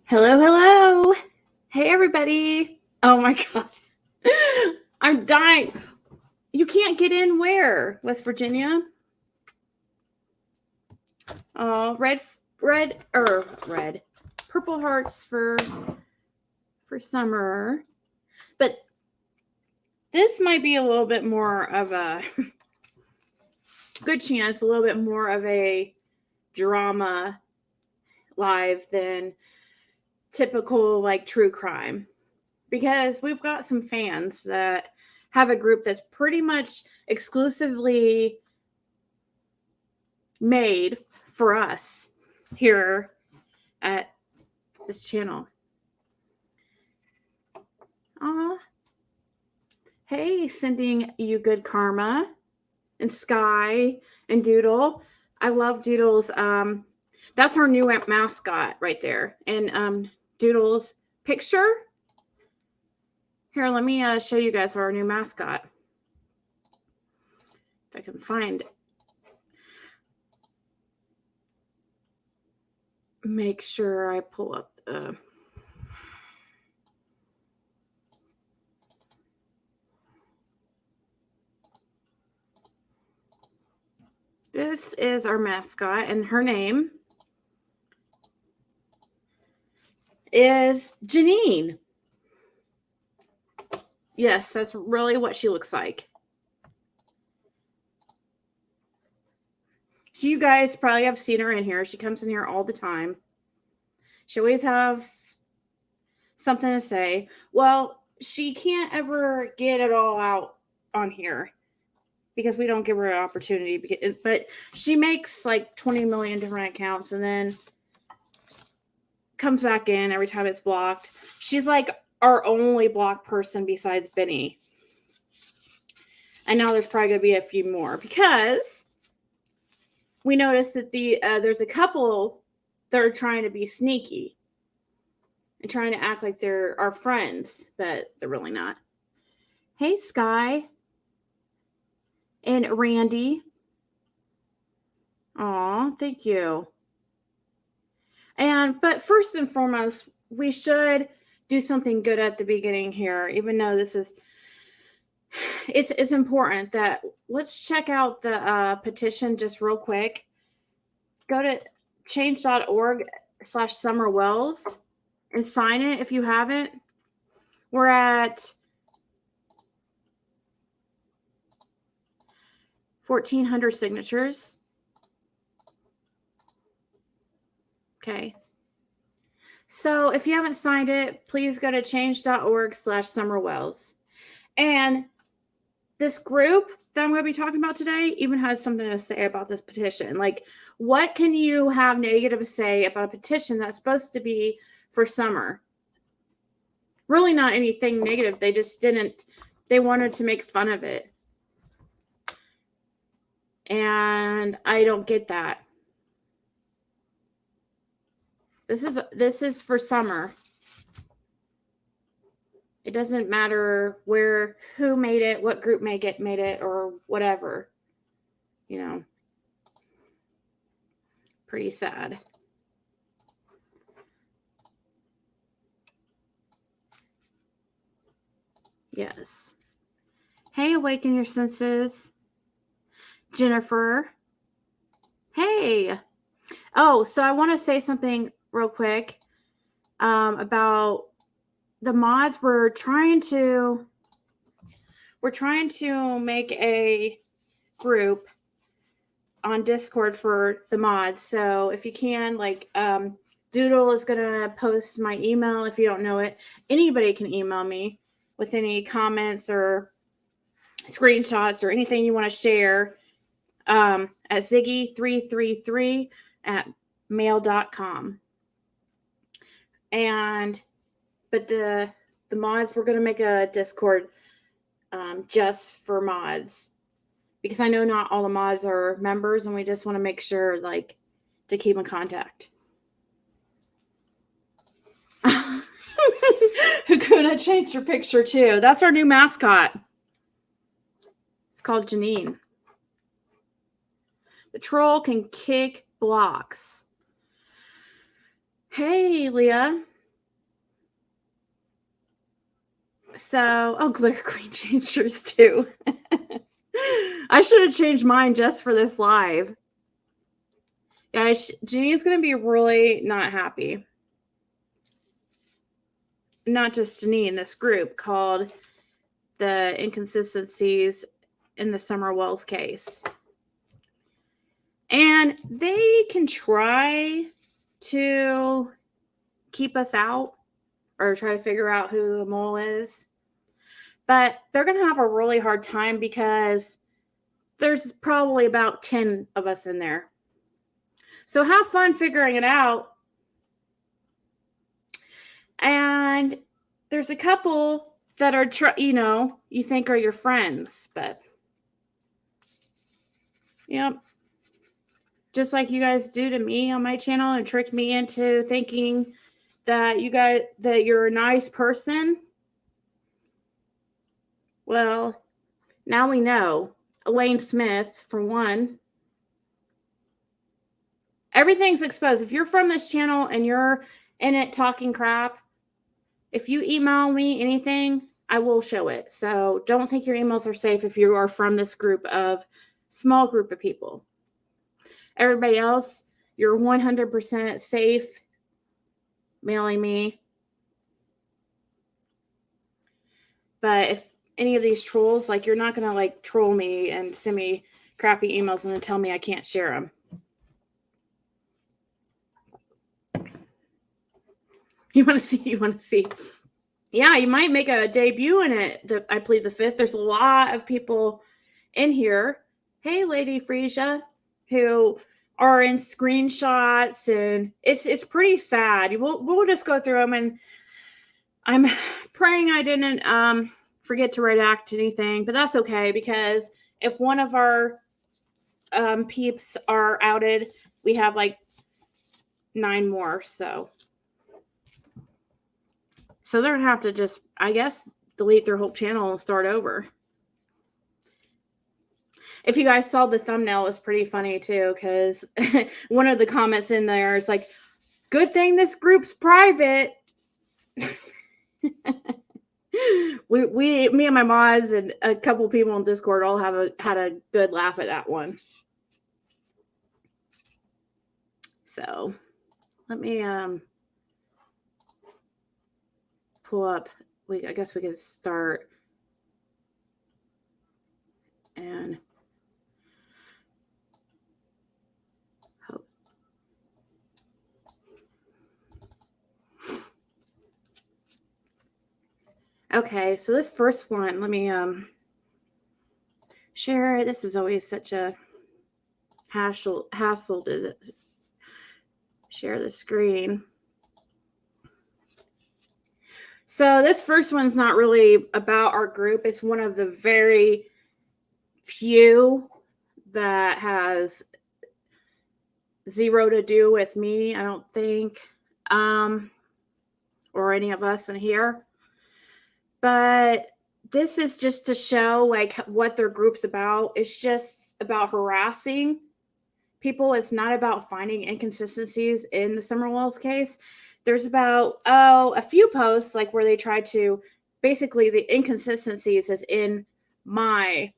Hello, hello. Hey, everybody. Oh my God. I'm dying. You can't get in where? West Virginia? Oh, red. Purple hearts for summer. But this might be a little bit more of a good chance, a little bit more of a drama live than typical like true crime. Because we've got some fans that have a group that's pretty much exclusively made for us here at this channel. Hey, sending you good karma and Sky and Doodle. I love Doodle's. That's her new mascot right there. And Doodle's picture. Here, let me show you guys our new mascot. If I can find it. Make sure I pull up the... This is our mascot, and her name is Janine. Yes, that's really what she looks like. So you guys probably have seen her in here. She comes in here all the time. She always has something to say. Well, she can't ever get it all out on here because we don't give her an opportunity. But she makes like 20 million different accounts and then comes back in every time it's blocked. She's like our only blocked person besides Benny. And now there's probably going to be a few more because we noticed that there's a couple that are trying to be sneaky and trying to act like they're our friends, but they're really not. Hey, Sky and Randy. Aw, thank you. But first and foremost, we should do something good at the beginning here, even though this is, it's important that let's check out the petition just real quick. Go to change.org/summerwells and sign it if you haven't. We're at 1,400 signatures. Okay. So if you haven't signed it, please go to change.org/summerwells. And this group that I'm going to be talking about today even has something to say about this petition. Like, what can you have negative to say about a petition that's supposed to be for summer? Really not anything negative. They just didn't. They wanted to make fun of it. And I don't get that. This is for summer. It doesn't matter who made it, what group made it, or whatever. You know. Pretty sad. Yes. Hey, awaken your senses. Jennifer. Hey. Oh, so I want to say something real quick about the mods. We're trying to make a group on Discord for the mods. So if you can, like, Doodle is going to post my email if you don't know it. Anybody can email me with any comments or screenshots or anything you want to share at ziggy333@mail.com. But the mods, we're going to make a Discord just for mods because I know not all the mods are members and we just want to make sure, like, to keep in contact. Hakuna changed your picture too. That's our new mascot. It's called Janine. The troll can kick blocks. Hey, Leah. So, Glitter Queen changed yours too. I should have changed mine just for this live. Guys, Jeannie's going to be really not happy. Not just Janine, this group called the Inconsistencies in the Summer Wells case. And they can try to keep us out or try to figure out who the mole is. But they're going to have a really hard time because there's probably about 10 of us in there. So have fun figuring it out. And there's a couple that are, you think are your friends, but yep. Just like you guys do to me on my channel and trick me into thinking that you're a nice person. Well, now we know. Elaine Smith, for one. Everything's exposed. If you're from this channel and you're in it talking crap, if you email me anything, I will show it. So don't think your emails are safe if you are from this small group of people. Everybody else, you're 100% safe mailing me. But if any of these trolls, you're not going to troll me and send me crappy emails and then tell me I can't share them. You want to see. Yeah, you might make a debut in it. I plead the fifth. There's a lot of people in here. Hey, Lady Frisia, who are in screenshots, and it's pretty sad. We'll just go through them, and I'm praying I didn't forget to redact anything, but that's okay, because if one of our peeps are outed, we have 9 more, so they're gonna have to just, I guess, delete their whole channel and start over. If you guys saw the thumbnail, it was pretty funny too, because one of the comments in there is good thing this group's private. Me and my mods and a couple people on Discord all had a good laugh at that one. So let me pull up. I guess we could start and hope. Okay, so this first one, let me share. This is always such a hassle to share the screen. So this first one's not really about our group. It's one of the very few that has zero to do with me, I don't think, or any of us in here. But this is just to show what their group's about. It's just about harassing people. It's not about finding inconsistencies in the Summer Wells case. There's about a few posts where they try to, basically the inconsistencies is in my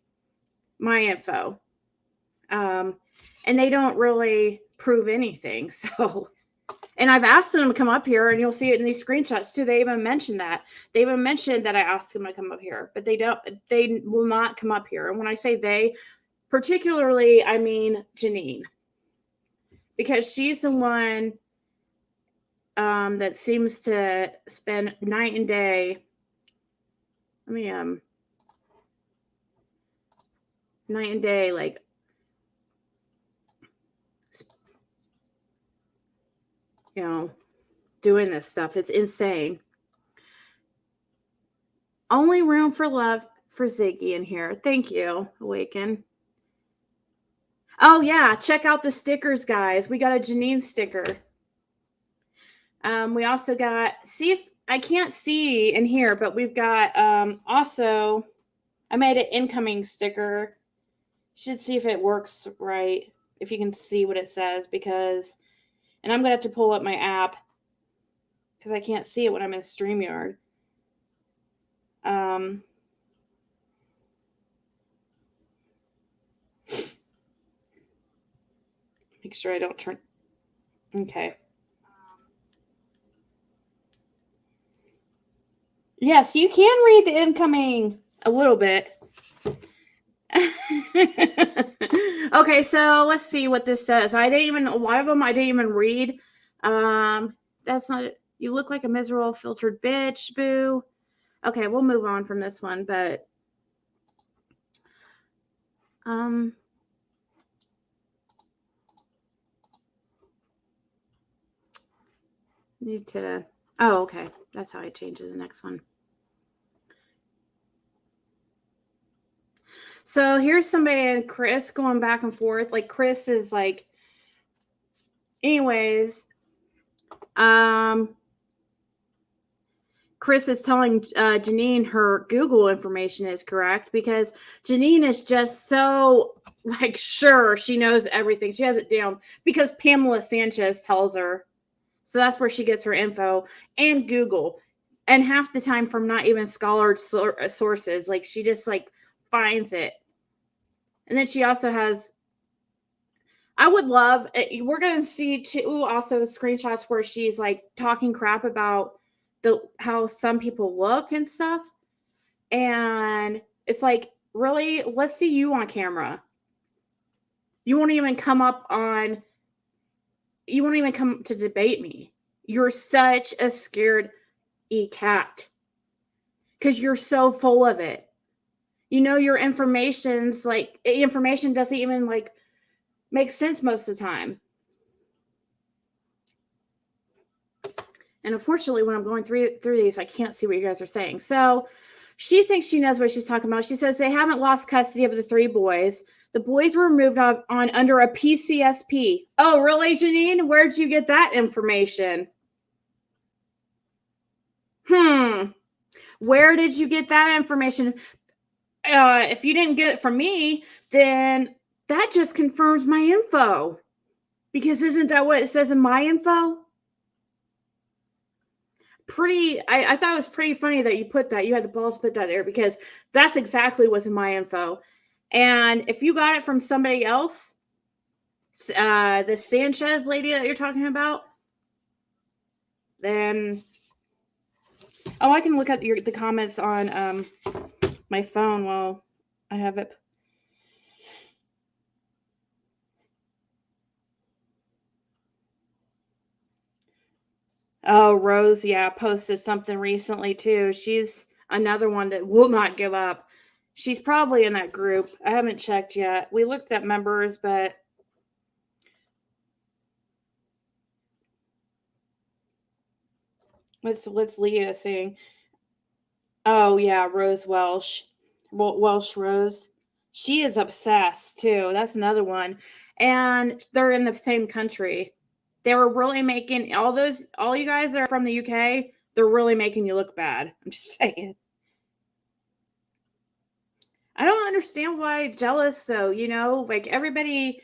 info, and they don't really prove anything. So, and I've asked them to come up here, and you'll see it in these screenshots too. They even mentioned that. They even mentioned that I asked them to come up here, but they will not come up here. And when I say they, particularly, I mean Janine, because she's the one that seems to spend night and day. Let me night and day doing this stuff. It's insane. Only room for love for Ziggy in here. Thank you, Awaken. Oh yeah, check out the stickers, guys. We got a Janine sticker. We also got, see if I can't see in here, but we've got also, I made an incoming sticker. Should see if it works right, if you can see what it says, and I'm gonna have to pull up my app because I can't see it when I'm in StreamYard. Um, make sure I don't turn. Okay. Yes, you can read the incoming a little bit. Okay, so let's see what this says. I didn't even, a lot of them I didn't even read. That's not, you look like a miserable filtered bitch, boo. Okay, we'll move on from this one, but um need to, oh, okay. That's how I change to the next one. So here's somebody and Chris going back and forth. Like Chris is like, anyways, um, Chris is telling Janine her Google information is correct because Janine is just so like sure she knows everything. She has it down because Pamela Sanchez tells her. So that's where she gets her info and Google. And half the time from not even scholar sources. Like she just like finds it. And then she also has, I would love, we're going to see too also screenshots where she's like talking crap about the how some people look and stuff. And it's like, really, let's see you on camera. You won't even come up on, you won't even come to debate me. You're such a scared cat because you're so full of it. You know, your information's like, information doesn't even like make sense most of the time. And unfortunately, when I'm going through these, I can't see what you guys are saying. So she thinks she knows what she's talking about. She says they haven't lost custody of the 3 boys. The boys were moved on under a PCSP. Oh, really, Janine? Where'd you get that information? Where did you get that information? If you didn't get it from me, then that just confirms my info. Because isn't that what it says in my info? I thought it was pretty funny that you put that. You had the balls to put that there because that's exactly what's in my info. And if you got it from somebody else, the Sanchez lady that you're talking about, then I can look at the comments on my phone while I have it. Oh, Rose, yeah, posted something recently too. She's another one that will not give up. She's probably in that group. I haven't checked yet. We looked at members, but what's Leah saying? Oh yeah, Rose Welsh. Welsh Rose. She is obsessed too. That's another one. And they're in the same country. They were really making all you guys that are from the UK, they're really making you look bad. I'm just saying. I don't understand why jealous though, like everybody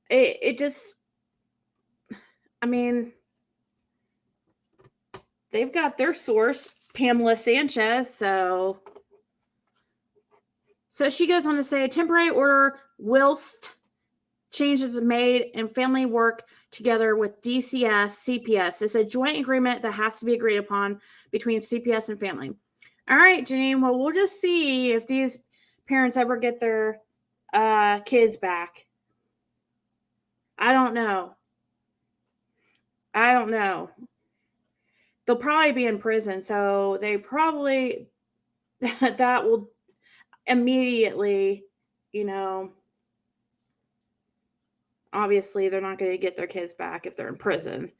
it just I mean, they've got their source, Pamela Sanchez, so she goes on to say a temporary order whilst changes made and family work together with DCS, CPS. It's a joint agreement that has to be agreed upon between CPS and family. All right, Janine. Well, we'll just see if these parents ever get their kids back. I don't know. They'll probably be in prison, so they probably that will immediately, you know, obviously they're not going to get their kids back if they're in prison,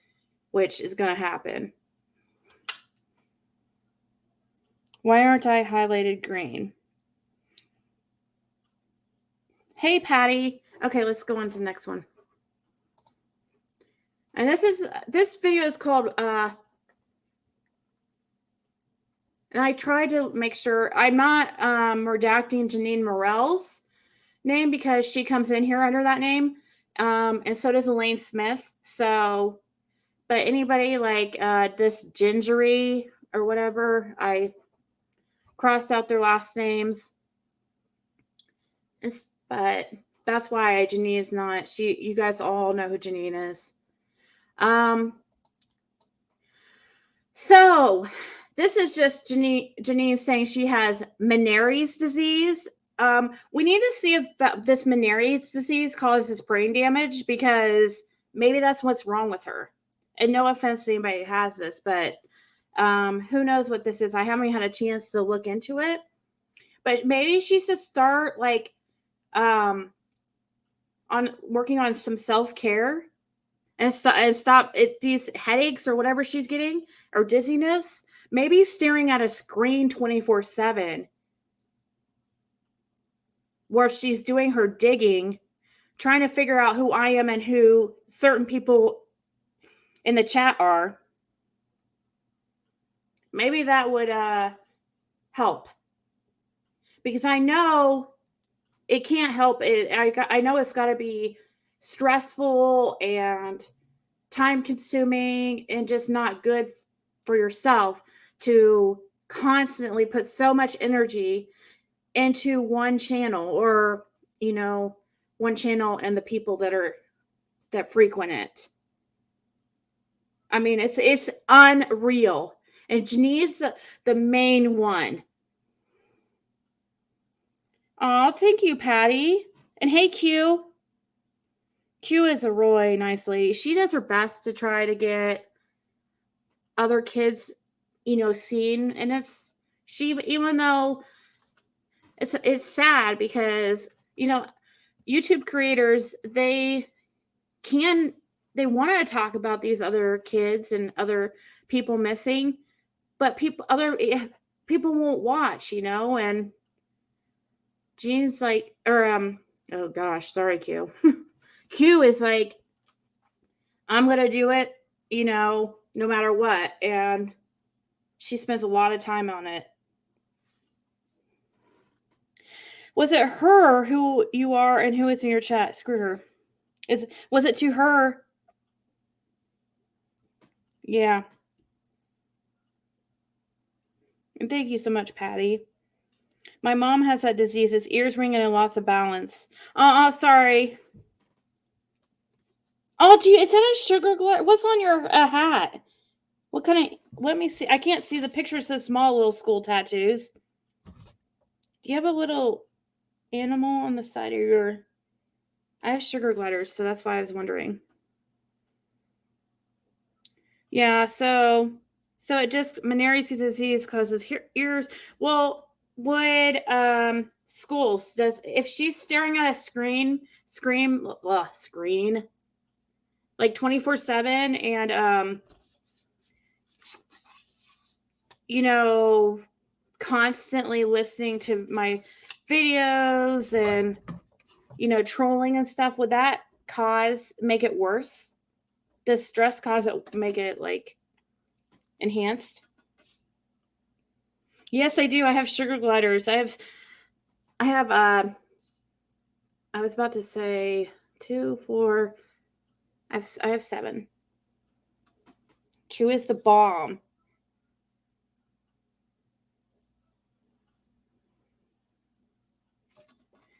which is going to happen. Why aren't I highlighted green? Hey, Patty. Okay, let's go on to the next one. And this video is called and I tried to make sure I'm not redacting Janine Morell's name because she comes in here under that name. And so does Elaine Smith. So, but anybody like this Gingery or whatever, I crossed out their last names. But that's why Janine is not. You guys all know who Janine is. So this is just Janine saying she has Meniere's disease. We need to see if this Meniere's disease causes brain damage, because maybe that's what's wrong with her. And no offense to anybody who has this, but who knows what this is. I haven't had a chance to look into it. But maybe she should start on working on some self-care and stop these headaches or whatever she's getting, or dizziness. Maybe staring at a screen 24/7 where she's doing her digging, trying to figure out who I am and who certain people in the chat are. Maybe that would help, because I know it can't help it. I know it's got to be stressful and time consuming and just not good for yourself to constantly put so much energy into one channel, or one channel and the people that frequent it. I mean, it's unreal. And Janine's the main one. Oh, thank you, Patty. And hey, Q. Q is a really nice lady. She does her best to try to get other kids, seen. And even though it's sad, because, YouTube creators, they want to talk about these other kids and other people missing, but people won't watch, and Jean's like, oh gosh, sorry, Q. Q is like, I'm going to do it, no matter what. And she spends a lot of time on it. Was it her who you are and who is in your chat? Screw her. Was it to her? Yeah. And thank you so much, Patty. My mom has that disease. His ears ringing and loss of balance. Sorry. Oh, is that a sugar glider? What's on your hat? What kind of, let me see. I can't see the picture, so small, little school tattoos. Do you have a little animal on the side of your, I have sugar gliders, so that's why I was wondering. Yeah, so it just, Meniere's disease causes ears. Well, would schools, if she's staring at a screen like 24/7 and constantly listening to my videos and trolling and stuff, would that make it worse? Does stress make it enhanced? Yes, I do. I have sugar gliders. I was about to say 2, 4. I have 7. Q is the bomb.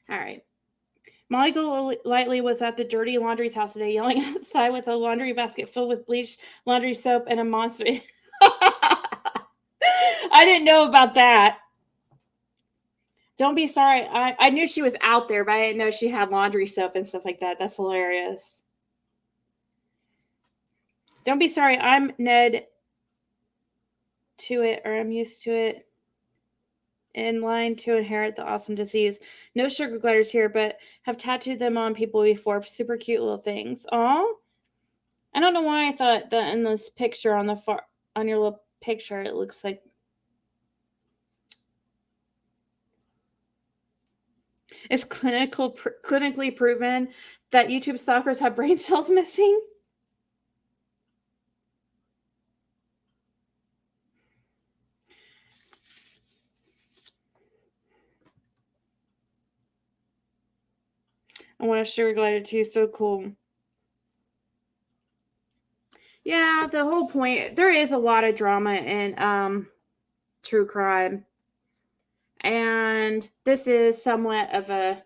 All right. Molly Golightly was at the Dirty Laundry's house today, yelling outside with a laundry basket filled with bleached laundry soap and a monster. I didn't know about that. Don't be sorry. I knew she was out there, but I didn't know she had laundry soap and stuff like that. That's hilarious. Don't be sorry. I'm Ned to it, or I'm used to it. In line to inherit the awesome disease. No sugar gliders here, but have tattooed them on people before. Super cute little things. Aw. I don't know why I thought that in this picture on your little picture, it looks like. It's clinically proven that YouTube stalkers have brain cells missing. I want a sugar glider too. So cool. Yeah, the whole point. There is a lot of drama in true crime. And this is somewhat of a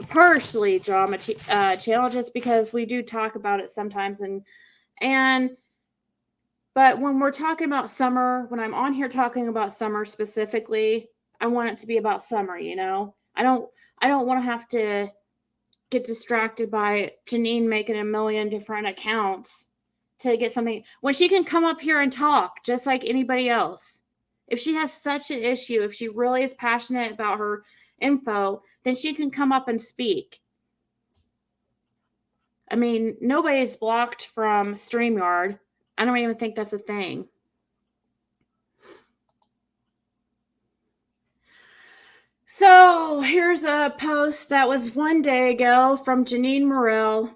partially drama channel, just because we do talk about it sometimes. But when we're talking about summer, when I'm on here talking about summer specifically, I want it to be about summer, you know? I don't want to have to get distracted by Janine making a million different accounts to get something when she can come up here and talk just like anybody else. If she has such an issue, if she really is passionate about her info, then she can come up and speak. I mean, nobody's blocked from StreamYard. I don't even think that's a thing. So here's a post that was one day ago from Janine Morrell.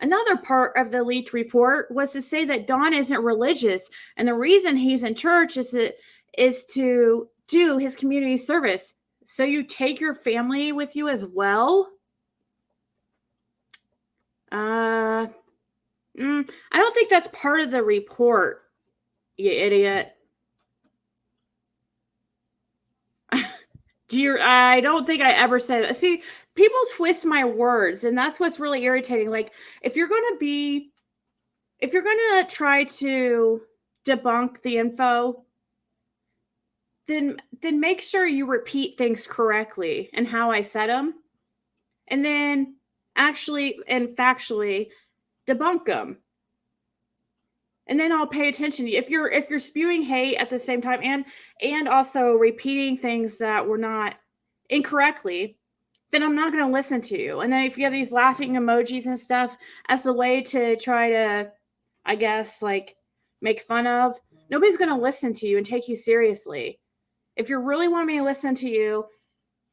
Another part of the leaked report was to say that Don isn't religious, and the reason he's in church is to do his community service. So you take your family with you as well? I don't think that's part of the report, you idiot. I don't think I ever said it. See, people twist my words, and that's what's really irritating. Like, if you're going to try to debunk the info, then make sure you repeat things correctly and how I said them, and then actually and factually debunk them. And then I'll pay attention. If you're spewing hate at the same time and also repeating things that were not incorrectly, then I'm not going to listen to you. And then if you have these laughing emojis and stuff as a way to try to, I guess, like make fun of, nobody's going to listen to you and take you seriously. If you really want me to listen to you,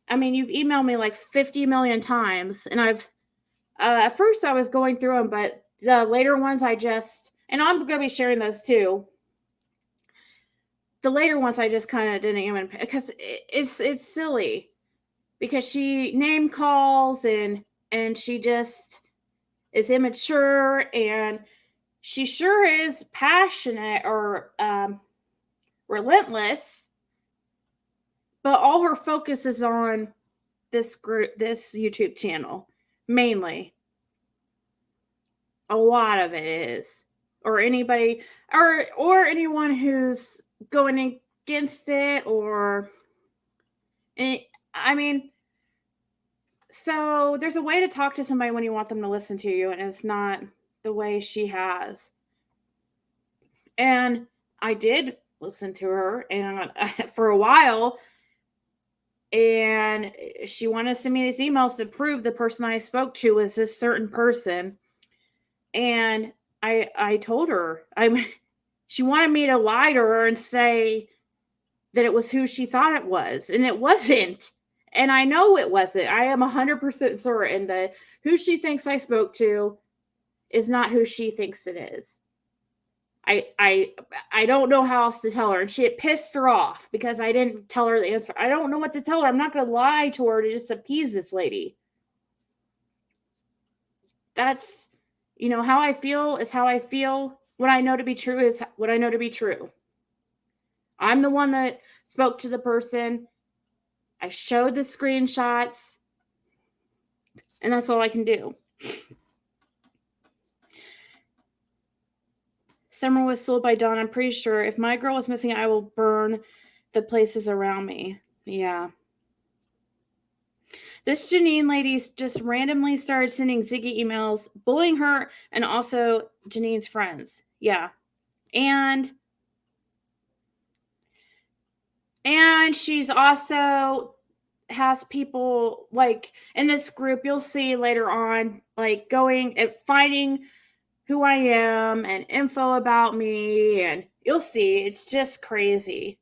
I mean, you've emailed me like 50 million times, and at first I was going through them, but the later ones and I'm going to be sharing those too. The later ones I just kind of didn't even, because it's silly, because she name calls and she just is immature, and she sure is passionate or relentless, but all her focus is on this YouTube channel mainly. A lot of it is, or anybody, or anyone who's going against it, I mean, so there's a way to talk to somebody when you want them to listen to you, and it's not the way she has. And I did listen to her and for a while, and she wanted to send me these emails to prove the person I spoke to was this certain person. And I told her, she wanted me to lie to her and say that it was who she thought it was, and it wasn't. And I know it wasn't. I am 100% certain that who she thinks I spoke to is not who she thinks it is. I don't know how else to tell her, and it pissed her off because I didn't tell her the answer. I don't know what to tell her. I'm not going to lie to her to just appease this lady. That's, how I feel is how I feel. What I know to be true is what I know to be true. I'm the one that spoke to the person. I showed the screenshots, and that's all I can do. Summer was sold by Dawn. I'm pretty sure if my girl was missing, I will burn the places around me. Yeah. This Janine lady just randomly started sending Ziggy emails, bullying her and also Janine's friends. Yeah. And she's also has people like in this group, you'll see later on, like going and finding who I am and info about me, and you'll see it's just crazy.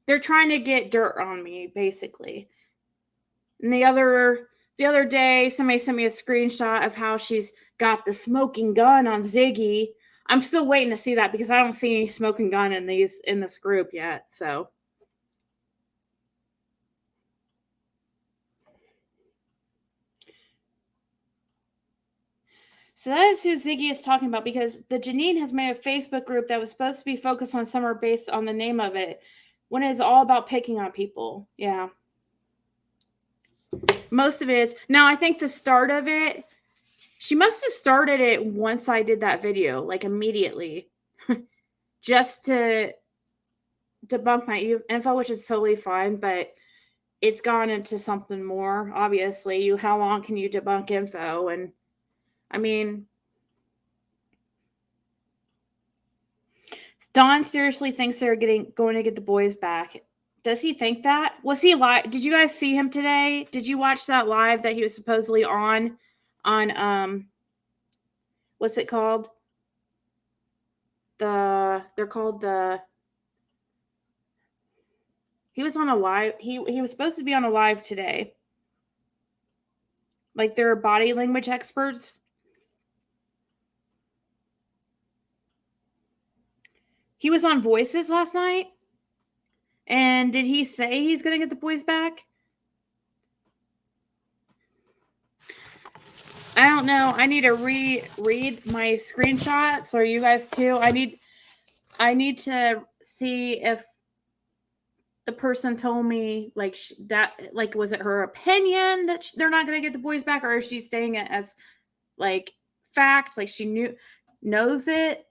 They're trying to get dirt on me, basically. And the other day, somebody sent me a screenshot of how she's got the smoking gun on Ziggy. I'm still waiting to see that because I don't see any smoking gun in this group yet. So So that is who Ziggy is talking about, because the Janine has made a Facebook group that was supposed to be focused on summer based on the name of it, when it is all about picking on people. Yeah. Most of it is. Now, I think the start of it, she must have started it once I did that video, like immediately, just to debunk my info, which is totally fine, but it's gone into something more. Obviously, how long can you debunk info? And I mean, Don seriously thinks they're going to get the boys back. Does he think that? Was he live? Did you guys see him today? Did you watch that live that he was supposedly on what's it called? They're called the He was on a live. He was supposed to be on a live today. Like, they're body language experts. He was on Voices last night. And did he say he's going to get the boys back? I don't know. I need to read my screenshots, or you guys too. I need to see if the person told me like that, like, was it her opinion that they're not going to get the boys back, or is she saying it as like fact, like she knows it?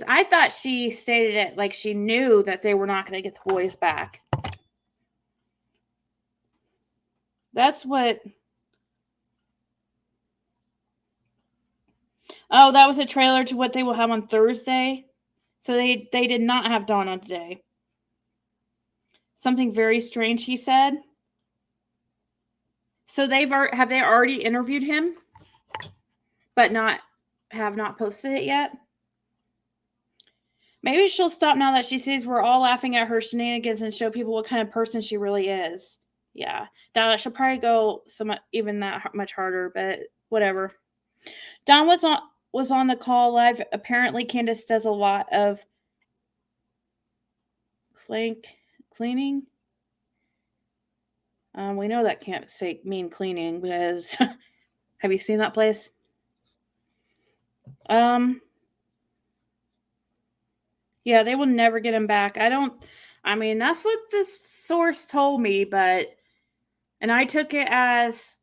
I thought she stated it like she knew that they were not going to get the boys back. That's what. Oh, that was a trailer to what they will have on Thursday. So they did not have Dawn on today. Something very strange, he said. So have they already interviewed him, but have not posted it yet? Maybe she'll stop now that she sees we're all laughing at her shenanigans and show people what kind of person she really is. Yeah, she'll probably go even that much harder, but whatever. Dawn was on the call live. Apparently, Candace does a lot of cleaning. We know that can't mean cleaning, because have you seen that place? Yeah, they will never get him back. I mean, that's what this source told me, and I took it as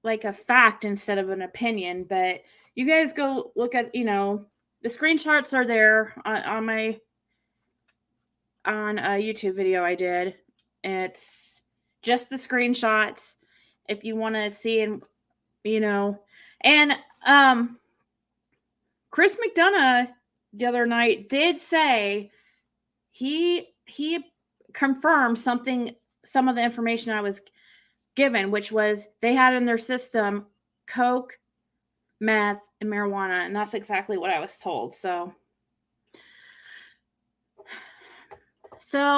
like a fact instead of an opinion, but you guys go look at, the screenshots are there on a YouTube video I did. It's just the screenshots if you want to see, and and Chris McDonough the other night did say he confirmed some of the information I was given, which was they had in their system coke, meth, and marijuana, and that's exactly what I was told. So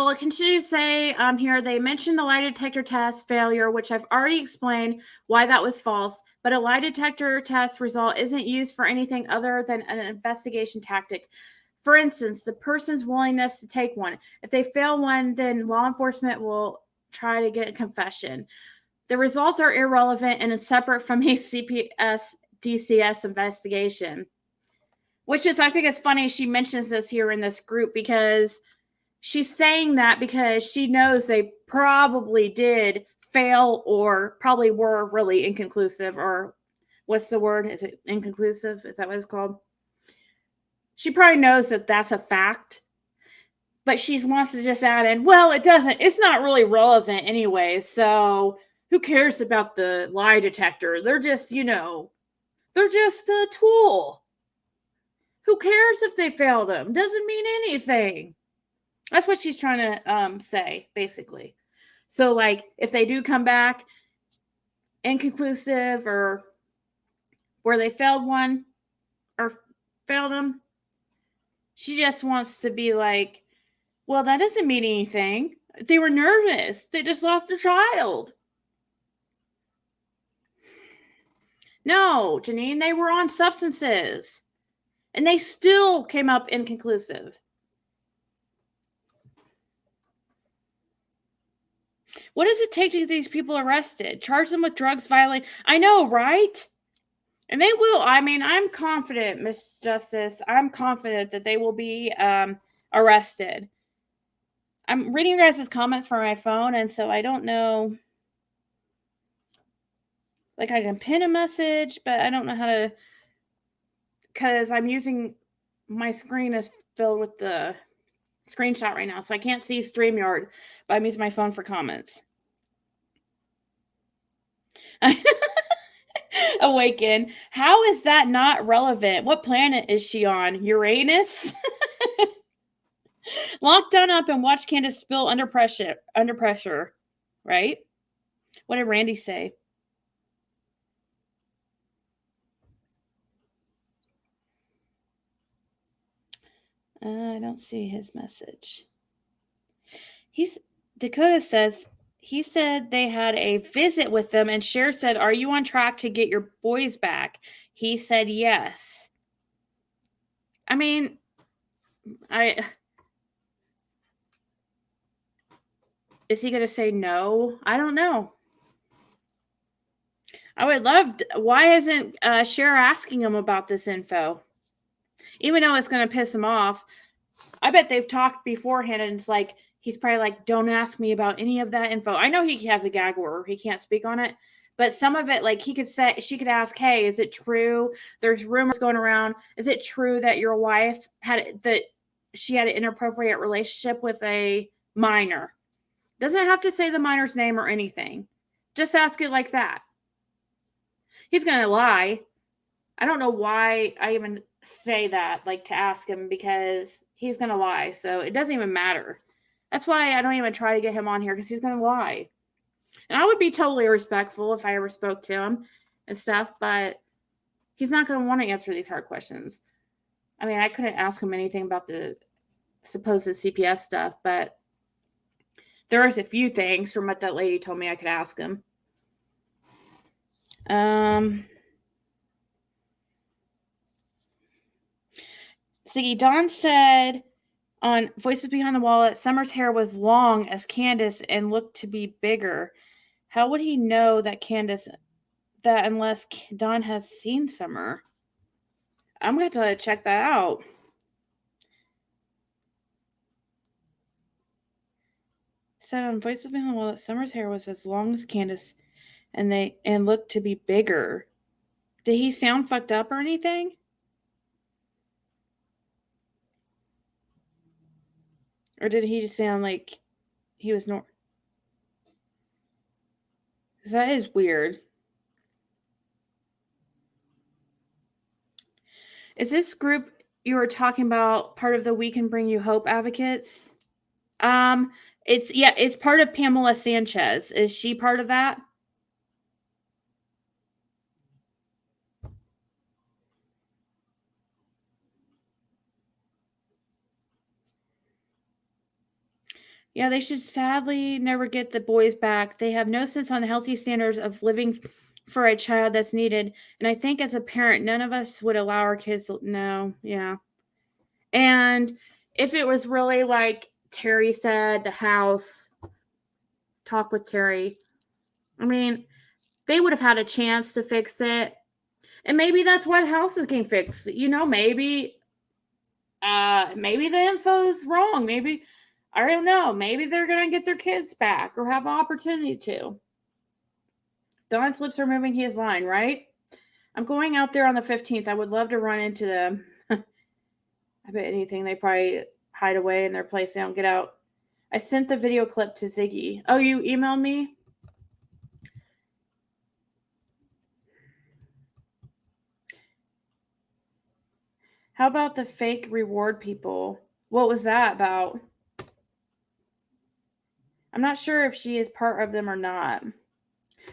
I continue to say here, they mentioned the lie detector test failure, which I've already explained why that was false, but a lie detector test result isn't used for anything other than an investigation tactic. For instance, the person's willingness to take one. If they fail one, then law enforcement will try to get a confession. The results are irrelevant and it's separate from a CPS DCS investigation. Which is, I think it's funny she mentions this here in this group, because she's saying that because she knows they probably did fail, or probably were really inconclusive, or what's the word? Is it inconclusive? Is that what it's called? She probably knows that that's a fact, but she wants to just add in, well, it's not really relevant anyway, so who cares about the lie detector? They're just, they're just a tool. Who cares if they failed them? Doesn't mean anything. That's what she's trying to say, basically. So, like, if they do come back inconclusive, or where they failed one or failed them, she just wants to be like, well, that doesn't mean anything. They were nervous. They just lost their child. No, Janine, they were on substances. And they still came up inconclusive. What does it take to get these people arrested? Charge them with drugs violating? I know, right? And they will. I mean, I'm confident, Miss Justice. I'm confident that they will be arrested. I'm reading your guys' comments from my phone, and so I don't know. Like, I can pin a message, but I don't know how to, because I'm using, my screen is filled with the screenshot right now, so I can't see StreamYard, but I'm using my phone for comments. Awaken. How is that not relevant? What planet is she on? Uranus? Lock Dawn up and watch Candace spill under pressure. Under pressure, right? What did Randy say? I don't see his message. Dakota says he said they had a visit with them, and Cher said, "Are you on track to get your boys back?" He said yes. I mean, is he going to say no? I don't know. I would love. Why isn't Cher asking him about this info? Even though it's going to piss him off, I bet they've talked beforehand, and it's like he's probably like, "Don't ask me about any of that info." I know he has a gag order; he can't speak on it. But some of it, like he could say, she could ask, "Hey, is it true? There's rumors going around. Is it true that your wife she had an inappropriate relationship with a minor?" Doesn't have to say the minor's name or anything. Just ask it like that. He's gonna lie. I don't know why I even say that, like to ask him, because he's gonna lie. So it doesn't even matter. That's why I don't even try to get him on here, because he's gonna lie. And I would be totally respectful if I ever spoke to him and stuff, but he's not gonna want to answer these hard questions. I mean, I couldn't ask him anything about the supposed CPS stuff, but there was a few things from what that lady told me I could ask him. Ziggy Dawn said on Voices Behind the Wall that Summer's hair was long as Candace and looked to be bigger. How would he know that unless Dawn has seen Summer? I'm going to have to check that out. Said on Voices Behind the Wall that Summer's hair was as long as Candace and looked to be bigger. Did he sound fucked up or anything? Or did he just sound like he was normal? Because that is weird. Is this group you were talking about part of the We Can Bring You Hope advocates? It's part of Pamela Sanchez. Is she part of that? Yeah, they should sadly never get the boys back. They have no sense on the healthy standards of living for a child that's needed. And I think as a parent, none of us would allow our kids to, no, yeah. And if it was really like Terry said, the house, talk with Terry, I mean, they would have had a chance to fix it. And maybe that's why the house is getting fixed. You know, maybe the info's wrong. Maybe, I don't know. Maybe they're gonna get their kids back or have an opportunity to. Don's lips are moving his line, right? I'm going out there on the 15th. I would love to run into them. I bet anything they probably hide away in their place. They don't get out. I sent the video clip to Ziggy. Oh, you emailed me? How about the fake reward people? What was that about? I'm not sure if she is part of them or not.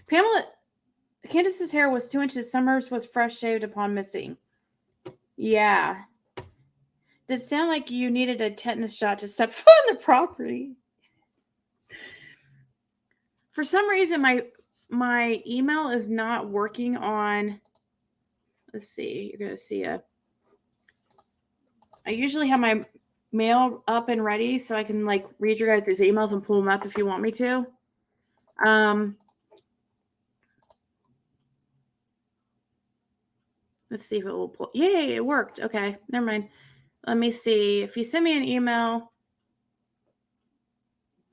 Candace's hair was 2 inches. Summer's was fresh shaved upon missing. Yeah. Did it sound like you needed a tetanus shot to step foot on the property? For some reason, my email is not working on. Let's see. You're gonna see I usually have my mail up and ready so I can like read your guys' emails and pull them up if you want me to. Let's see if it will pull. Yay, it worked. Okay, never mind. Let me see. If you send me an email,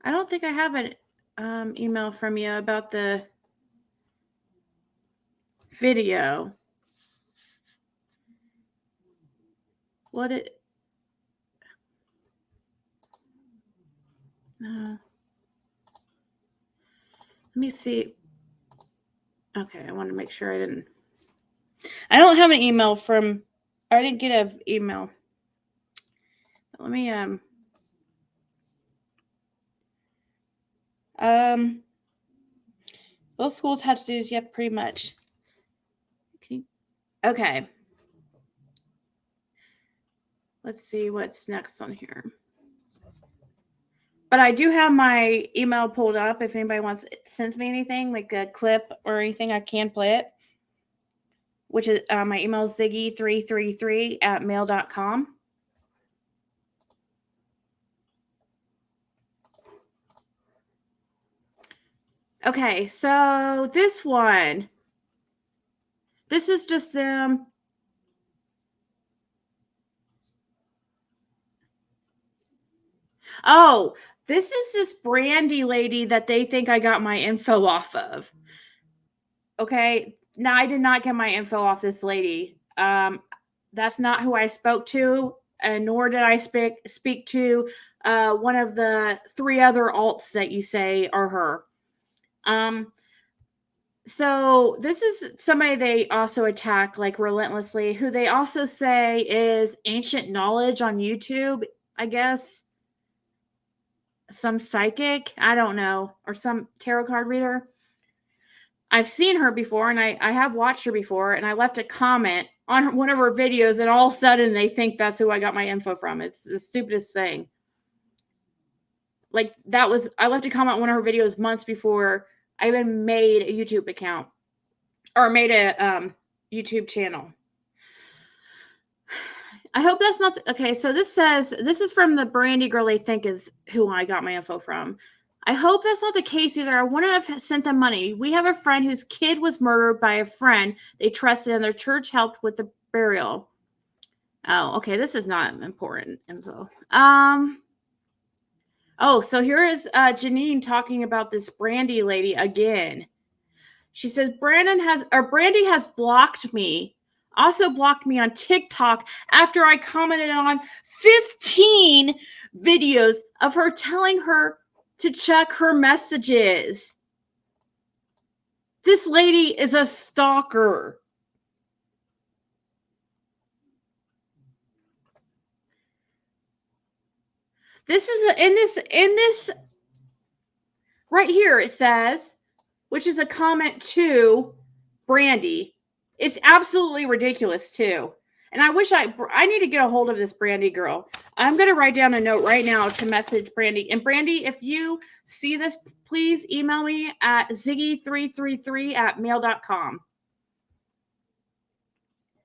I don't think I have an email from you about the video. What it? Let me see. Okay, I want to make sure I didn't. I don't have an email from. I didn't get an email. Let me Those schools had to do is pretty much. Okay. Let's see what's next on here. But I do have my email pulled up. If anybody wants to send me anything, like a clip or anything, I can play it. Which is my email is ziggy333@mail.com. Okay, so this one. This is just them. Oh, this is this Brandy lady that they think I got my info off of. Okay, now I did not get my info off this lady. That's not who I spoke to, and nor did I speak to one of the 3 other alts that you say are her. So this is somebody they also attack like relentlessly, who they also say is ancient knowledge on YouTube, I guess. Some psychic, I don't know, or some tarot card reader. I've seen her before, and I have watched her before, and I left a comment on one of her videos, and all of a sudden they think that's who I got my info from. It's the stupidest thing. Like, I left a comment on one of her videos months before I even made a YouTube account or made a YouTube channel. I hope that's not okay. So this is from the Brandy girl they think is who I got my info from. I hope that's not the case either. I wouldn't have sent them money. We have a friend whose kid was murdered by a friend they trusted, and their church helped with the burial. Oh, okay. This is not important info. Oh, so here is Janine talking about this Brandy lady again. She says Brandy has blocked me. Also blocked me on TikTok after I commented on 15 videos of her telling her to check her messages. This lady is a stalker. This is in this right here it says, which is a comment to Brandy. It's absolutely ridiculous too. And I wish I need to get a hold of this Brandy girl. I'm going to write down a note right now to message Brandy. And Brandy, if you see this, please email me at ziggy333@mail.com.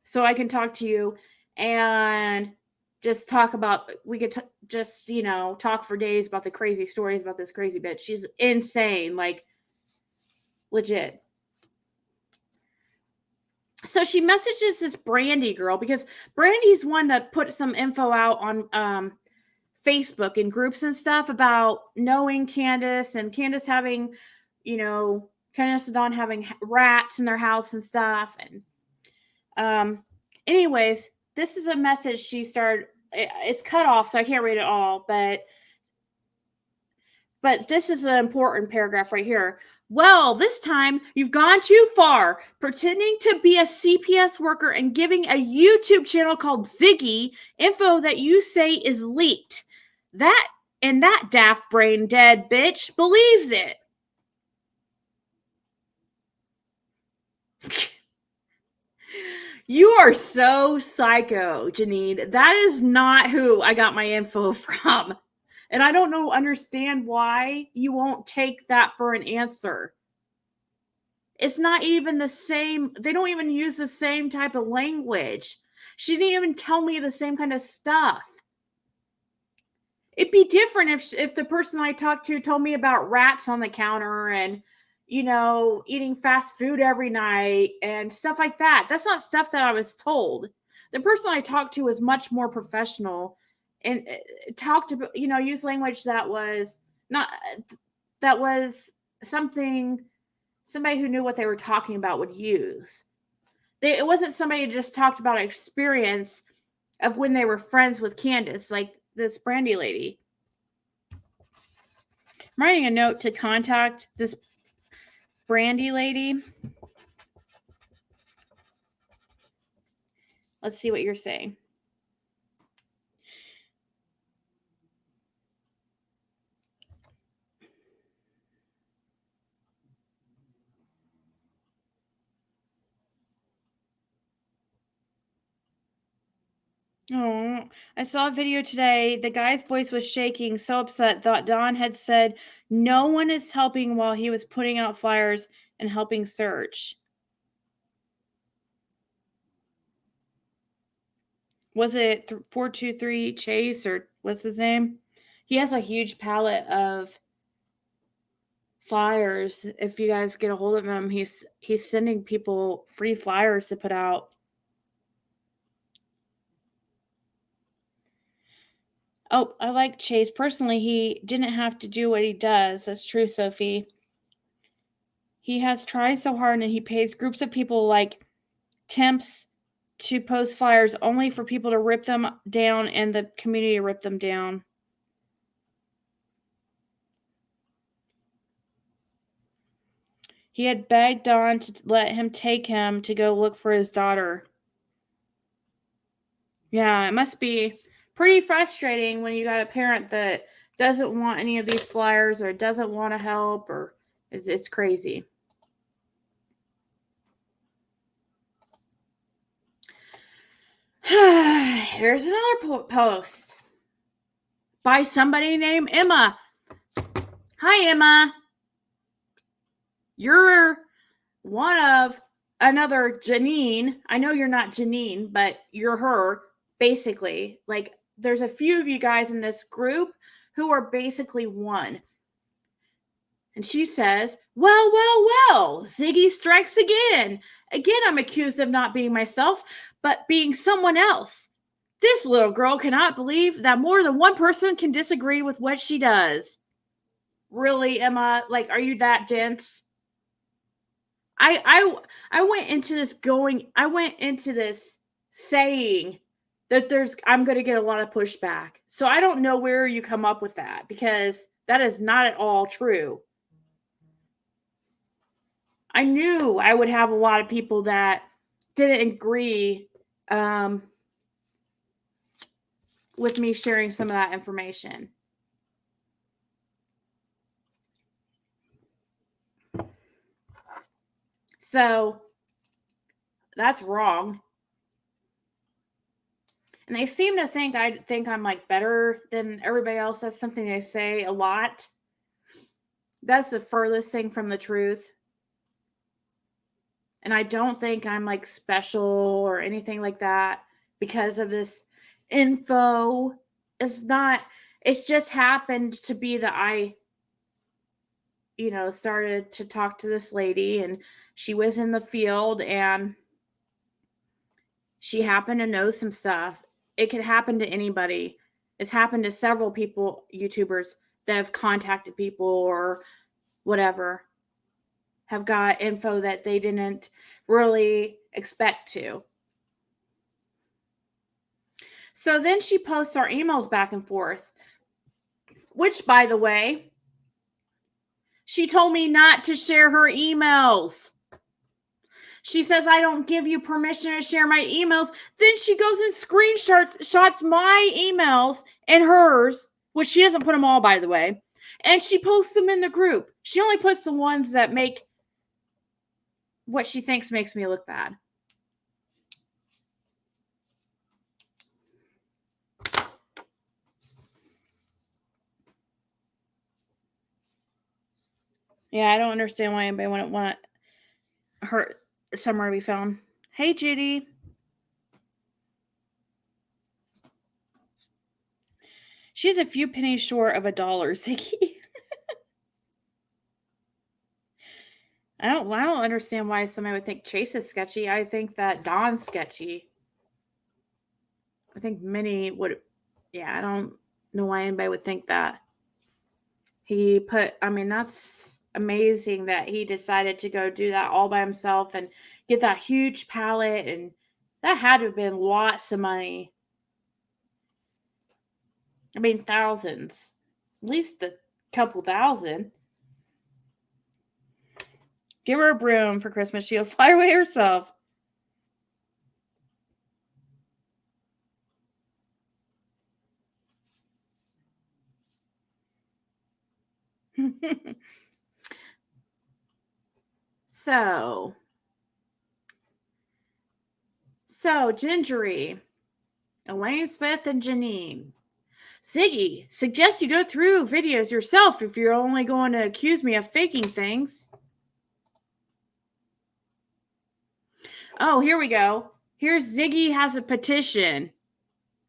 So I can talk to you and just talk about, we could just, talk for days about the crazy stories about this crazy bitch. She's insane, like legit. So she messages this Brandy girl because Brandy's one that put some info out on Facebook and groups and stuff about knowing Candace and Candace having, Candace and Dawn having rats in their house and stuff. And anyways, this is a message she started. It's cut off, so I can't read it all, but this is an important paragraph right here. Well, this time you've gone too far, pretending to be a CPS worker and giving a YouTube channel called Ziggy info that you say is leaked. That daft brain dead bitch believes it. You are so psycho, Janine. That is not who I got my info from. And I don't understand why you won't take that for an answer. It's not even the same. They don't even use the same type of language. She didn't even tell me the same kind of stuff. It'd be different if the person I talked to told me about rats on the counter and, eating fast food every night and stuff like that. That's not stuff that I was told. The person I talked to was much more professional and talked about, used language that was not, that was something somebody who knew what they were talking about would use. It wasn't somebody who just talked about experience of when they were friends with Candace, like this Brandy lady. I'm writing a note to contact this Brandy lady. Let's see what you're saying. Oh, I saw a video today. The guy's voice was shaking, so upset that Don had said no one is helping while he was putting out flyers and helping search. Was it 423 Chase or what's his name? He has a huge palette of flyers. If you guys get a hold of him, he's sending people free flyers to put out. Oh, I like Chase. Personally, he didn't have to do what he does. That's true, Sophie. He has tried so hard and he pays groups of people like temps to post flyers only for people to rip them down and the community to rip them down. He had begged Don to let him take him to go look for his daughter. Yeah, it must be pretty frustrating when you got a parent that doesn't want any of these flyers or doesn't want to help, or it's crazy. Here's another post by somebody named Emma. Hi, Emma. You're one of another Janine. I know you're not Janine, but you're her, basically. Like, there's a few of you guys in this group who are basically one. And she says, well, Ziggy strikes again. Again, I'm accused of not being myself, but being someone else. This little girl cannot believe that more than one person can disagree with what she does. Really, Emma? Like, are you that dense? I went into this saying that I'm going to get a lot of pushback. So I don't know where you come up with that, because that is not at all true. I knew I would have a lot of people that didn't agree with me sharing some of that information. So that's wrong. And they seem to think I'm like better than everybody else. That's something they say a lot. That's the furthest thing from the truth. And I don't think I'm like special or anything like that because of this info. It's just happened to be that I started to talk to this lady, and she was in the field and she happened to know some stuff. It could happen to anybody. It's happened to several people, YouTubers, that have contacted people or whatever, have got info that they didn't really expect to. So then she posts our emails back and forth, which, by the way, she told me not to share her emails. She says, I don't give you permission to share my emails. Then she goes and screenshots my emails and hers, which she doesn't put them all, by the way. And she posts them in the group. She only puts the ones that make what she thinks makes me look bad. Yeah, I don't understand why anybody wouldn't want her somewhere to be found. Hey, Judy. She's a few pennies short of $1, Ziggy. I don't understand why somebody would think Chase is sketchy. I think that Don's sketchy. I think Minnie would. Yeah, I don't know why anybody would think that. That's amazing that he decided to go do that all by himself and get that huge palette. And that had to have been lots of money. I mean, thousands. At least a couple thousand. Give her a broom for Christmas. She'll fly away herself. So, Gingery, Elaine Smith, and Janine. Ziggy, suggest you go through videos yourself if you're only going to accuse me of faking things. Oh, here we go. Here's Ziggy has a petition.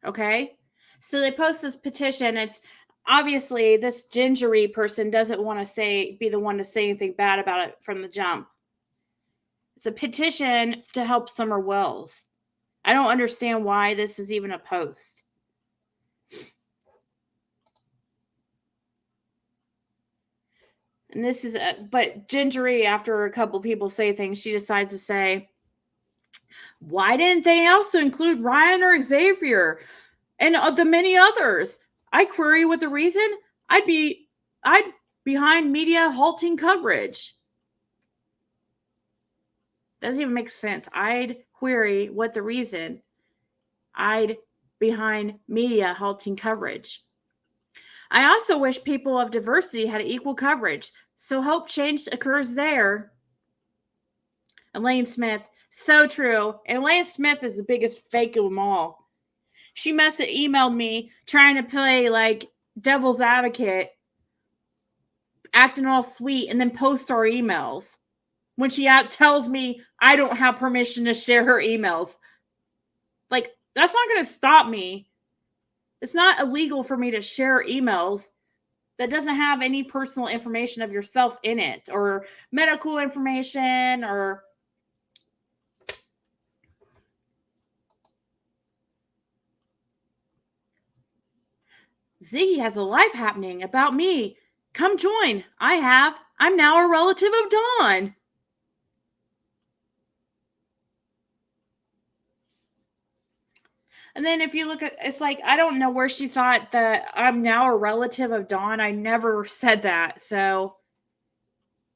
Okay? So they post this petition. It's obviously this Gingery person doesn't want to be the one to say anything bad about it from the jump. It's a petition to help Summer Wells. I don't understand why this is even a post. And this is, but Gingery, after a couple people say things, she decides to say, why didn't they also include Ryan or Xavier and the many others? I query with the reason. I'd behind media halting coverage. Doesn't even make sense. I'd query what the reason. I'd behind media halting coverage. I also wish people of diversity had equal coverage, so hope change occurs there. Elaine Smith, so true. And Elaine Smith is the biggest fake of them all. She must have emailed me trying to play like devil's advocate, acting all sweet, and then post our emails when she tells me I don't have permission to share her emails. Like, that's not going to stop me. It's not illegal for me to share emails that doesn't have any personal information of yourself in it, or medical information, or Ziggy has a life happening about me. Come join. I'm now a relative of Dawn. And then if you look at, it's like, I don't know where she thought that I'm now a relative of Dawn. I never said that. So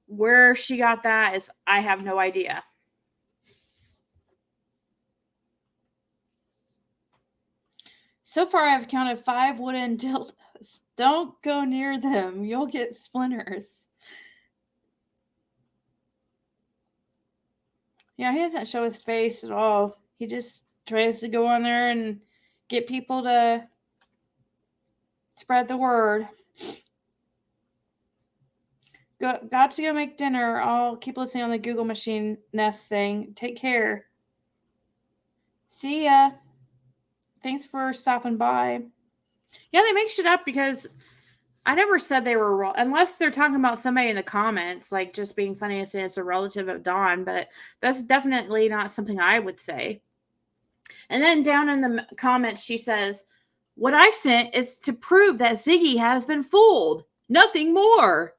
where she got that is, I have no idea. So far, I've counted 5 wooden dildos. Don't go near them. You'll get splinters. Yeah, he doesn't show his face at all. He just tries to go on there and get people to spread the word. Got to go make dinner. I'll keep listening on the Google machine Nest thing. Take care. See ya. Thanks for stopping by. Yeah, they make shit up because I never said they were, unless they're talking about somebody in the comments, like just being funny and saying it's a relative of Dawn, but that's definitely not something I would say. And then down in the comments, she says, what I've sent is to prove that Ziggy has been fooled. Nothing more.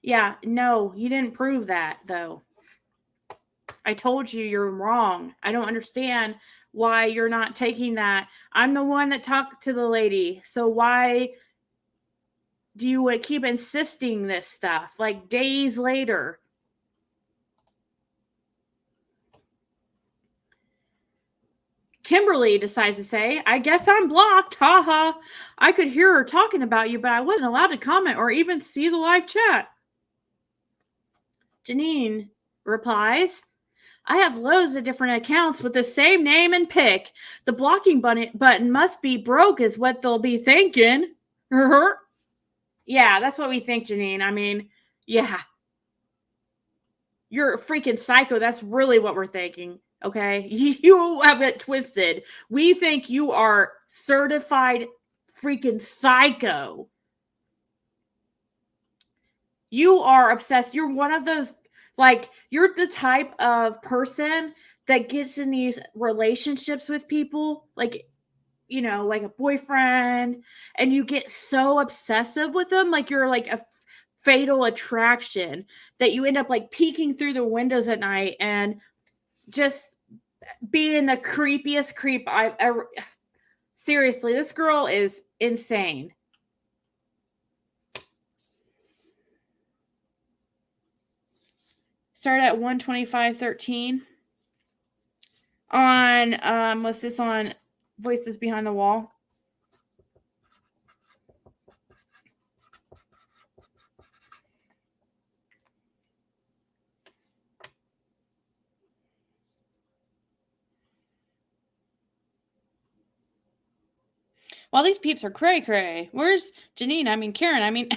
Yeah, no, you didn't prove that, though. I told you you're wrong. I don't understand why you're not taking that. I'm the one that talked to the lady. So why do you keep insisting this stuff like days later? Kimberly decides to say, I guess I'm blocked. Haha. I could hear her talking about you, but I wasn't allowed to comment or even see the live chat. Janine replies, I have loads of different accounts with the same name and pic. The blocking button must be broke is what they'll be thinking. Yeah, that's what we think, Janine. I mean, yeah. You're a freaking psycho. That's really what we're thinking. Okay? You have it twisted. We think you are certified freaking psycho. You are obsessed. You're one of those, like, you're the type of person that gets in these relationships with people, like, you know, like a boyfriend, and you get so obsessive with them, like you're like a fatal attraction, that you end up like peeking through the windows at night and just being the creepiest creep I've ever. Seriously, this girl is insane. Started at 125.13 on what's this on Voices Behind the Wall. Well, these peeps are cray cray. Where's Janine? I mean, Karen. I mean,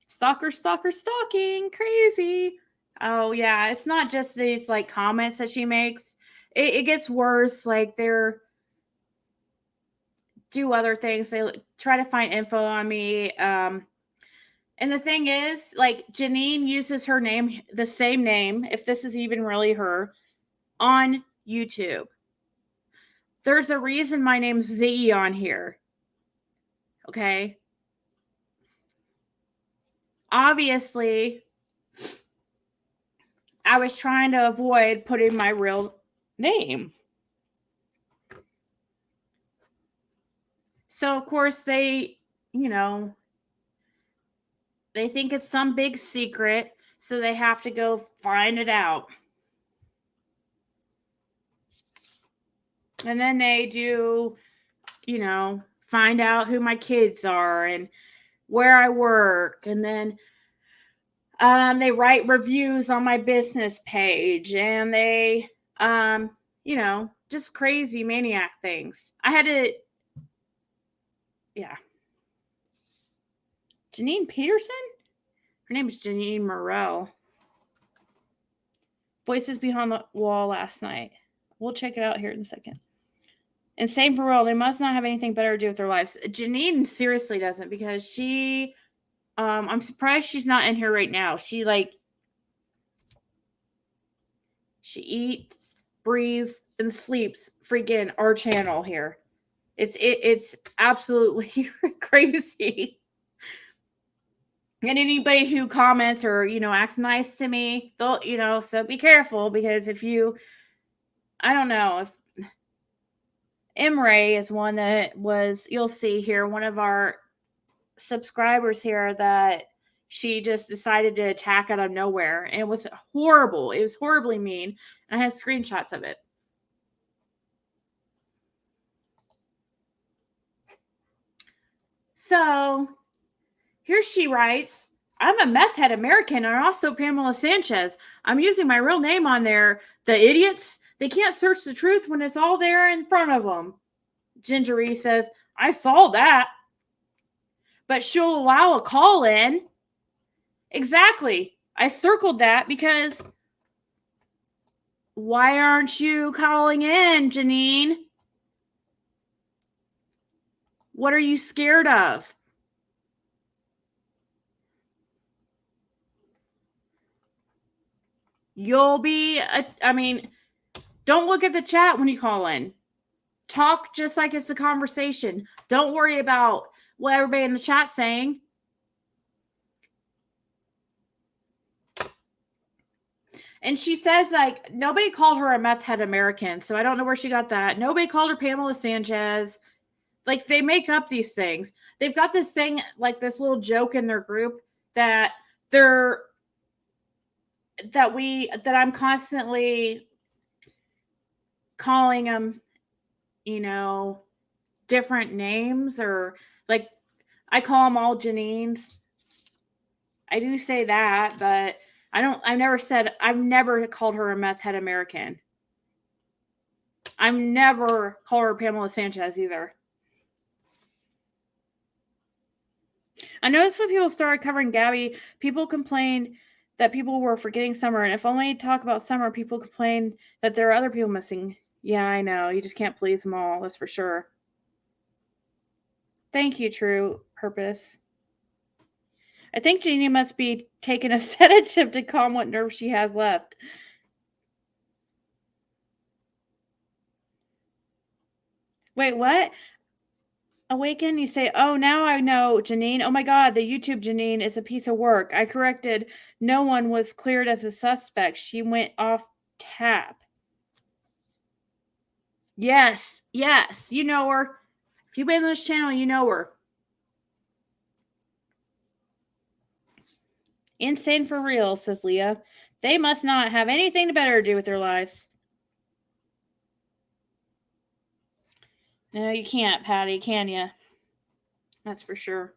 stalker, stalker, stalking. Crazy. Oh, yeah. It's not just these like comments that she makes. It gets worse. Like, they're do other things. They try to find info on me. And the thing is, like, Janine uses her name, the same name, if this is even really her, on YouTube. There's a reason my name's Ziggy on here. Okay. Obviously, I was trying to avoid putting my real name. So, of course, they, you know, they think it's some big secret, so they have to go find it out. And then they do, you know, find out who my kids are and where I work. And then they write reviews on my business page, and they, you know, just crazy maniac things. I had to, yeah. Janine Peterson? Her name is Janine Morell. Voices Behind the Wall last night. We'll check it out here in a second. And same for Morell. They must not have anything better to do with their lives. Janine seriously doesn't, because she, I'm surprised she's not in here right now. She eats, breathes, and sleeps freaking our channel here. It's absolutely crazy. And anybody who comments or, you know, acts nice to me, they'll, you know, so be careful, because if you, I don't know, if Imre is one that was, you'll see here, one of our subscribers here, that she just decided to attack out of nowhere. And it was horrible. It was horribly mean. And I have screenshots of it. So here she writes, I'm a meth head American and also Pamela Sanchez. I'm using my real name on there. The idiots, they can't search the truth when it's all there in front of them. Gingery says, I saw that. But she'll allow a call in. Exactly. I circled that because why aren't you calling in, Janine? What are you scared of? You'll be, I mean, don't look at the chat when you call in. Talk just like it's a conversation. Don't worry about what everybody in the chat's saying. And she says, like, nobody called her a meth head American, so I don't know where she got that. Nobody called her Pamela Sanchez. Like, they make up these things. They've got this thing, like this little joke in their group that I'm constantly calling them, you know, different names, or like I call them all Janines. I do say that, but I've never called her a meth head American. I've never called her Pamela Sanchez either. I noticed when people started covering Gabby, people complained that people were forgetting Summer. And if only talk about Summer, people complain that there are other people missing. Yeah, I know. You just can't please them all. That's for sure. Thank you, True Purpose. I think Jeannie must be taking a sedative to calm what nerve she has left. Wait, what? Awaken, you say, oh, now I know, Janine. Oh my God, the YouTube Janine is a piece of work. I corrected. No one was cleared as a suspect. She went off tap. Yes, yes, you know her. If you've been on this channel, you know her. Insane for real, says Leah. They must not have anything better to do with their lives. No, you can't, Patty, can you? That's for sure.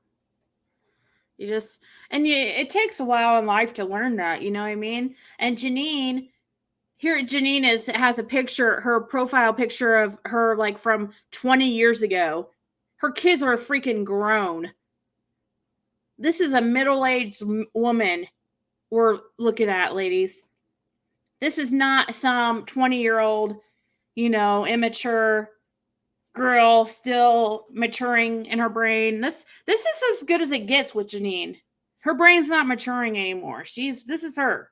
You just, and it takes a while in life to learn that, you know what I mean? And Janine, here Janine has a picture, her profile picture of her like from 20 years ago. Her kids are freaking grown. This is a middle-aged woman we're looking at, ladies. This is not some 20-year-old, immature girl still maturing in her brain. This is as good as it gets with Janine. Her brain's not maturing anymore. This is her.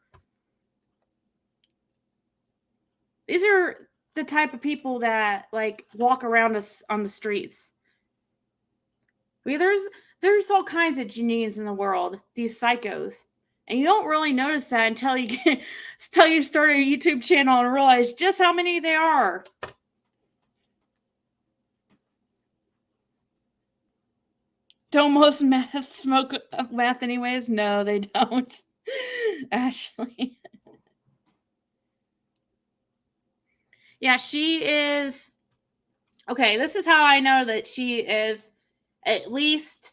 These are the type of people that like walk around us on the streets. There's all kinds of Janines in the world, these psychos. And you don't really notice that until you start a YouTube channel and realize just how many there are. Don't most meth smoke meth anyways? No, they don't. Ashley. Yeah, she is. Okay, this is how I know that she is at least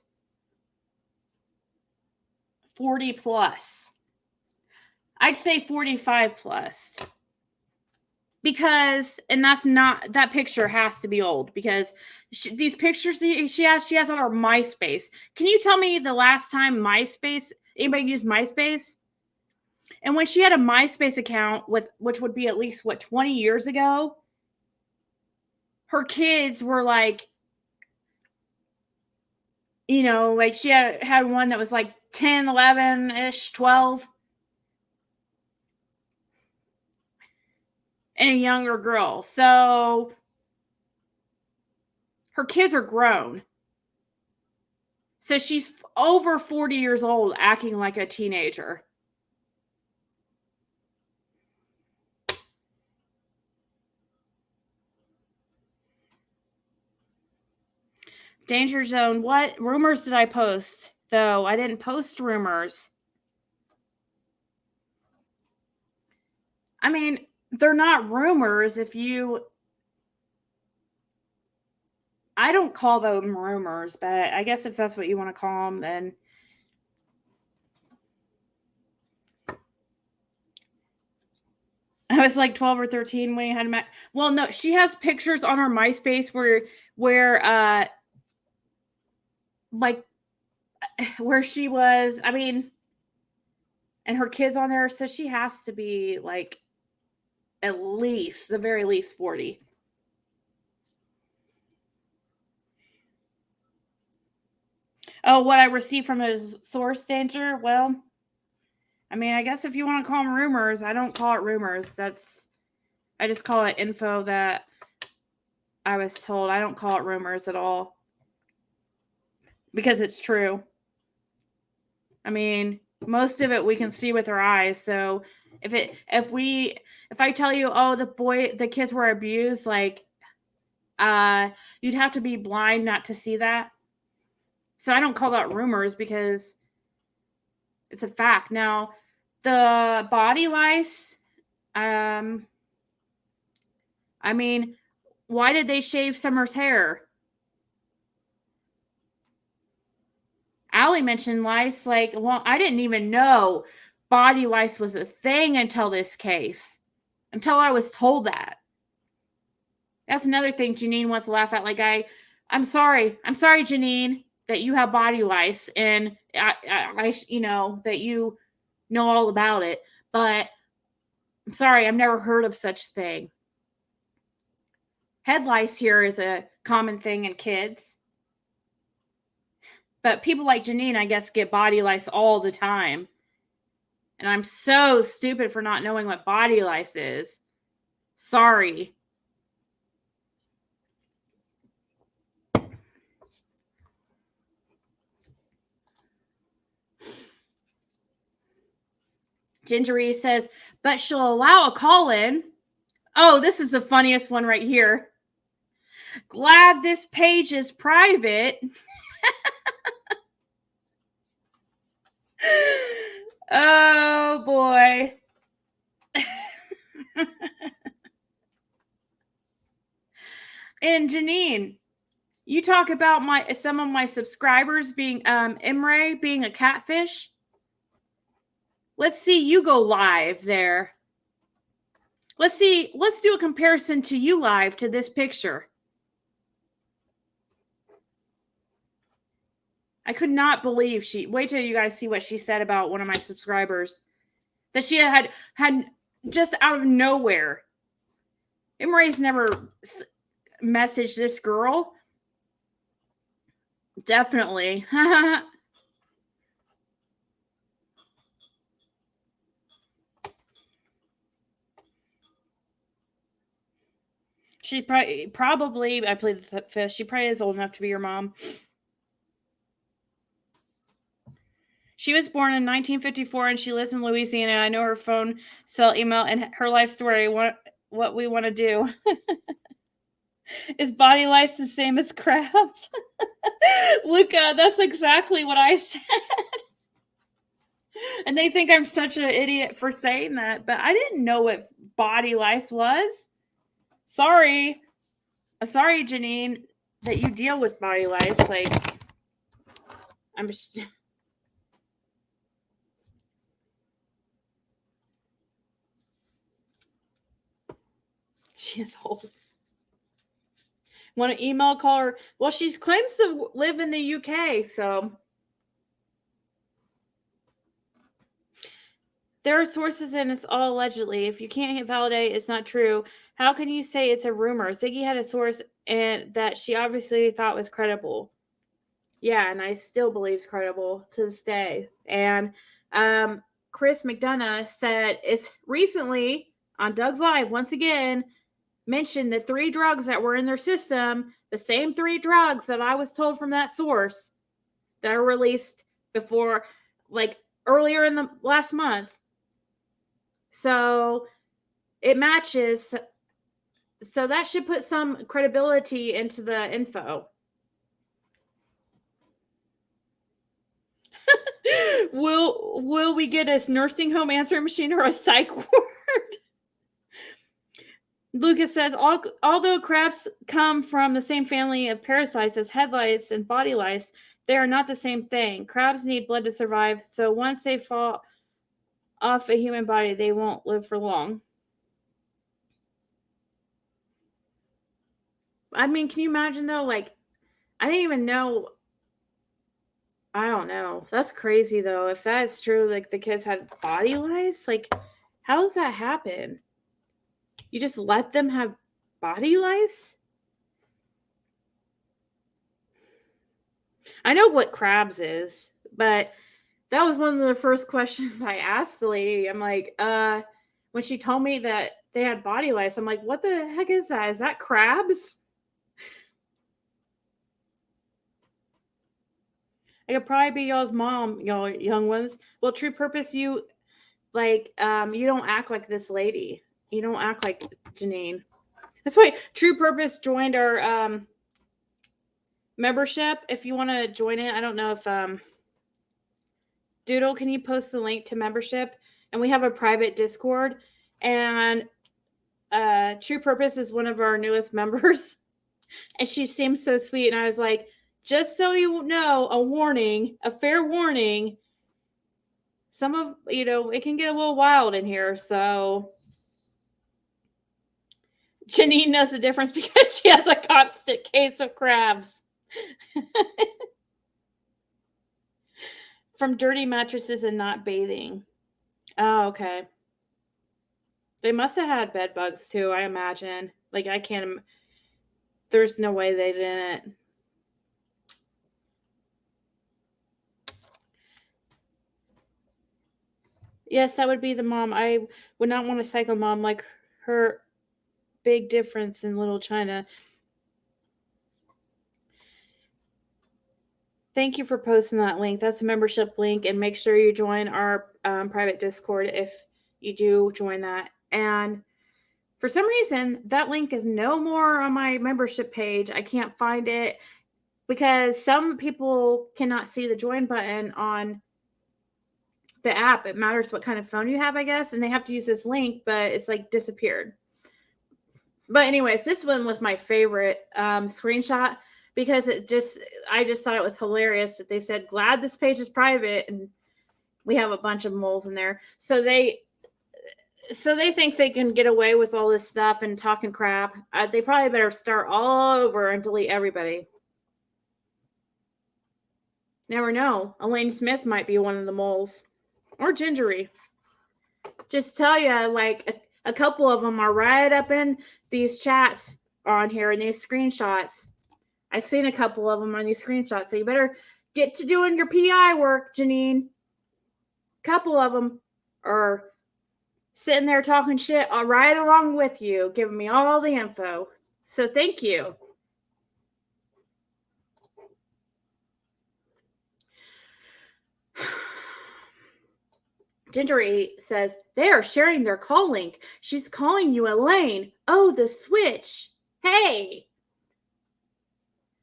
40 plus. I'd say 45 plus. Because, and that picture has to be old because these pictures she has on her MySpace. Can you tell me the last time anybody used MySpace? And when she had a MySpace account which would be at least 20 years ago, her kids were like, like she had one that was like 10, 11-ish, 12. And a younger girl. So her kids are grown. So she's over 40 years old acting like a teenager. Danger Zone. What rumors did I post? Though I didn't post rumors. I mean, they're not rumors I don't call them rumors, but I guess if that's what you want to call them, then I was like 12 or 13 when you had met. Well, no, she has pictures on her MySpace where she was, I mean, and her kids on there, so she has to be like at least, the very least 40. Oh, what I received from a source, Danger? Well, I mean, I guess if you want to call them rumors, I don't call it rumors. I just call it info that I was told. I don't call it rumors at all. Because it's true. I mean, most of it we can see with our eyes. So if I tell you, oh, the kids were abused, like, you'd have to be blind not to see that. So I don't call that rumors because it's a fact. Now, the body lice, I mean, why did they shave Summer's hair? Allie mentioned lice, like, well, I didn't even know body lice was a thing until this case. Until I was told that. That's another thing Janine wants to laugh at. Like, I'm sorry, Janine, that you have body lice, and I that you know all about it, but I'm sorry, I've never heard of such thing. Head lice here is a common thing in kids. But people like Janine, I guess, get body lice all the time. And I'm so stupid for not knowing what body lice is. Sorry. Gingery says, but she'll allow a call in. Oh, this is the funniest one right here. Glad this page is private. Oh boy. And Janine, you talk about some of my subscribers being Imre being a catfish. Let's see you go live there. Let's do a comparison to you live to this picture. I could not believe wait till you guys see what she said about one of my subscribers. That she had just out of nowhere. Imre's never messaged this girl. Definitely. She probably, I played the fish. She probably is old enough to be your mom. She was born in 1954 and she lives in Louisiana. I know her phone, cell, email, and her life story. What we want to do. Is body lice the same as crabs? Luca, that's exactly what I said. And they think I'm such an idiot for saying that, but I didn't know what body lice was. Sorry. I'm sorry, Janine, that you deal with body lice. Like, I'm just... She is old. Want to email, call her? Well, she claims to live in the UK, so... There are sources and it's all allegedly. If you can't validate it's not true, how can you say it's a rumor? Ziggy had a source and that she obviously thought was credible. Yeah, and I still believe it's credible to this day. And Chris McDonough said it's recently on Doug's Live once again mentioned the 3 drugs that were in their system, the same 3 drugs that I was told from that source that are released before, like earlier in the last month. So it matches. So that should put some credibility into the info. Will we get a nursing home answering machine or a psych ward? Lucas says, although crabs come from the same family of parasites as head lice and body lice, they are not the same thing. Crabs need blood to survive, so once they fall off a human body, they won't live for long. I mean, can you imagine though? Like, I didn't even know. I don't know. That's crazy though. If that's true, like the kids had body lice, like, how does that happen? You just let them have body lice? I know what crabs is, but that was one of the first questions I asked the lady. I'm like, when she told me that they had body lice, I'm like, what the heck is that? Is that crabs? I could probably be y'all's mom, y'all young ones. Well, True Purpose, you like, you don't act like this lady. You don't act like Janine. That's why True Purpose joined our membership. If you want to join it, I don't know if Doodle, can you post the link to membership? And we have a private Discord. And True Purpose is one of our newest members. And she seems so sweet. And I was like, just so you know, a fair warning. Some of, it can get a little wild in here. So Janine knows the difference because she has a constant case of crabs. From dirty mattresses and not bathing. Oh, okay. They must have had bed bugs too, I imagine. Like, I can't... There's no way they didn't. Yes, that would be the mom. I would not want a psycho mom like her. Big difference in Little China. Thank you for posting that link. That's a membership link, and make sure you join our private Discord if you do join that. And for some reason, that link is no more on my membership page. I can't find it because some people cannot see the join button on the app. It matters what kind of phone you have, I guess, and they have to use this link, but it's like disappeared. But anyways, this one was my favorite screenshot because I just thought it was hilarious that they said, glad this page is private, and we have a bunch of moles in there. So they think they can get away with all this stuff and talking crap. They probably better start all over and delete everybody. Never know. Elaine Smith might be one of the moles. Or Gingery. Just tell you, like, a couple of them are right up in these chats on here and these screenshots. I've seen a couple of them on these screenshots, so you better get to doing your PI work, Janine. A couple of them are sitting there talking shit right along with you, giving me all the info. So thank you. Gingery says, they are sharing their call link. She's calling you Elaine. Oh, the switch. Hey.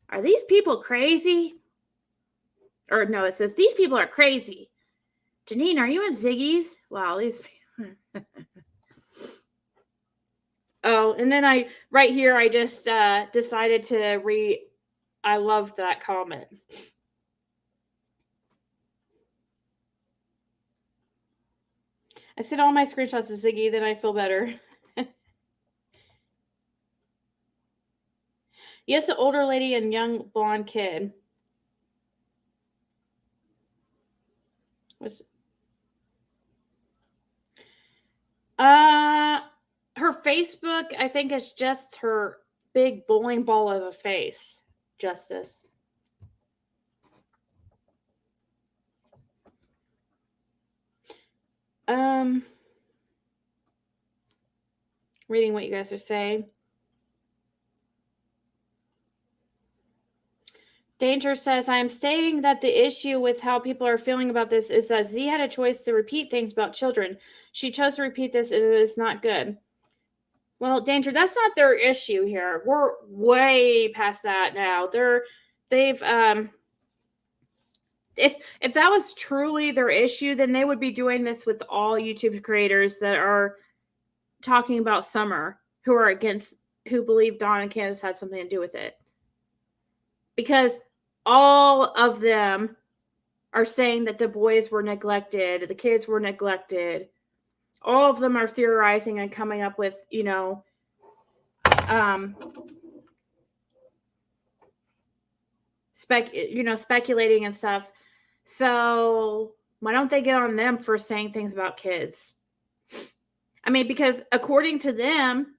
Are these people crazy? Or no, it says, these people are crazy. Janine, are you in Ziggy's? Wow, these people. Oh, and then right here, I just decided to read. I loved that comment. I sent all my screenshots to Ziggy, then I feel better. Yes, an older lady and young blonde kid. Her Facebook, I think, is just her big bowling ball of a face. Justice. Reading what you guys are saying. Danger says, I am stating that the issue with how people are feeling about this is that Z had a choice to repeat things about children. She chose to repeat this, and it is not good. Well, Danger, that's not their issue here. We're way past that now. They've if that was truly their issue, then they would be doing this with all YouTube creators that are talking about Summer, who believe Dawn and Candace had something to do with it. Because all of them are saying that the boys were neglected, the kids were neglected. All of them are theorizing and coming up with, speculating and stuff. So why don't they get on them for saying things about kids? I mean, because according to them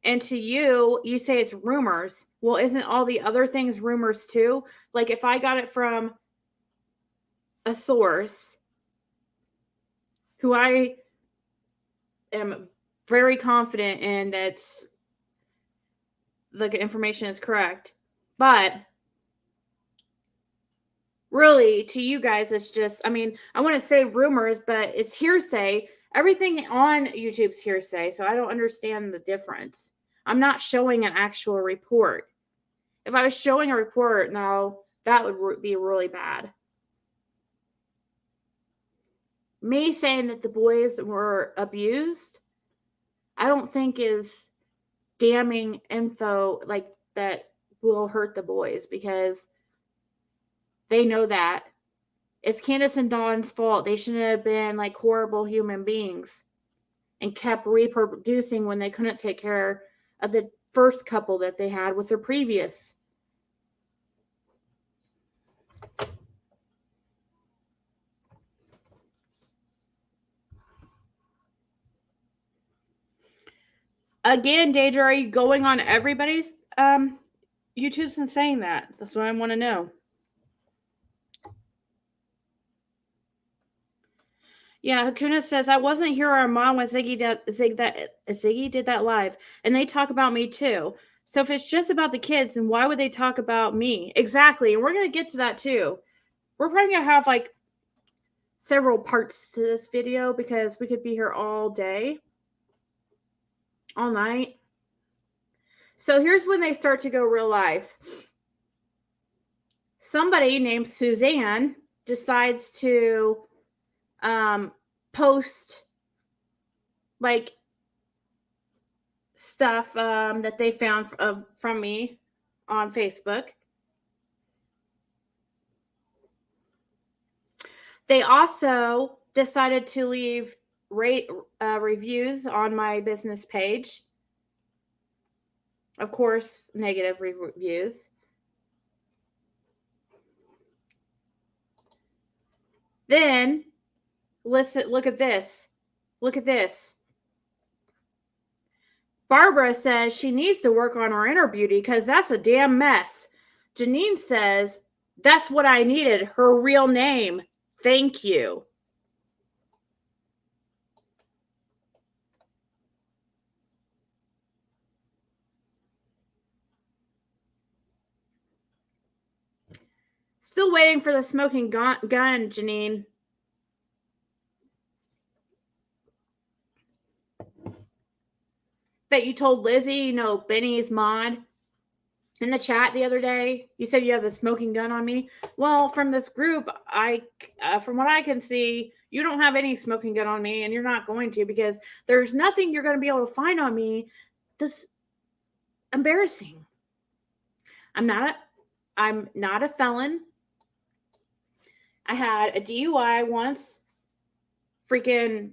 and to you, you say it's rumors. Well, isn't all the other things rumors too? Like if I got it from a source who I am very confident in that's the information is correct, but really to you guys it's just, I mean, I want to say rumors, but it's hearsay. Everything on YouTube's hearsay, so I don't understand the difference. I'm not showing an actual report. If I was showing a report, now that would be really bad. Me saying that the boys were abused, I don't think is damning info like that will hurt the boys, because they know that it's Candace and Dawn's fault. They shouldn't have been like horrible human beings and kept reproducing when they couldn't take care of the first couple that they had with their previous. Again, Deidre, are you going on everybody's YouTubes and saying that? That's what I want to know. Yeah, Hakuna says, I wasn't here or mom when Ziggy did that live. And they talk about me too. So if it's just about the kids, then why would they talk about me? Exactly. And we're going to get to that too. We're probably going to have like several parts to this video because we could be here all day, all night. So here's when they start to go real life. Somebody named Suzanne decides to post like stuff that they found from me on Facebook. They also decided to leave reviews on my business page. Of course, negative reviews. Then, listen, look at this. Look at this. Barbara says she needs to work on her inner beauty because that's a damn mess. Janine says, that's what I needed, her real name. Thank you. Still waiting for the smoking gun, Janine. That you told Lizzie, you know, Benny's mod in the chat the other day. You said you have the smoking gun on me. Well, from this group, from what I can see, you don't have any smoking gun on me, and you're not going to because there's nothing you're going to be able to find on me. This embarrassing. I'm not a felon. I had a DUI once, freaking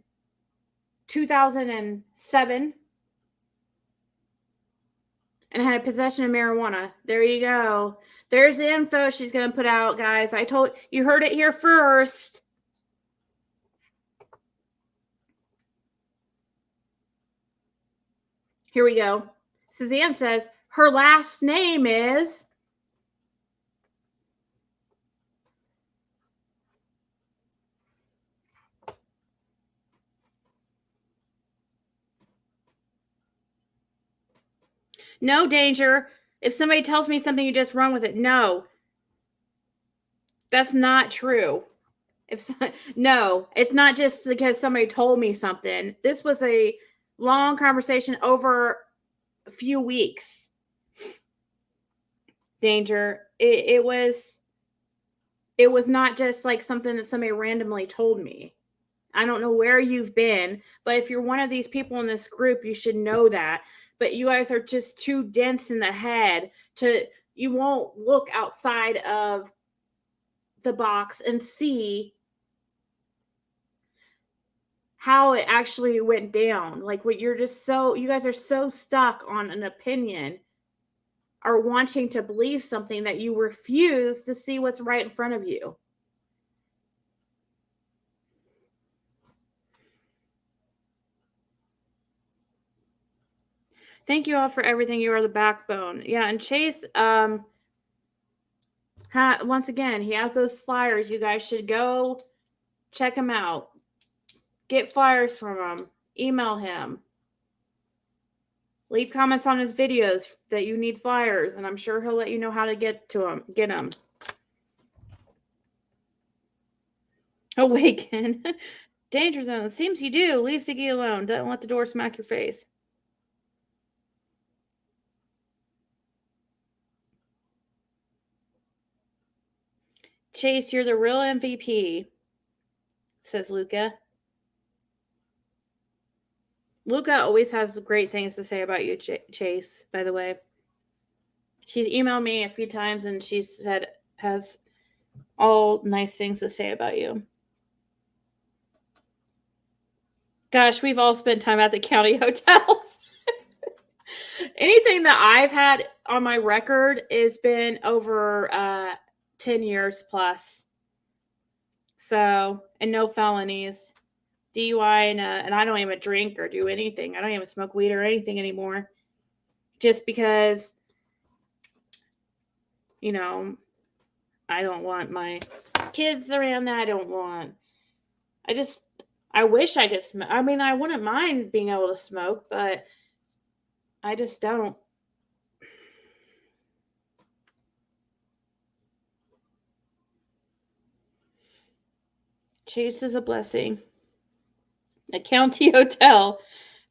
2007. And I had a possession of marijuana. There you go. There's the info she's going to put out, guys. You heard it here first. Here we go. Suzanne says her last name is... No, Danger. If somebody tells me something, you just run with it. No. That's not true. No, it's not just because somebody told me something. This was a long conversation over a few weeks. Danger. It was not just like something that somebody randomly told me. I don't know where you've been, but if you're one of these people in this group, you should know that. But you guys are just too dense in the head you won't look outside of the box and see how it actually went down. Like you guys are so stuck on an opinion or wanting to believe something that you refuse to see what's right in front of you. Thank you all for everything. You are the backbone. Yeah, and Chase, once again, he has those flyers. You guys should go check him out. Get flyers from him. Email him. Leave comments on his videos that you need flyers, and I'm sure he'll let you know how to get them. Awaken. Danger zone. It seems you do. Leave Ziggy alone. Don't let the door smack your face. Chase, you're the real MVP, says Luca. Luca always has great things to say about you, Chase, by the way. She's emailed me a few times and she said has all nice things to say about you. Gosh, we've all spent time at the county hotels. Anything that I've had on my record has been over 10 years plus. So, and no felonies. DUI, and I don't even drink or do anything. I don't even smoke weed or anything anymore. Just because, you know, I don't want my kids around that. I I wish I could smoke. I mean, I wouldn't mind being able to smoke, but I just don't. Chase is a blessing. A county hotel.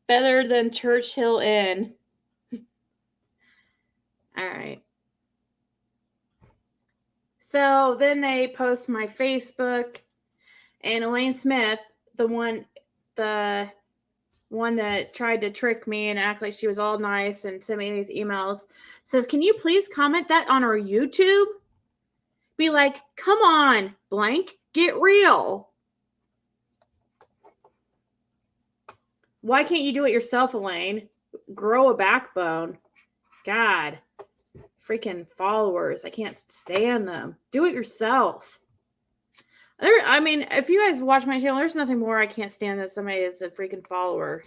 Better than Churchill Inn. All right. So then they post my Facebook, and Elaine Smith, the one that tried to trick me and act like she was all nice and sent me these emails, says, "Can you please comment that on our YouTube?" Be like, "Come on, blank, get real." Why can't you do it yourself, Elaine? Grow a backbone. God. Freaking followers. I can't stand them. Do it yourself. I mean, if you guys watch my channel, there's nothing more I can't stand than somebody that's a freaking follower.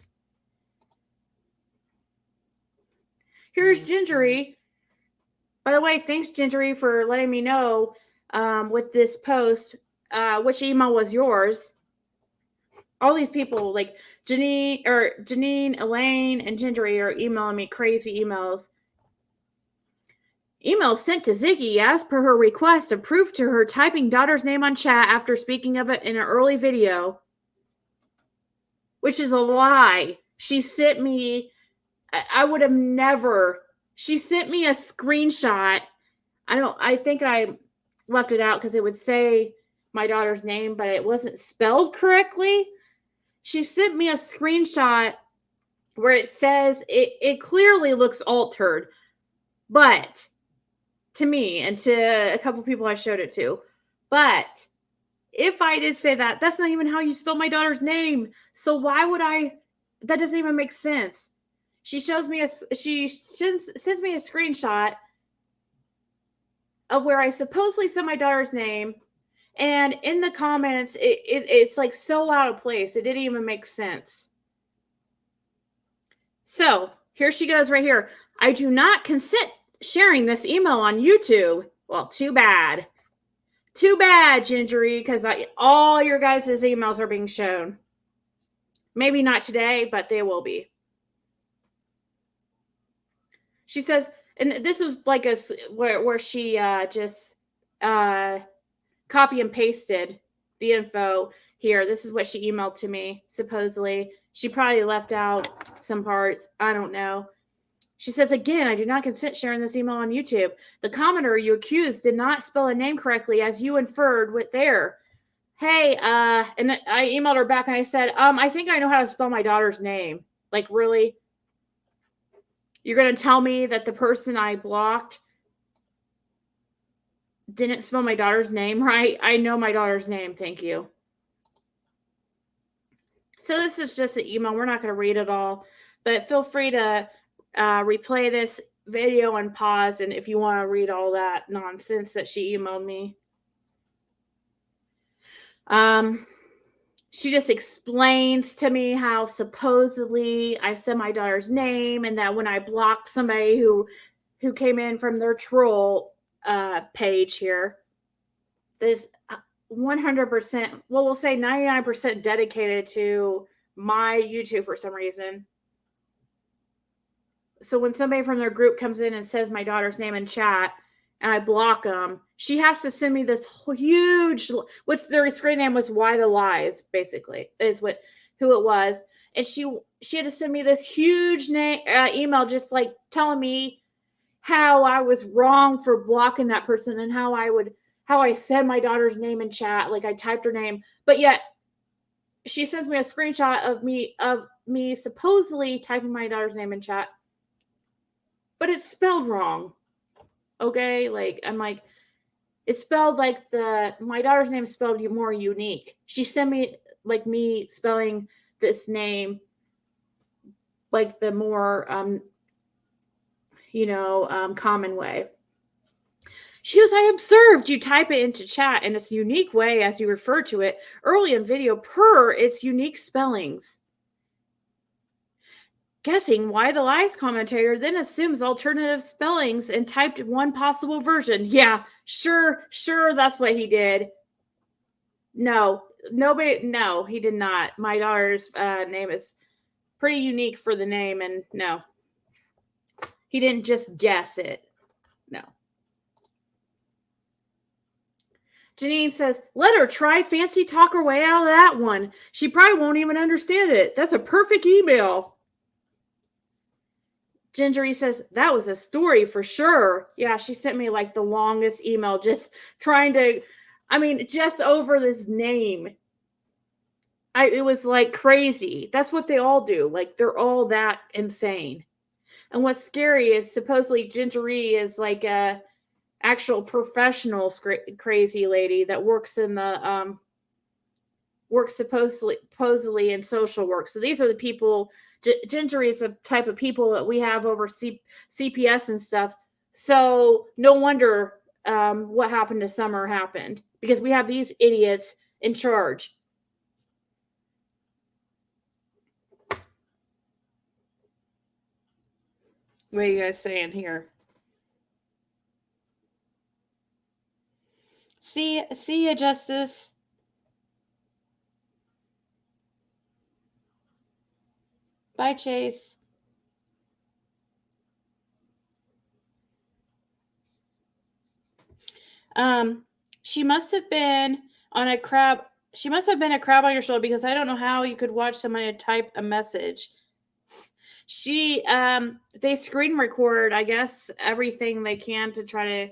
Here's Gingery. By the way, thanks, Gingery, for letting me know with this post which email was yours. All these people, like Janine, Elaine, and Gingery, are emailing me crazy emails. Email sent to Ziggy as per her request, approved to her typing daughter's name on chat after speaking of it in an early video. Which is a lie. She sent me, I would have never, she sent me a screenshot. I think I left it out because it would say my daughter's name, but it wasn't spelled correctly. She sent me a screenshot where it says, it clearly looks altered, but to me and to a couple people I showed it to. But if I did say that, that's not even how you spell my daughter's name. So why would I? That doesn't even make sense. She sends me a screenshot of where I supposedly said my daughter's name, and in the comments, it's like so out of place. It didn't even make sense. So here she goes right here. "I do not consent sharing this email on YouTube." Well, too bad. Too bad, Gingery, because all your guys' emails are being shown. Maybe not today, but they will be. She says, and this was like where she just copy and pasted the info here. This is what she emailed to me, supposedly. She probably left out some parts. I don't know. She says, "Again, I do not consent sharing this email on YouTube. The commenter you accused did not spell a name correctly as you inferred with there. Hey," and I emailed her back and I said, "I think I know how to spell my daughter's name." Like, really? You're going to tell me that the person I blocked didn't spell my daughter's name right? I know my daughter's name. Thank you. So this is just an email. We're not going to read it all, but feel free to replay this video and pause, and if you want to read all that nonsense that she emailed me. She just explains to me how supposedly I said my daughter's name, and that when I blocked somebody who came in from their troll page here, this 100%, well, we'll say 99% dedicated to my YouTube for some reason. So when somebody from their group comes in and says my daughter's name in chat and I block them, she has to send me this huge, which their screen name was "Why the Lies," basically, is who it was. And she had to send me this huge email just like telling me how I was wrong for blocking that person and how I said my daughter's name in chat, like I typed her name. But yet she sends me a screenshot of me supposedly typing my daughter's name in chat, but it's spelled wrong. Okay, like I'm like, it's spelled like my daughter's name is spelled more unique. She sent me like me spelling this name like the more common way. She goes, "I observed you type it into chat in its unique way as you refer to it early in video per its unique spellings. Guessing Why the Lies commentator then assumes alternative spellings and typed one possible version." Yeah, sure, that's what he did. No, nobody, no, he did not. My daughter's name is pretty unique for the name, and no. He didn't just guess it. No. Janine says, let her try fancy talk her way out of that one. She probably won't even understand it. That's a perfect email. Gingery says, that was a story for sure. Yeah, she sent me like the longest email just trying to, just over this name. It was like crazy. That's what they all do. Like, they're all that insane. And what's scary is supposedly Gingery is like a actual professional crazy lady that works in the works supposedly in social work. So these are the people. Gingery is the type of people that we have over CPS and stuff. So no wonder what happened to Summer happened, because we have these idiots in charge. What are you guys saying here? See ya, Justice. Bye, Chase. She must have been on a crab. She must have been a crab on your shoulder, because I don't know how you could watch somebody type a message. They screen record, I guess, everything they can to try to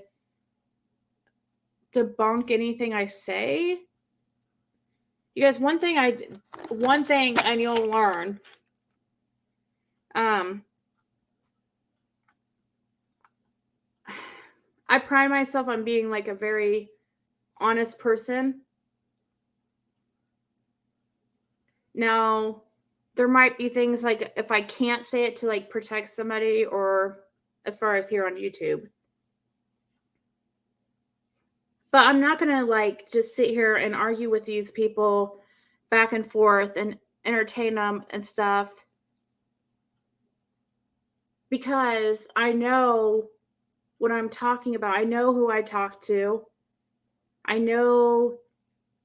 debunk anything I say. You guys, one thing and you'll learn. I pride myself on being like a very honest person. Now, there might be things like if I can't say it to like protect somebody, or as far as here on YouTube. But I'm not going to like just sit here and argue with these people back and forth and entertain them and stuff, because I know what I'm talking about. I know who I talk to. I know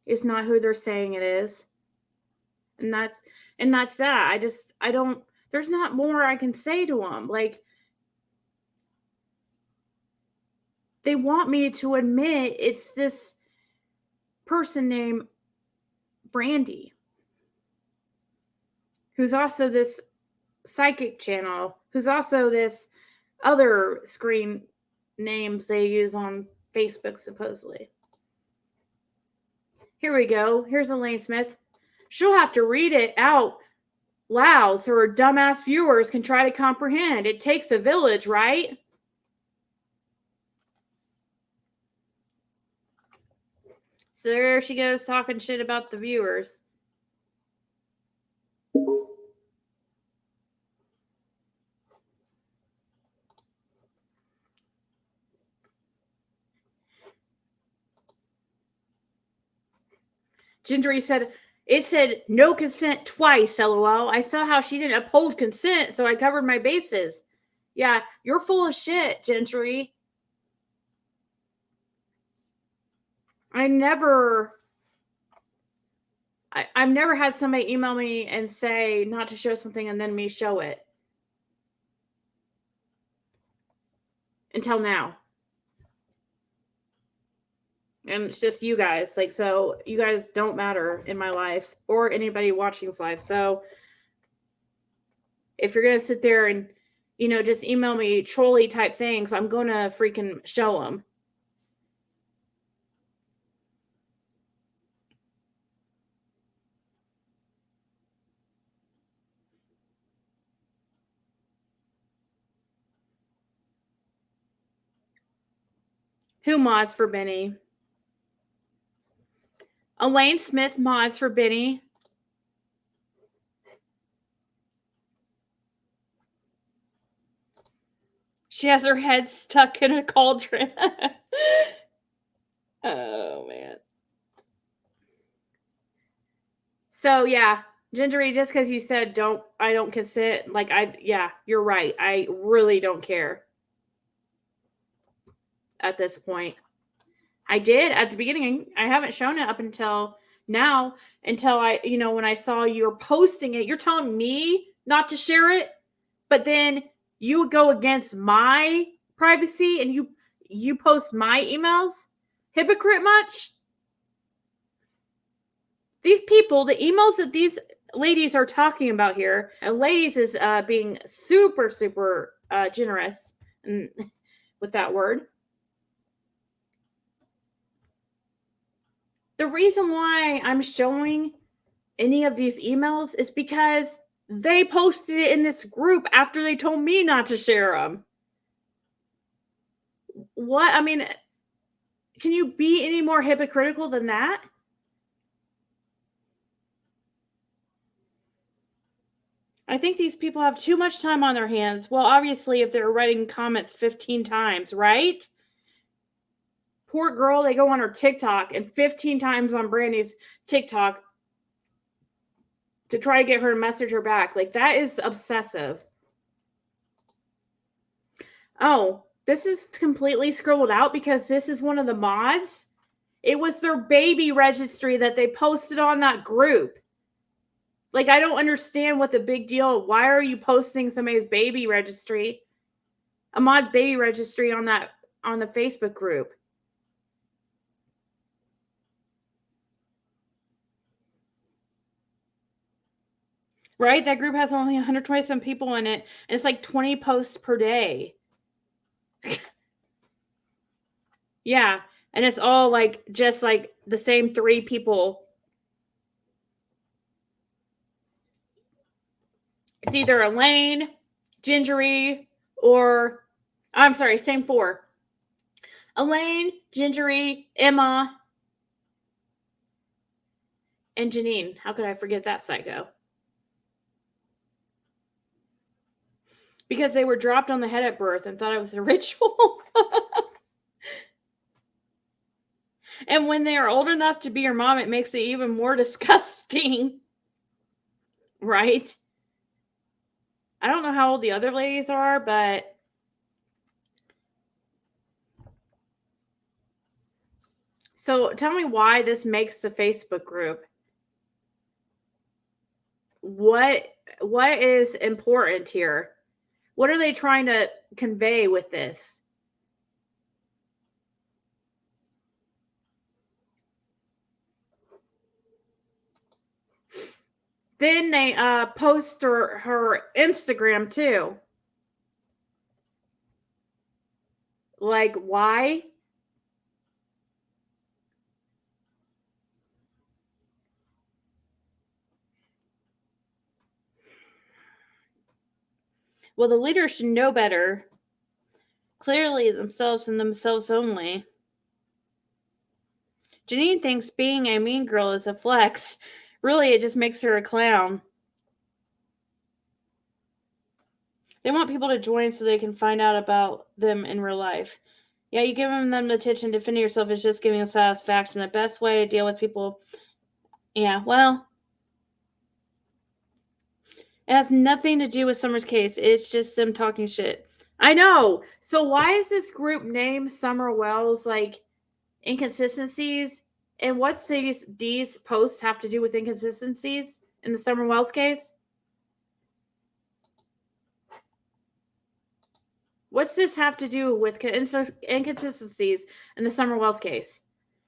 it's not who they're saying it is. And that's that. I don't, there's not more I can say to them. Like, they want me to admit it's this person named Brandy, who's also this psychic channel, who's also this other screen names they use on Facebook, supposedly. Here we go. Here's Elaine Smith. She'll have to read it out loud so her dumbass viewers can try to comprehend. It takes a village, right? So there she goes, talking shit about the viewers. Gingery said, it said no consent twice, LOL. I saw how she didn't uphold consent, so I covered my bases. Yeah, you're full of shit, Gingery. I've never had somebody email me and say not to show something and then me show it. Until now. And it's just you guys. Like, so you guys don't matter in my life or anybody watching's life. So if you're going to sit there and, just email me trolley type things, I'm going to freaking show them. Who mods for Benny? Elaine Smith mods for Benny. She has her head stuck in a cauldron. Oh, man. So, yeah, Gingery, just because you said I don't consent, like, you're right. I really don't care at this point. I did at the beginning. I haven't shown it up until Now, until when I saw you're posting it, you're telling me not to share it, but then you would go against my privacy and you post my emails? Hypocrite much? These people, the emails that these ladies are talking about here, and ladies is being super, super generous with that word. The reason why I'm showing any of these emails is because they posted it in this group after they told me not to share them. What? I mean, can you be any more hypocritical than that? I think these people have too much time on their hands. Well, obviously, if they're writing comments 15 times, right? Poor girl, they go on her TikTok and 15 times on Brandy's TikTok to try to get her to message her back. Like, that is obsessive. Oh, this is completely scribbled out because this is one of the mods. It was their baby registry that they posted on that group. Like, I don't understand what the big deal. Why are you posting somebody's baby registry, a mod's baby registry on the Facebook group? Right? That group has only 120 some people in it, and it's like 20 posts per day. Yeah, and it's all like just like the same 3 people. It's either Elaine, Gingery, or I'm sorry, same 4. Elaine, Gingery, Emma, and Janine. How could I forget that psycho? Because they were dropped on the head at birth and thought it was a ritual. And when they are old enough to be your mom, it makes it even more disgusting. Right? I don't know how old the other ladies are, but so tell me why this makes the Facebook group. What is important here? What are they trying to convey with this? Then they post her Instagram too. Like, why? Well, the leaders should know better. Clearly, themselves and themselves only. Janine thinks being a mean girl is a flex. Really, it just makes her a clown. They want people to join so they can find out about them in real life. Yeah, you giving them the attention, defending yourself is just giving them satisfaction. The best way to deal with people. Yeah, well, it has nothing to do with Summer's case. It's just them talking shit. I know. So why is this group named Summer Wells like Inconsistencies? And what's these posts have to do with inconsistencies in the Summer Wells case? What's this have to do with inconsistencies in the Summer Wells case?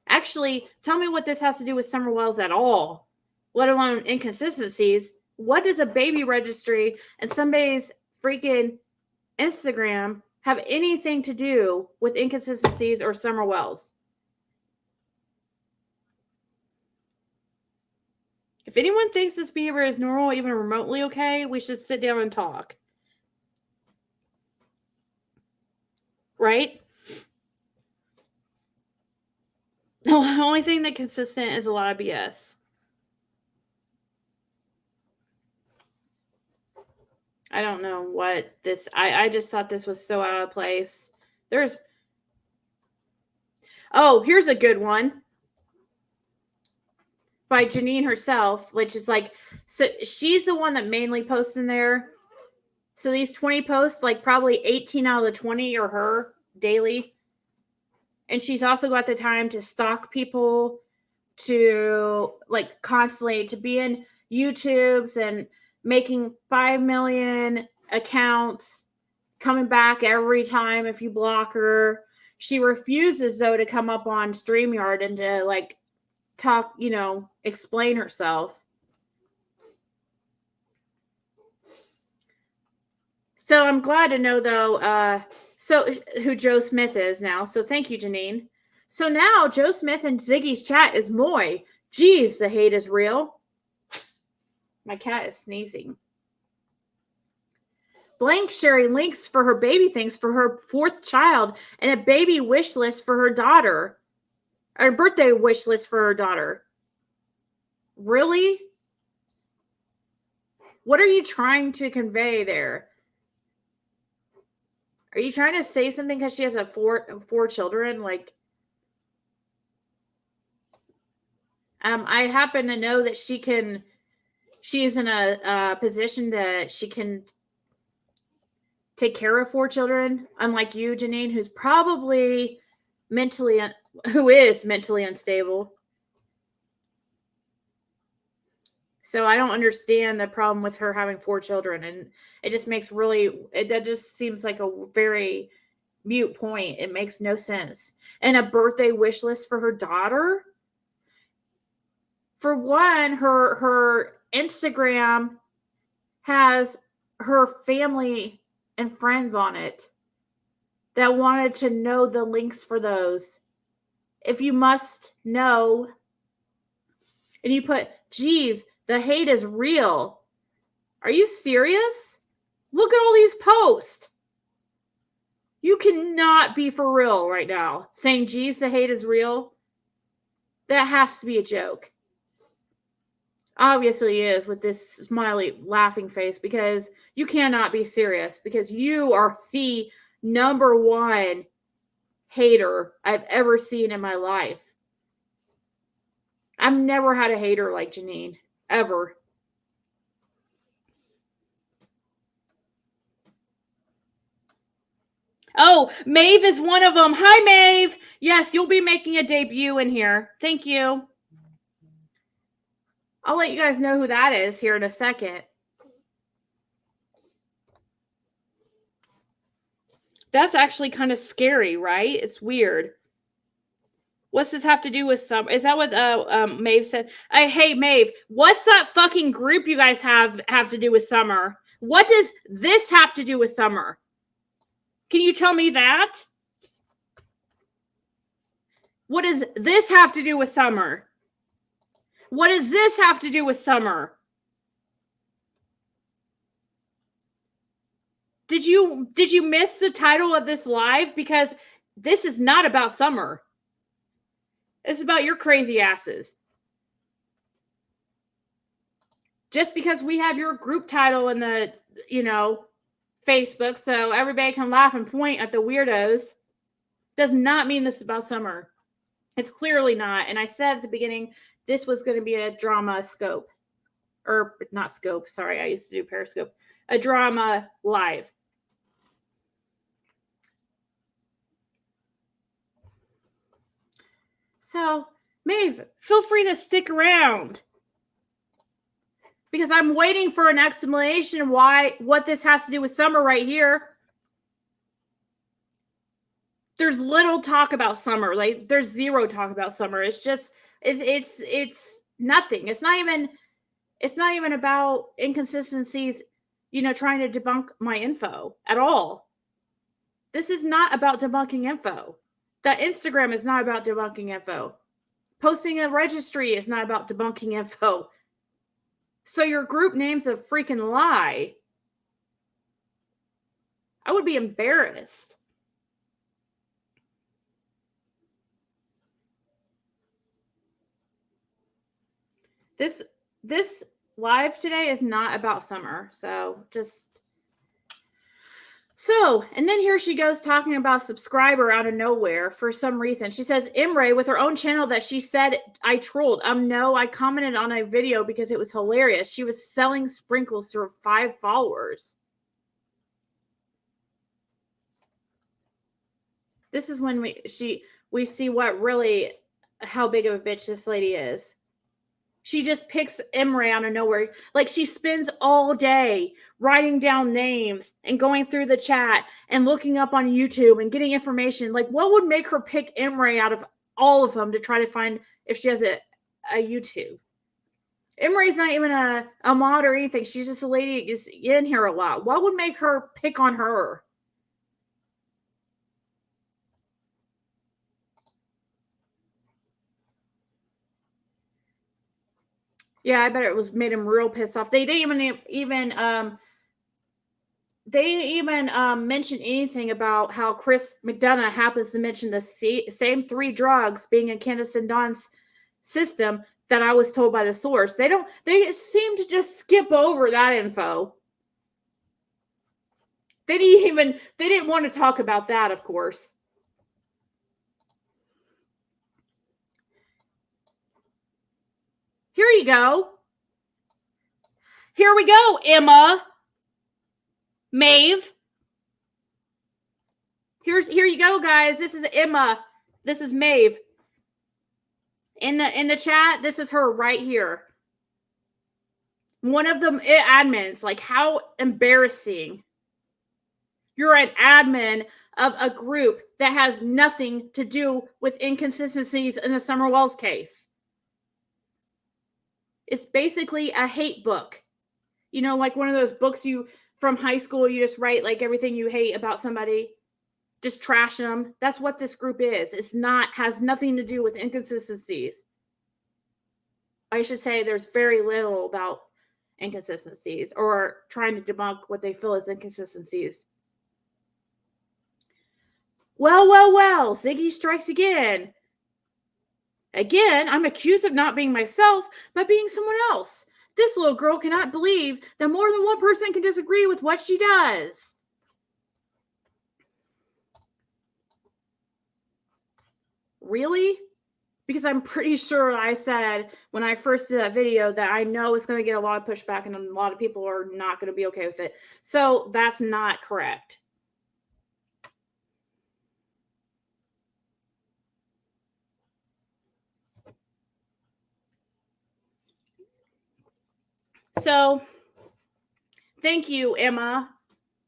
Actually, tell me what this has to do with Summer Wells at all, let alone inconsistencies. What does a baby registry and somebody's freaking Instagram have anything to do with inconsistencies or Summer Wells? If anyone thinks this behavior is normal, even remotely okay, we should sit down and talk. Right? The only thing that's consistent is a lot of BS. I don't know what this... I just thought this was so out of place. Oh, here's a good one. By Janine herself, which is like... So she's the one that mainly posts in there. So these 20 posts, like probably 18 out of the 20 are her daily. And she's also got the time to stalk people, to like constantly to be in YouTubes and making 5 million accounts, coming back every time if you block her. She refuses though to come up on StreamYard and to like talk, explain herself. So I'm glad to know though, who Joe Smith is now. So thank you, Janine. So now Joe Smith and Ziggy's chat is Moy. Geez, the hate is real. My cat is sneezing. Blank sharing links for her baby things for her 4th child and a baby wish list for her daughter. Or birthday wish list for her daughter. Really? What are you trying to convey there? Are you trying to say something because she has four children? Like, I happen to know that she's in a position that she can take care of 4 children, unlike you, Janine, who is mentally unstable. So I don't understand the problem with her having 4 children, and it just that just seems like a very mute point. It makes no sense. And a birthday wish list for her daughter. For one, her Instagram has her family and friends on it that wanted to know the links for those. If you must know, and you put, geez, the hate is real. Are you serious? Look at all these posts. You cannot be for real right now. Saying, geez, the hate is real. That has to be a joke. Obviously is with this smiley laughing face, because you cannot be serious, because you are the number 1 hater I've ever seen in my life. I've never had a hater like Janine, ever. Oh, Maeve is one of them. Hi, Maeve. Yes, you'll be making a debut in here. Thank you. I'll let you guys know who that is here in a second. That's actually kind of scary, right? It's weird. What's this have to do with summer? Is that what Maeve said? Hey, Maeve, what's that fucking group you guys have to do with summer? What does this have to do with summer? Can you tell me that? What does this have to do with summer? What does this have to do with summer? Did you miss the title of this live? Because this is not about summer. It's about your crazy asses. Just because we have your group title in the, Facebook, so everybody can laugh and point at the weirdos, does not mean this is about summer. It's clearly not. And I said at the beginning, this was going to be a drama scope. Or not scope, sorry, I used to do Periscope. A drama live. So, Maeve, feel free to stick around, because I'm waiting for an explanation what this has to do with summer right here. There's little talk about summer. Like, there's zero talk about summer. It's just it's nothing. It's not even about inconsistencies, trying to debunk my info at all. This is not about debunking info. That Instagram is not about debunking info. Posting a registry is not about debunking info. So your group name's a freaking lie. I would be embarrassed. This live today is not about summer. And then here she goes talking about a subscriber out of nowhere for some reason. She says, Imre, with her own channel that she said I trolled. No, I commented on a video because it was hilarious. She was selling sprinkles to her 5 followers. This is when we see what really how big of a bitch this lady is. She just picks Imre out of nowhere. Like, she spends all day writing down names and going through the chat and looking up on YouTube and getting information. Like, what would make her pick Imre out of all of them to try to find if she has a YouTube? Imre's not even a mod or anything. She's just a lady who is in here a lot. What would make her pick on her? Yeah, I bet it was made him real pissed off. They didn't even mention anything about how Chris McDonough happens to mention the same 3 drugs being in Candace and Dawn's system that I was told by the source. They seem to just skip over that info. They didn't want to talk about that, of course. Here you go. Here we go, Emma. Maeve. Here you go, guys. This is Emma. This is Maeve. In the chat, this is her right here. One of them admins. Like, how embarrassing. You're an admin of a group that has nothing to do with inconsistencies in the Summer Wells case. It's basically a hate book. You know, like one of those books you from high school, you just write like everything you hate about somebody, just trash them. That's what this group is. Has nothing to do with inconsistencies. I should say there's very little about inconsistencies or trying to debunk what they feel as inconsistencies. Well, Ziggy strikes again. Again, I'm accused of not being myself, but being someone else. This little girl cannot believe that more than one person can disagree with what she does. Really? Because I'm pretty sure I said when I first did that video that I know it's going to get a lot of pushback and a lot of people are not going to be okay with it. So that's not correct. So thank you, Emma,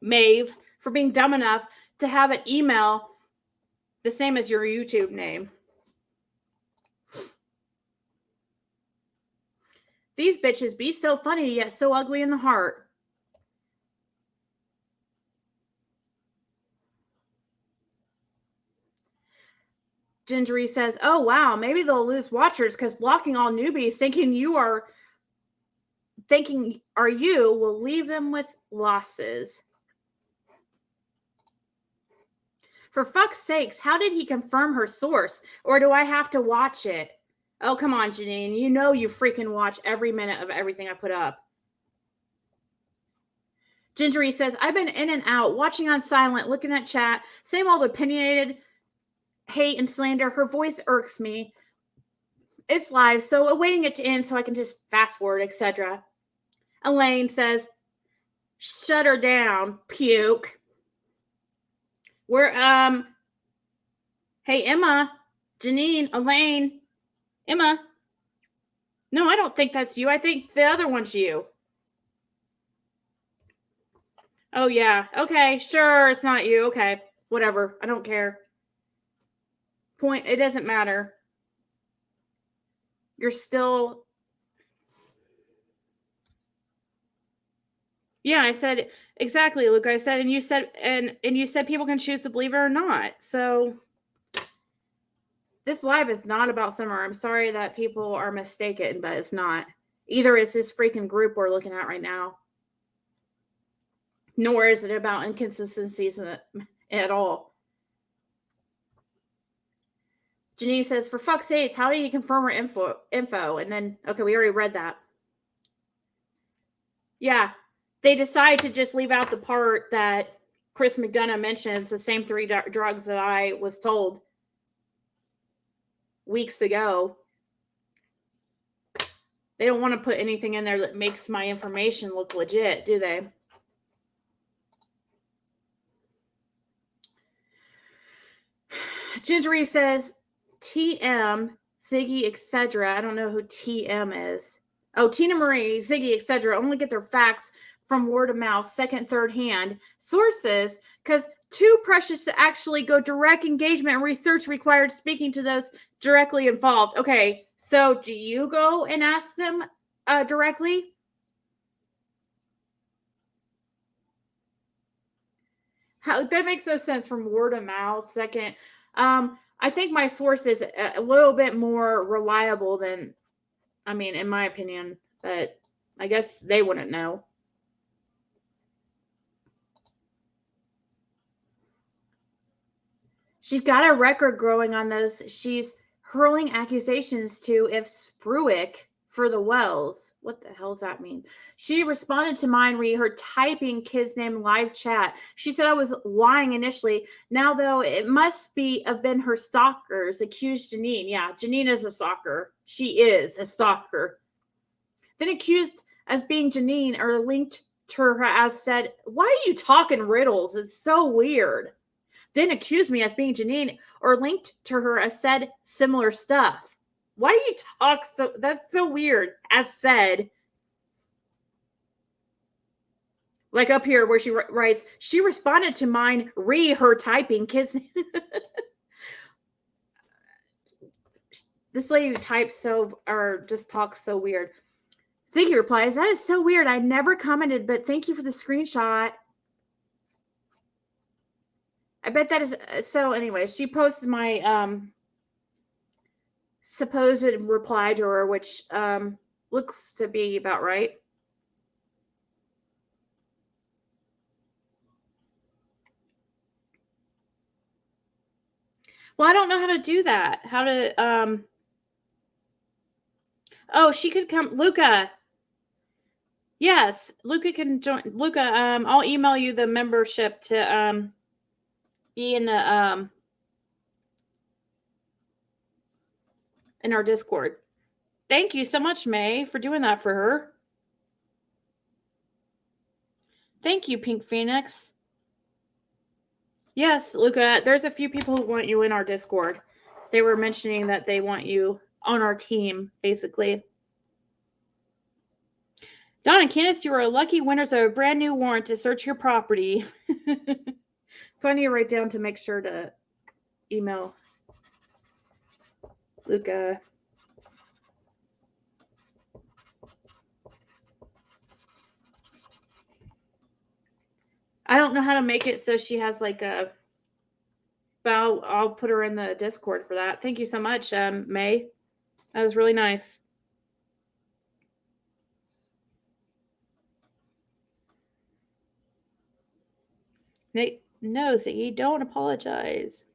Maeve, for being dumb enough to have an email the same as your YouTube name. These bitches be so funny yet so ugly in the heart. Gingery says, oh, wow, maybe they'll lose watchers because blocking all newbies thinking you will leave them with losses. For fuck's sakes, how did he confirm her source? Or do I have to watch it? Oh, come on, Janine. You know you freaking watch every minute of everything I put up. Gingery says, I've been in and out, watching on silent, looking at chat, same old opinionated hate and slander. Her voice irks me. It's live, so awaiting it to end so I can just fast forward, etc. Elaine says, shut her down, puke. We're, hey, Emma, Janine, Elaine, Emma. No, I don't think that's you. I think the other one's you. Oh, yeah. Okay, sure, it's not you. Okay, whatever. I don't care. It doesn't matter. You're still... Yeah, I said exactly, Luke. I said, and you said people can choose to believe it or not. So this live is not about Summer. I'm sorry that people are mistaken, but it's not. Either is this freaking group we're looking at right now. Nor is it about inconsistencies at all. Janine says, for fuck's sakes, how did he confirm her info? And then, okay, we already read that. Yeah, they decide to just leave out the part that Chris McDonough mentions the same 3 drugs that I was told weeks ago. They don't want to put anything in there that makes my information look legit, do they? Gingery says, TM, Ziggy, etc. I don't know who TM is. Oh, Tina Marie, Ziggy, etc. only get their facts from word of mouth, second, third hand sources, because too precious to actually go direct engagement and research required speaking to those directly involved. Okay, so do you go and ask them directly? How that makes no sense from word of mouth. Second, I think my source is a little bit more reliable than, I mean, in my opinion, but I guess they wouldn't know. She's got a record growing on those. She's hurling accusations to if Spruick for the Wells. What the hell's that mean? She responded to mine re her typing kid's name live chat. She said I was lying initially. Now though, it must be have been her stalkers accused Janine. Yeah, Janine is a stalker. She is a stalker. Then accused as being Janine or linked to her as said, "Why are you talking riddles? It's so weird." Then accused me as being Janine or linked to her as said similar stuff. Why do you talk so? That's so weird. As said, like up here where she writes, she responded to mine re her typing kids. This lady types so or just talks so weird. Ziggy replies, "That is so weird. I never commented, but thank you for the screenshot." I bet that is so. Anyway, she posts my supposed reply to her, which looks to be about right. Well, I don't know how to do that. How to oh, she could come Luca. Yes, Luca can join. Luca, I'll email you the membership to be in our Discord. Thank you so much, May, for doing that for her. Thank you, Pink Phoenix. Yes, Luca, there's a few people who want you in our Discord. They were mentioning that they want you on our team, basically. Don and Candace, you are lucky winners of a brand new warrant to search your property. So I need to write down to make sure to email Luca. I don't know how to make it so she has like a, but I'll put her in the Discord for that. Thank you so much, May. That was really nice. Nate knows that you don't apologize.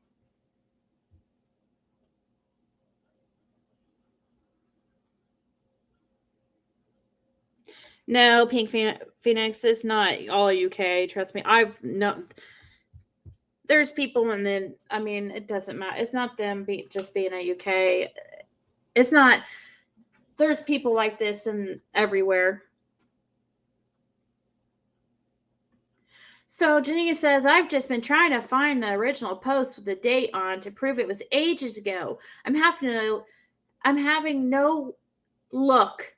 No, Pink Phoenix is not all UK. Trust me. I've no. There's people, and then I mean, it doesn't matter. It's not them just being a UK. It's not. There's people like this and everywhere. So Janina says, I've just been trying to find the original post with the date on to prove it was ages ago. I'm having no luck.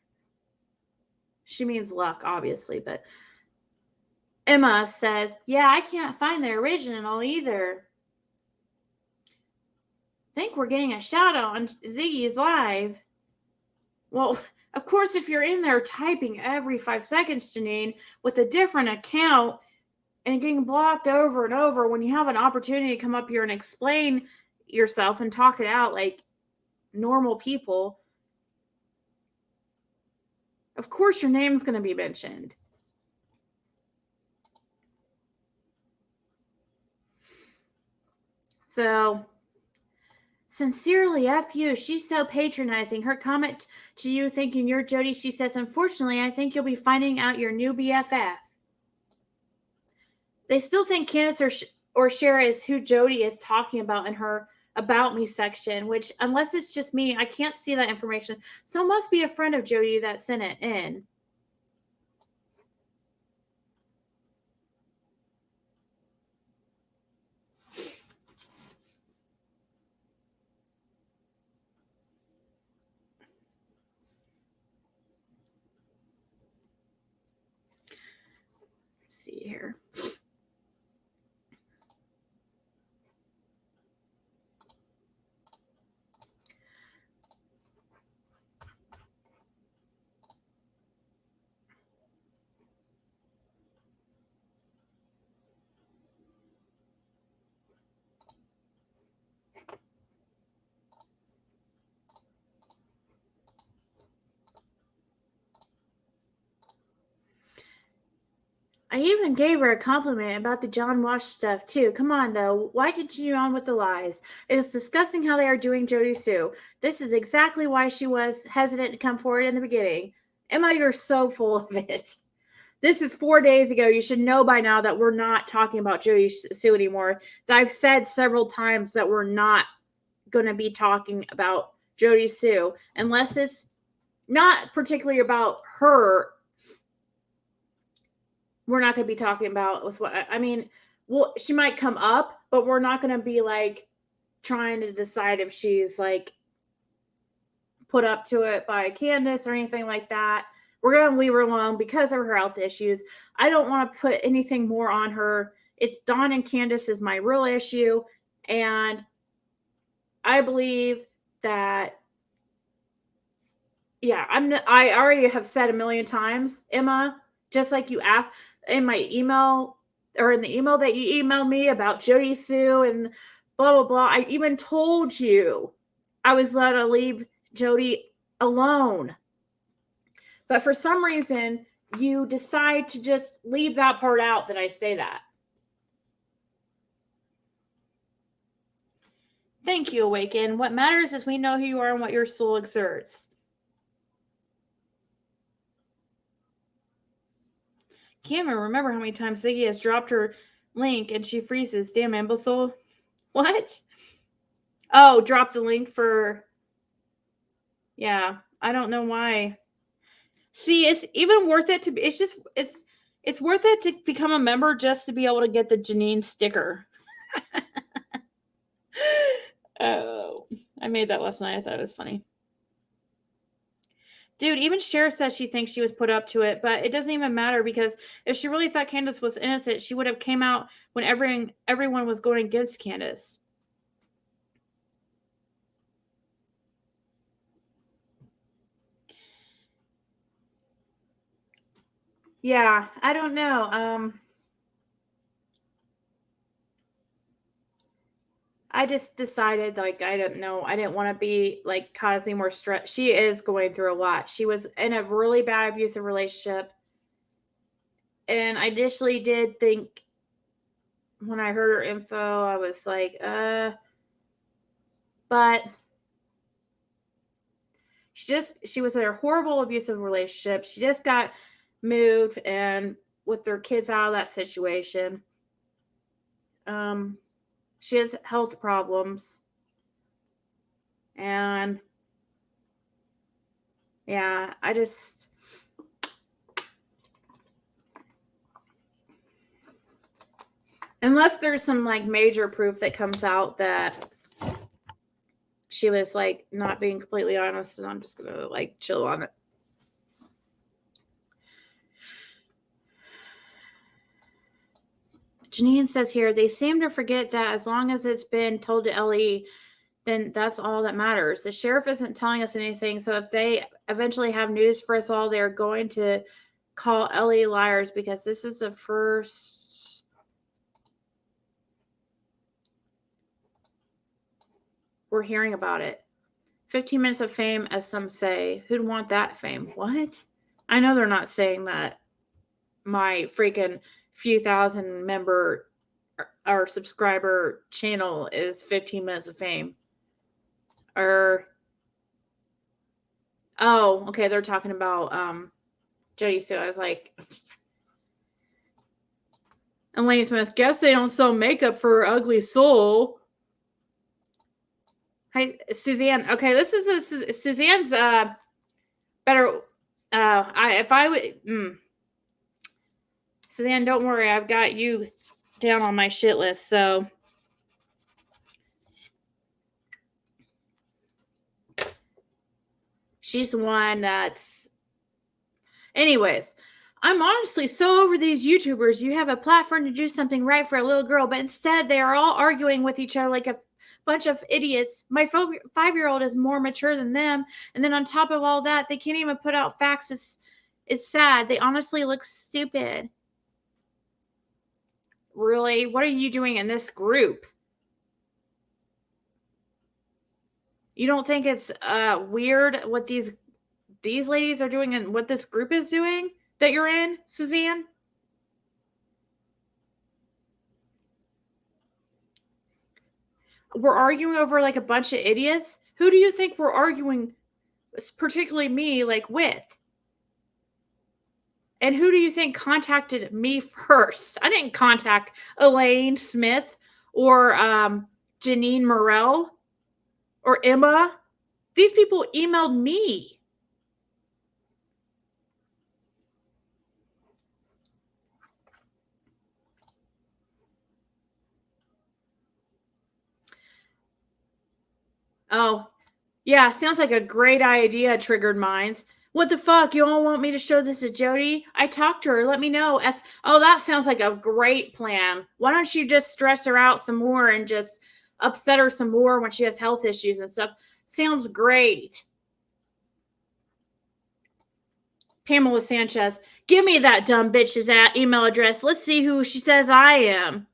She means luck, obviously, but Emma says, yeah, I can't find the original either. Think we're getting a shout out on Ziggy's live. Well, of course, if you're in there typing every 5 seconds, Janine, with a different account and getting blocked over and over, when you have an opportunity to come up here and explain yourself and talk it out like normal people, of course your name's going to be mentioned. So, sincerely, F you. She's so patronizing. Her comment to you thinking you're Jody, she says, unfortunately, I think you'll be finding out your new BFF. They still think Candace or Shara is who Jody is talking about in her About Me section, which, unless it's just me, I can't see that information. So it must be a friend of Jody that sent it in. see here. I even gave her a compliment about the John Watch stuff, too. Come on, though. Why continue on with the lies? It is disgusting how they are doing Jody Sue. This is exactly why she was hesitant to come forward in the beginning. Emma, you're so full of it. This is 4 days ago. You should know by now that we're not talking about Jody Sue anymore. That I've said several times that we're not going to be talking about Jody Sue unless it's not particularly about her. We're not going to be talking about what I mean. Well, she might come up, but we're not going to be like trying to decide if she's like put up to it by Candace or anything like that. We're going to leave her alone because of her health issues. I don't want to put anything more on her. It's Dawn and Candace is my real issue. And I believe that, yeah, I already have said a million times, Emma, just like you asked in my email or in the email that you emailed me about Jody Sue and blah, blah, blah. I even told you I was going to leave Jody alone. But for some reason, you decide to just leave that part out that I say that. Thank you, Awaken. What matters is we know who you are and what your soul exerts. Can't even remember how many times Ziggy has dropped her link and she freezes. Damn imbecile. What? Oh, drop the link for... Yeah, I don't know why. See, it's even worth it to be... It's worth it to become a member just to be able to get the Janine sticker. Oh, I made that last night. I thought it was funny. Dude, even Cher says she thinks she was put up to it, but it doesn't even matter because if she really thought Candace was innocent, she would have came out when everyone was going against Candace. Yeah, I don't know. I just decided, like, I don't know. I didn't want to be, like, causing more stress. She is going through a lot. She was in a really bad abusive relationship. And I initially did think, when I heard her info, I was like, but she was in a horrible abusive relationship. She just got moved and with their kids out of that situation. She has health problems. And yeah, I just... Unless there's some like major proof that comes out that she was like not being completely honest, and I'm just gonna like chill on it. Janine says here, they seem to forget that as long as it's been told to Ellie, then that's all that matters. The sheriff isn't telling us anything, so if they eventually have news for us all, they're going to call Ellie liars because this is the first... we're hearing about it. 15 minutes of fame, as some say. Who'd want that fame? What? I know they're not saying that my freaking few thousand member or subscriber channel is 15 minutes of fame. Or... oh, okay, they're talking about Jody Sue. I was like... Elaine Smith, guess they don't sell makeup for her ugly soul. Hi, Suzanne. Okay, this is Suzanne's better... if I would... Suzanne, don't worry. I've got you down on my shit list, so... She's the one that's... Anyways, I'm honestly so over these YouTubers. You have a platform to do something right for a little girl, but instead they are all arguing with each other like a bunch of idiots. My 5-year-old is more mature than them. And then on top of all that, they can't even put out facts. It's sad. They honestly look stupid. Really? What are you doing in this group? You don't think it's weird what these ladies are doing and what this group is doing that you're in, Suzanne? We're arguing over like a bunch of idiots. Who do you think we're arguing, particularly me, like with? And who do you think contacted me first? I didn't contact Elaine Smith or Janine Morell or Emma. These people emailed me. Oh, yeah, sounds like a great idea, Triggered Minds. What the fuck? You all want me to show this to Jody? I talked to her. Let me know. Oh, that sounds like a great plan. Why don't you just stress her out some more and just upset her some more when she has health issues and stuff? Sounds great. Pamela Sanchez, give me that dumb bitch's email address. Let's see who she says I am.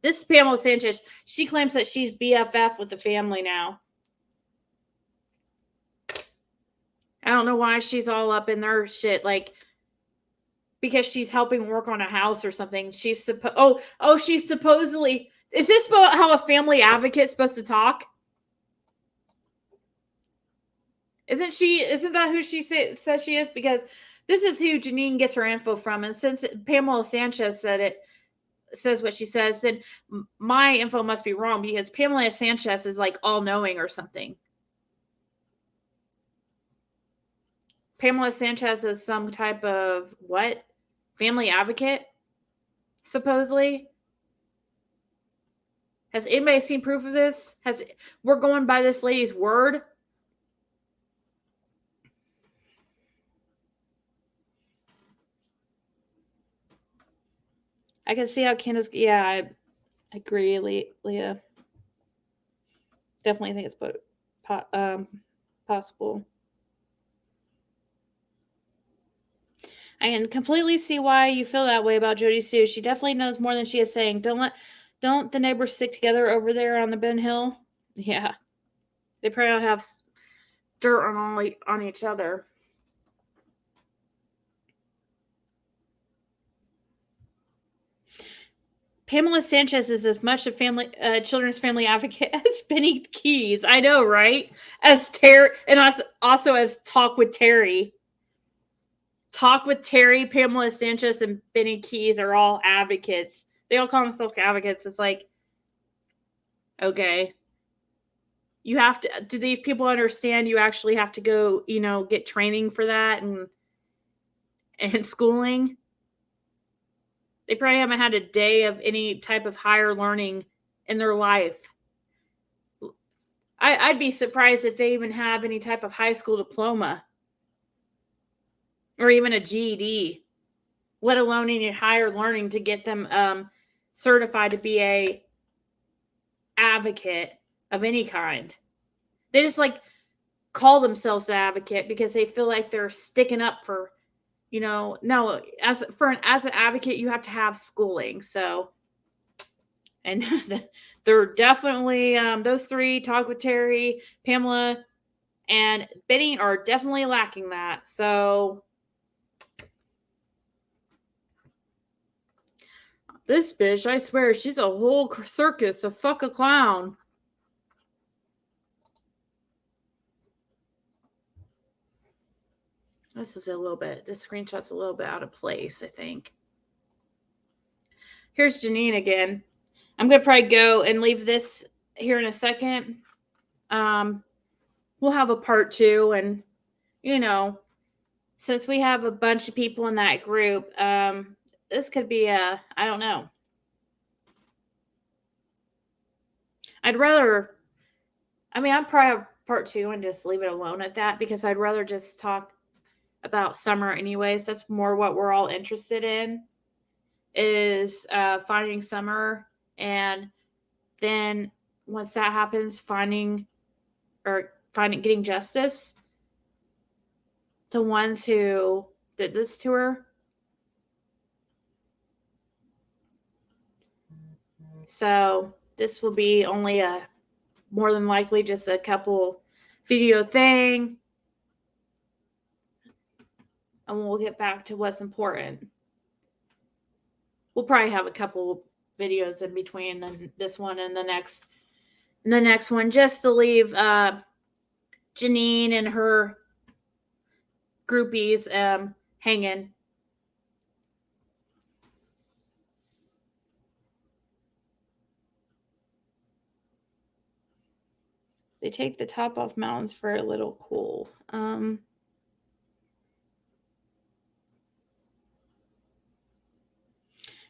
This is Pamela Sanchez. She claims that she's BFF with the family now. I don't know why she's all up in their shit, like because she's helping work on a house or something. She's she's supposedly. Is this about how a family advocate's supposed to talk? Isn't that who she says she is? Because this is who Janine gets her info from, and since Pamela Sanchez says what she says, then my info must be wrong because Pamela Sanchez is like all knowing or something. Pamela Sanchez is some type of what? Family advocate, supposedly. Has anybody seen proof of this? We're going by this lady's word? I can see how Candace. Yeah, I agree, Leah. Definitely think it's possible. I can completely see why you feel that way about Jody Sue. She definitely knows more than she is saying. Don't the neighbors stick together over there on the Ben Hill? Yeah, they probably have dirt on each other. Pamela Sanchez is as much a children's family advocate as Benny Keys. I know, right? As Terry, and also as Talk with Terry. Talk with Terry, Pamela Sanchez, and Benny Keys are all advocates. They all call themselves advocates. It's like, okay, you have to. Do these people understand you actually have to go, get training for that and schooling? They probably haven't had a day of any type of higher learning in their life. I'd be surprised if they even have any type of high school diploma or even a GED, let alone any higher learning to get them certified to be a advocate of any kind. They just like call themselves an advocate because they feel like they're sticking up for, no, as an advocate, you have to have schooling. So, and they're definitely, those three, Talk with Terry, Pamela, and Benny are definitely lacking that. So this bitch, I swear, she's a whole circus, a fuck a clown. This screenshot's a little bit out of place, I think. Here's Janine again. I'm going to probably go and leave this here in a second. We'll have a part 2, and, since we have a bunch of people in that group, this could be I don't know. I'd probably have part 2 and just leave it alone at that because I'd rather just talk about Summer anyways. That's more what we're all interested in, is finding Summer, and then once that happens, getting justice to ones who did this to her. So this will be only more than likely just a couple video thing, and we'll get back to what's important. We'll probably have a couple videos in between this one and the next one, just to leave Janine and her groupies hanging. They take the top off mountains for a little cool.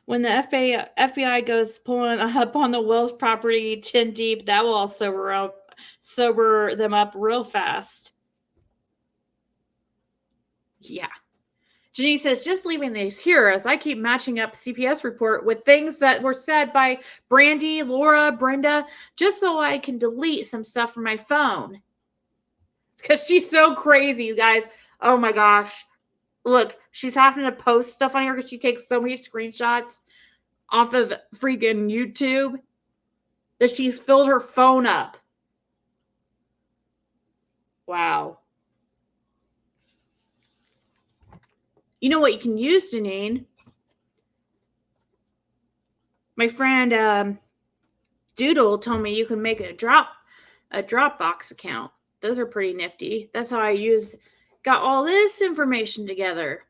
When the FBI goes pulling up on the Wills property 10 deep, that will all sober them up real fast. Yeah. Janine says, just leaving these here as I keep matching up CPS report with things that were said by Brandy, Laura, Brenda, just so I can delete some stuff from my phone. Because she's so crazy, you guys. Oh my gosh. Look, she's having to post stuff on here because she takes so many screenshots off of freaking YouTube that she's filled her phone up. Wow. You know what you can use, Janine? My friend Doodle told me you can make a Dropbox account. Those are pretty nifty. That's how I got all this information together.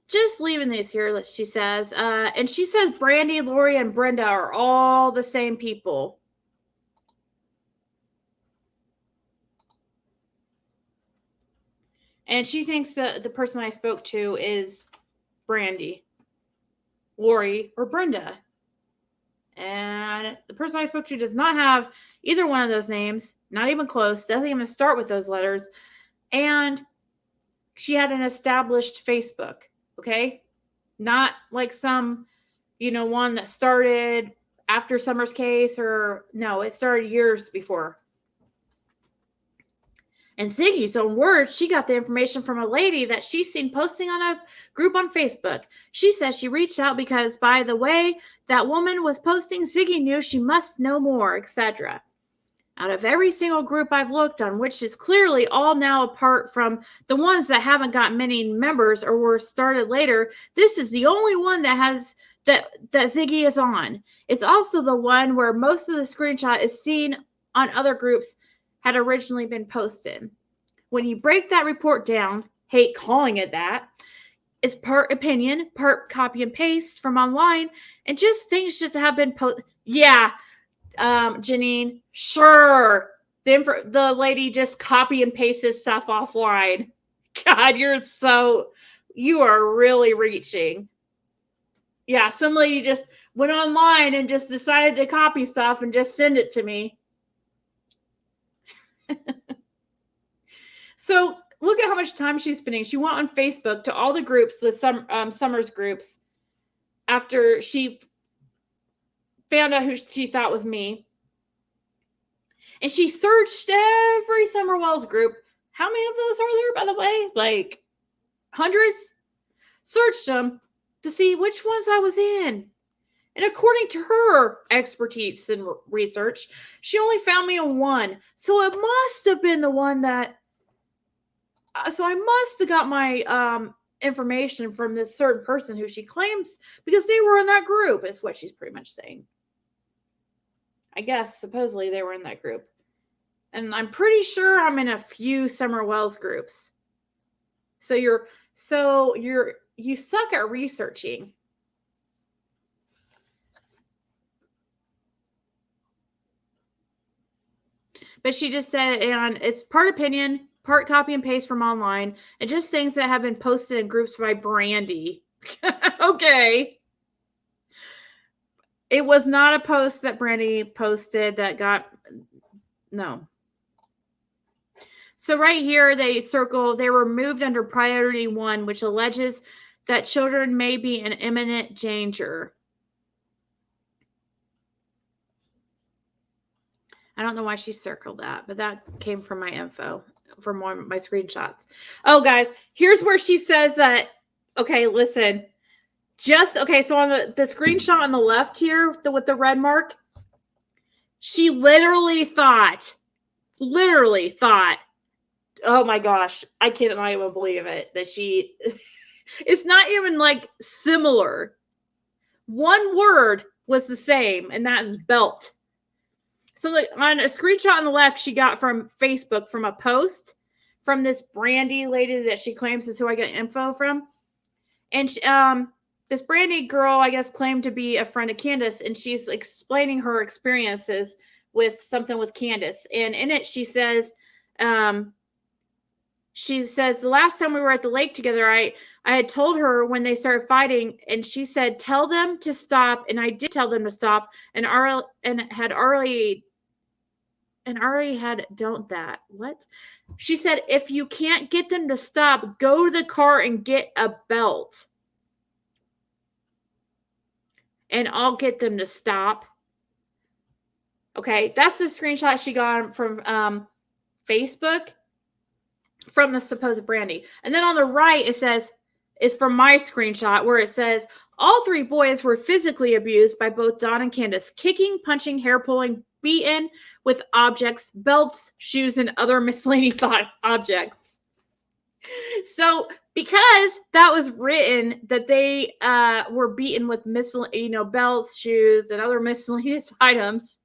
Just leaving these here, she says. And she says Brandy, Lori, and Brenda are all the same people. And she thinks that the person I spoke to is Brandy, Lori, or Brenda. And the person I spoke to does not have either one of those names, not even close, doesn't even start with those letters. And she had an established Facebook, okay? Not like some, one that started after Summer's case, or no, it started years before. And Ziggy's own words, she got the information from a lady that she's seen posting on a group on Facebook. She says she reached out because, by the way that woman was posting, Ziggy knew she must know more, etc. Out of every single group I've looked on, which is clearly all now apart from the ones that haven't got many members or were started later, this is the only one that Ziggy is on. It's also the one where most of the screenshot is seen on other groups had originally been posted. When you break that report down, hate calling it that, it's part opinion, part copy and paste from online, and just things just have been posted. Yeah, Janine, sure. The lady just copy and pasted stuff offline. God, you are really reaching. Yeah, some lady just went online and just decided to copy stuff and just send it to me. So look at how much time she's spending. She went on Facebook to all the groups, the Summers groups, after she found out who she thought was me. And she searched every Summer Wells group. How many of those are there, by the way? Like hundreds? Searched them to see which ones I was in. And according to her expertise and research, she only found me in one. So it must have been the one that... So I must have got my information from this certain person who she claims, because they were in that group, is what she's pretty much saying. I guess, supposedly, they were in that group. And I'm pretty sure I'm in a few Summer Wells groups. So you suck at researching. But she just said, and it's part opinion, part copy and paste from online, and just things that have been posted in groups by Brandy. Okay. It was not a post that Brandy posted that got... No. So right here, they circle, they were moved under priority 1, which alleges that children may be in imminent danger. I don't know why she circled that, but that came from my info, from one of my screenshots. Oh, guys, here's where she says that, okay, listen. Okay, so on the screenshot on the left here, with the red mark, she literally thought, oh my gosh, I cannot even believe it, that she, it's not even like similar. One word was the same, and that is belt. So on a screenshot on the left, she got from Facebook from a post from this Brandy lady that she claims is who I get info from. And she, this Brandy girl, I guess, claimed to be a friend of Candace, and she's explaining her experiences with something with Candace. And in it, she says, the last time we were at the lake together, I had told her when they started fighting, and she said, tell them to stop. And I did tell them to stop, and Ari had don't that. What? She said, if you can't get them to stop, go to the car and get a belt. And I'll get them to stop. Okay, that's the screenshot she got from Facebook from the supposed Brandy. And then on the right, it says, is from my screenshot where it says, all 3 boys were physically abused by both Don and Candace, kicking, punching, hair pulling, beaten with objects, belts, shoes, and other miscellaneous objects. So because that was written that they were beaten with belts, shoes, and other miscellaneous items,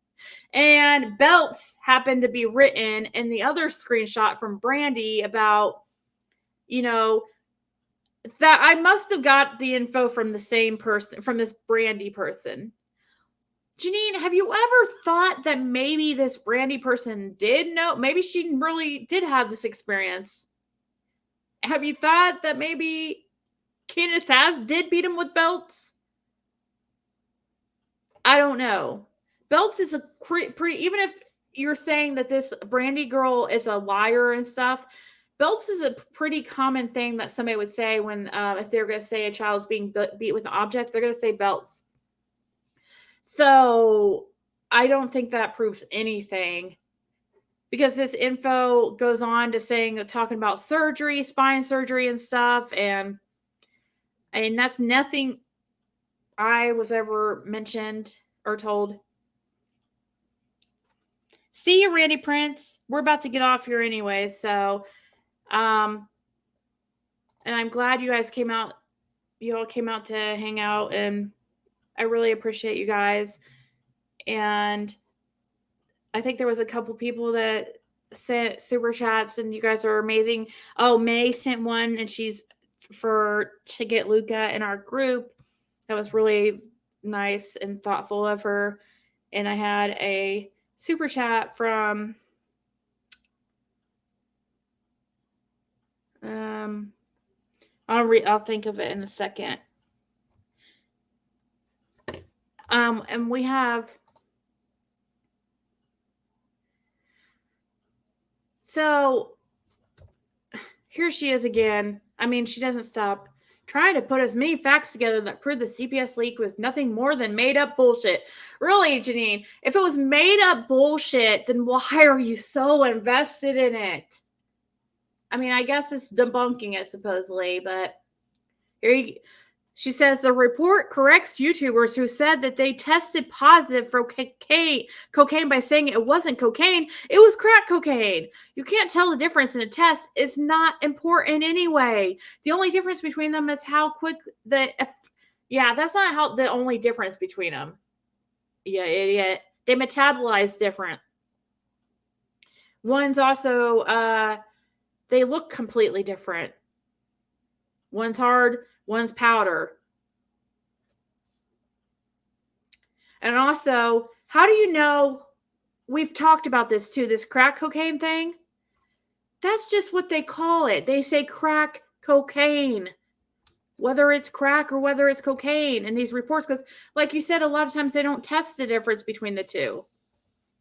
and belts happened to be written in the other screenshot from Brandy about, that I must have got the info from the same person, from this Brandy person. Janine, have you ever thought that maybe this Brandy person did know? Maybe she really did have this experience. Have you thought that maybe Candace did beat him with belts? I don't know. Belts is a pretty, even if you're saying that this Brandy girl is a liar and stuff, belts is a pretty common thing that somebody would say when, if they're going to say a child's being beat with an object, they're going to say belts. So I don't think that proves anything, because this info goes on to talking about surgery, spine surgery and stuff. And that's nothing I was ever mentioned or told. See you, Randy Prince. We're about to get off here anyway. So, and I'm glad you guys came out. You all came out to hang out, and I really appreciate you guys. And I think there was a couple people that sent super chats, and you guys are amazing. Oh, May sent one, and she's to get Luca in our group. That was really nice and thoughtful of her. And I had a super chat from I'll think of it in a second. And we have, so here she is again. I mean, she doesn't stop trying to put as many facts together that prove the CPS leak was nothing more than made up bullshit. Really, Janine, if it was made up bullshit, then why are you so invested in it? I mean, I guess it's debunking it supposedly, but she says the report corrects YouTubers who said that they tested positive for cocaine by saying it wasn't cocaine. It was crack cocaine. You can't tell the difference in a test. It's not important anyway. The only difference between them is how quick that's not how the only difference between them. Yeah, idiot. They metabolize different. One's also, they look completely different. One's hard, one's powder. And also, how do you know, we've talked about this too, this crack cocaine thing? That's just what they call it. They say crack cocaine, whether it's crack or whether it's cocaine in these reports. Because like you said, a lot of times they don't test the difference between the two.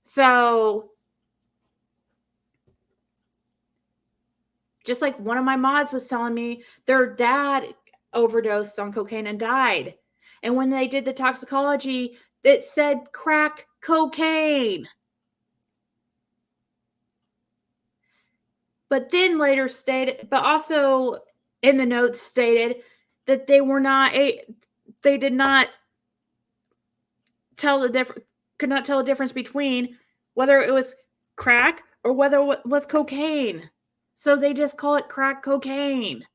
So Just like one of my mods was telling me their dad overdosed on cocaine and died. And when they did the toxicology, it said crack cocaine. But then later stated, but also in the notes stated that they did not could not tell the difference between whether it was crack or whether it was cocaine. So they just call it crack cocaine.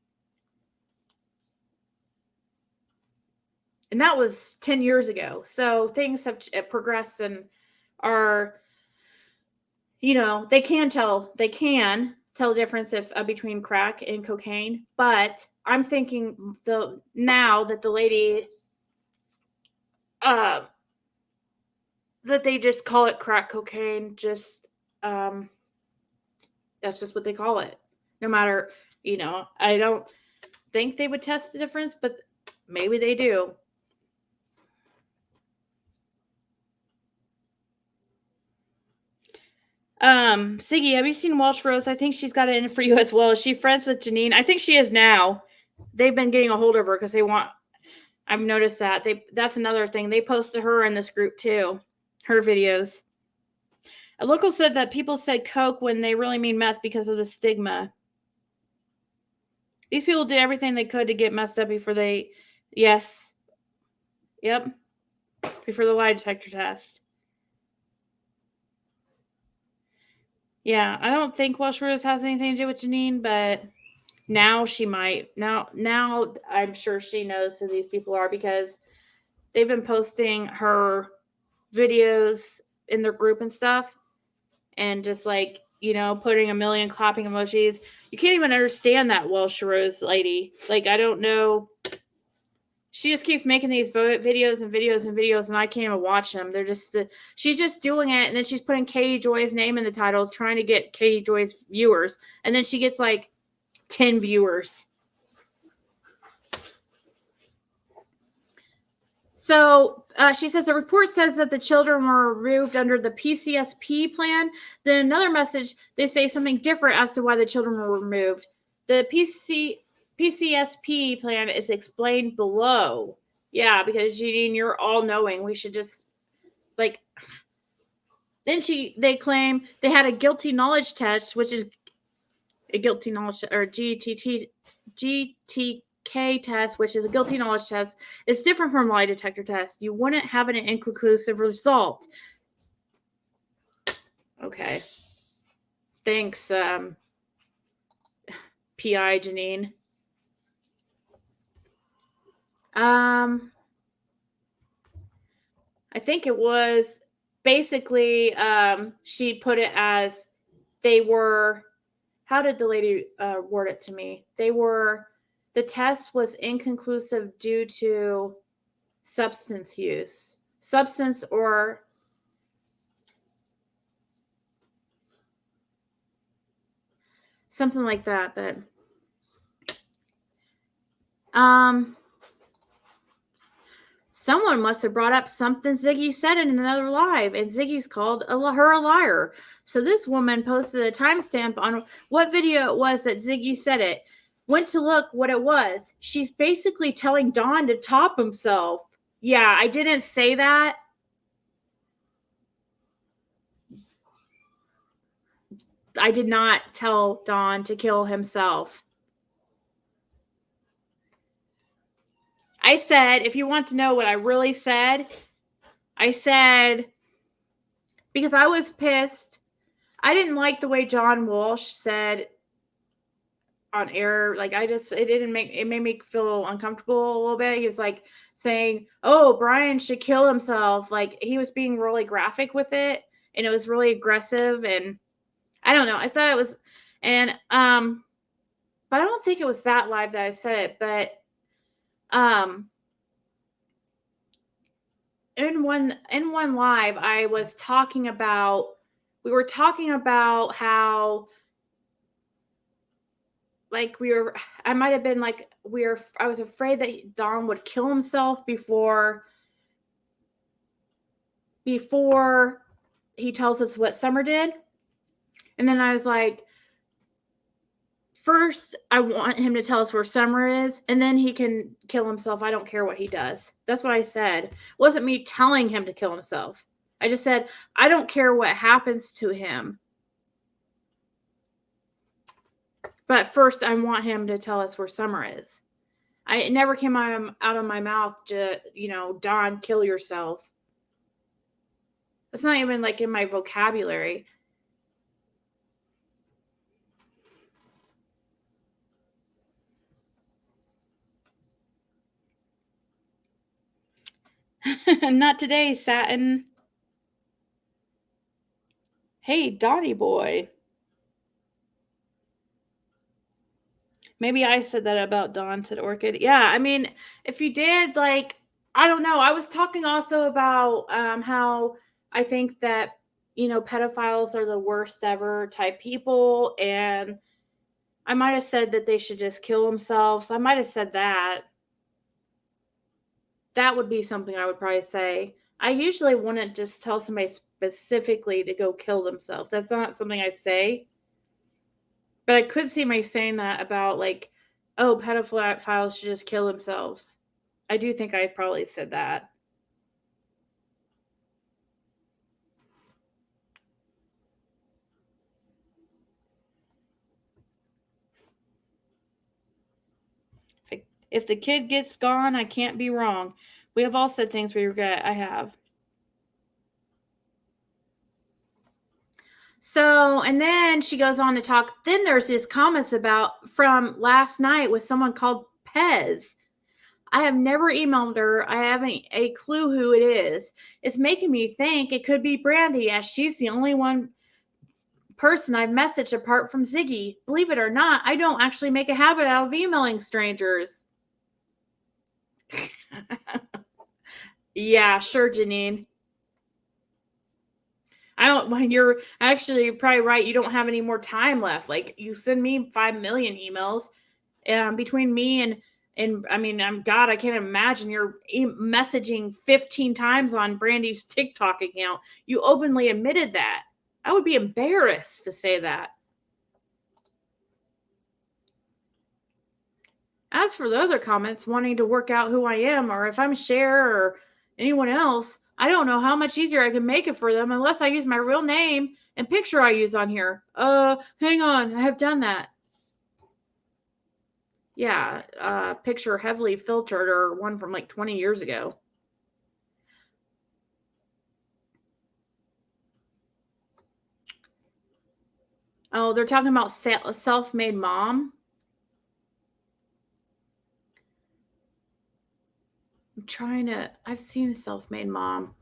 And that was 10 years ago. So things have progressed and are, they can tell the difference between crack and cocaine. But I'm thinking now that the lady, that they just call it crack cocaine, that's just what they call it. No matter, I don't think they would test the difference, but maybe they do. Siggy, have you seen Welsh Rose? I think she's got it in for you as well. Is she friends with Janine? I think she is now. They've been getting a hold of her because I've noticed that. That's another thing. They posted her in this group too. Her videos. A local said that people said coke when they really mean meth because of the stigma. These people did everything they could to get messed up before they, yes. Yep. Before the lie detector test. Yeah, I don't think Welsh Rose has anything to do with Janine, but now she might. Now I'm sure she knows who these people are because they've been posting her videos in their group and stuff and just like, putting a million clapping emojis. You can't even understand that Welsh Rose lady. Like, I don't know. She just keeps making these videos and videos and videos, and I can't even watch them. They're just, she's just doing it, and then she's putting Katie Joy's name in the title, trying to get Katie Joy's viewers, and then she gets like 10 viewers. So she says the report says that the children were removed under the PCSP plan. Then another message, they say something different as to why the children were removed. The PCSP plan is explained below. Yeah, because Janine, you're all knowing. We should just like. Then they claim they had a guilty knowledge test, which is a guilty knowledge or GTK test, which is a guilty knowledge test. It's different from a lie detector test. You wouldn't have an inconclusive result. Okay. Thanks, PI Janine. I think it was basically she put it as they were. How did the lady word it to me? The test was inconclusive due to substance use. Substance or something like that, but someone must have brought up something Ziggy said in another live, and Ziggy's called her a liar. So this woman posted a timestamp on what video it was that Ziggy said it. Went to look what it was. She's basically telling Don to top himself. Yeah, I didn't say that. I did not tell Don to kill himself. I said, if you want to know what I really said, I said, because I was pissed. I didn't like the way John Walsh said on air. Like, it made me feel uncomfortable a little bit. He was like saying, oh, Brian should kill himself. Like, he was being really graphic with it, and it was really aggressive. And I don't know. I thought it was, and, but I don't think it was that live that I said it, but, in one live, we were talking about how, like, I might have been like, I was afraid that Don would kill himself before he tells us what Summer did. And then I was like, First, I want him to tell us where Summer is, and then he can kill himself. I don't care what he does. That's what I said. It wasn't me telling him to kill himself. I just said, I don't care what happens to him. But first, I want him to tell us where Summer is. It never came out of my mouth to, Don, kill yourself. That's not even like in my vocabulary. Not today, Satin. Hey, Donnie boy. Maybe I said that about Dawn, said Orchid. Yeah, I mean, if you did, like, I don't know. I was talking also about how I think that, pedophiles are the worst ever type people. And I might have said that they should just kill themselves. I might have said that. That would be something I would probably say. I usually wouldn't just tell somebody specifically to go kill themselves. That's not something I say. But I could see my saying that about, like, oh, pedophiles should just kill themselves. I do think I probably said that. If the kid gets gone, I can't be wrong. We have all said things we regret. I have. So, and then she goes on to talk. Then there's these comments from last night with someone called Pez. I have never emailed her. I haven't a clue who it is. It's making me think it could be Brandy, as she's the only one person I've messaged apart from Ziggy. Believe it or not, I don't actually make a habit out of emailing strangers. Yeah, sure, Janine. You're actually probably right. You don't have any more time left. Like, you send me 5 million emails between me and I mean, I can't imagine you're messaging 15 times on Brandy's TikTok account. You openly admitted that. I would be embarrassed to say that. As for the other comments wanting to work out who I am or if I'm Cher or anyone else, I don't know how much easier I can make it for them unless I use my real name and picture I use on here. Hang on, I have done that. Yeah, picture heavily filtered or one from like 20 years ago. Oh, they're talking about self-made mom. I've seen self-made mom.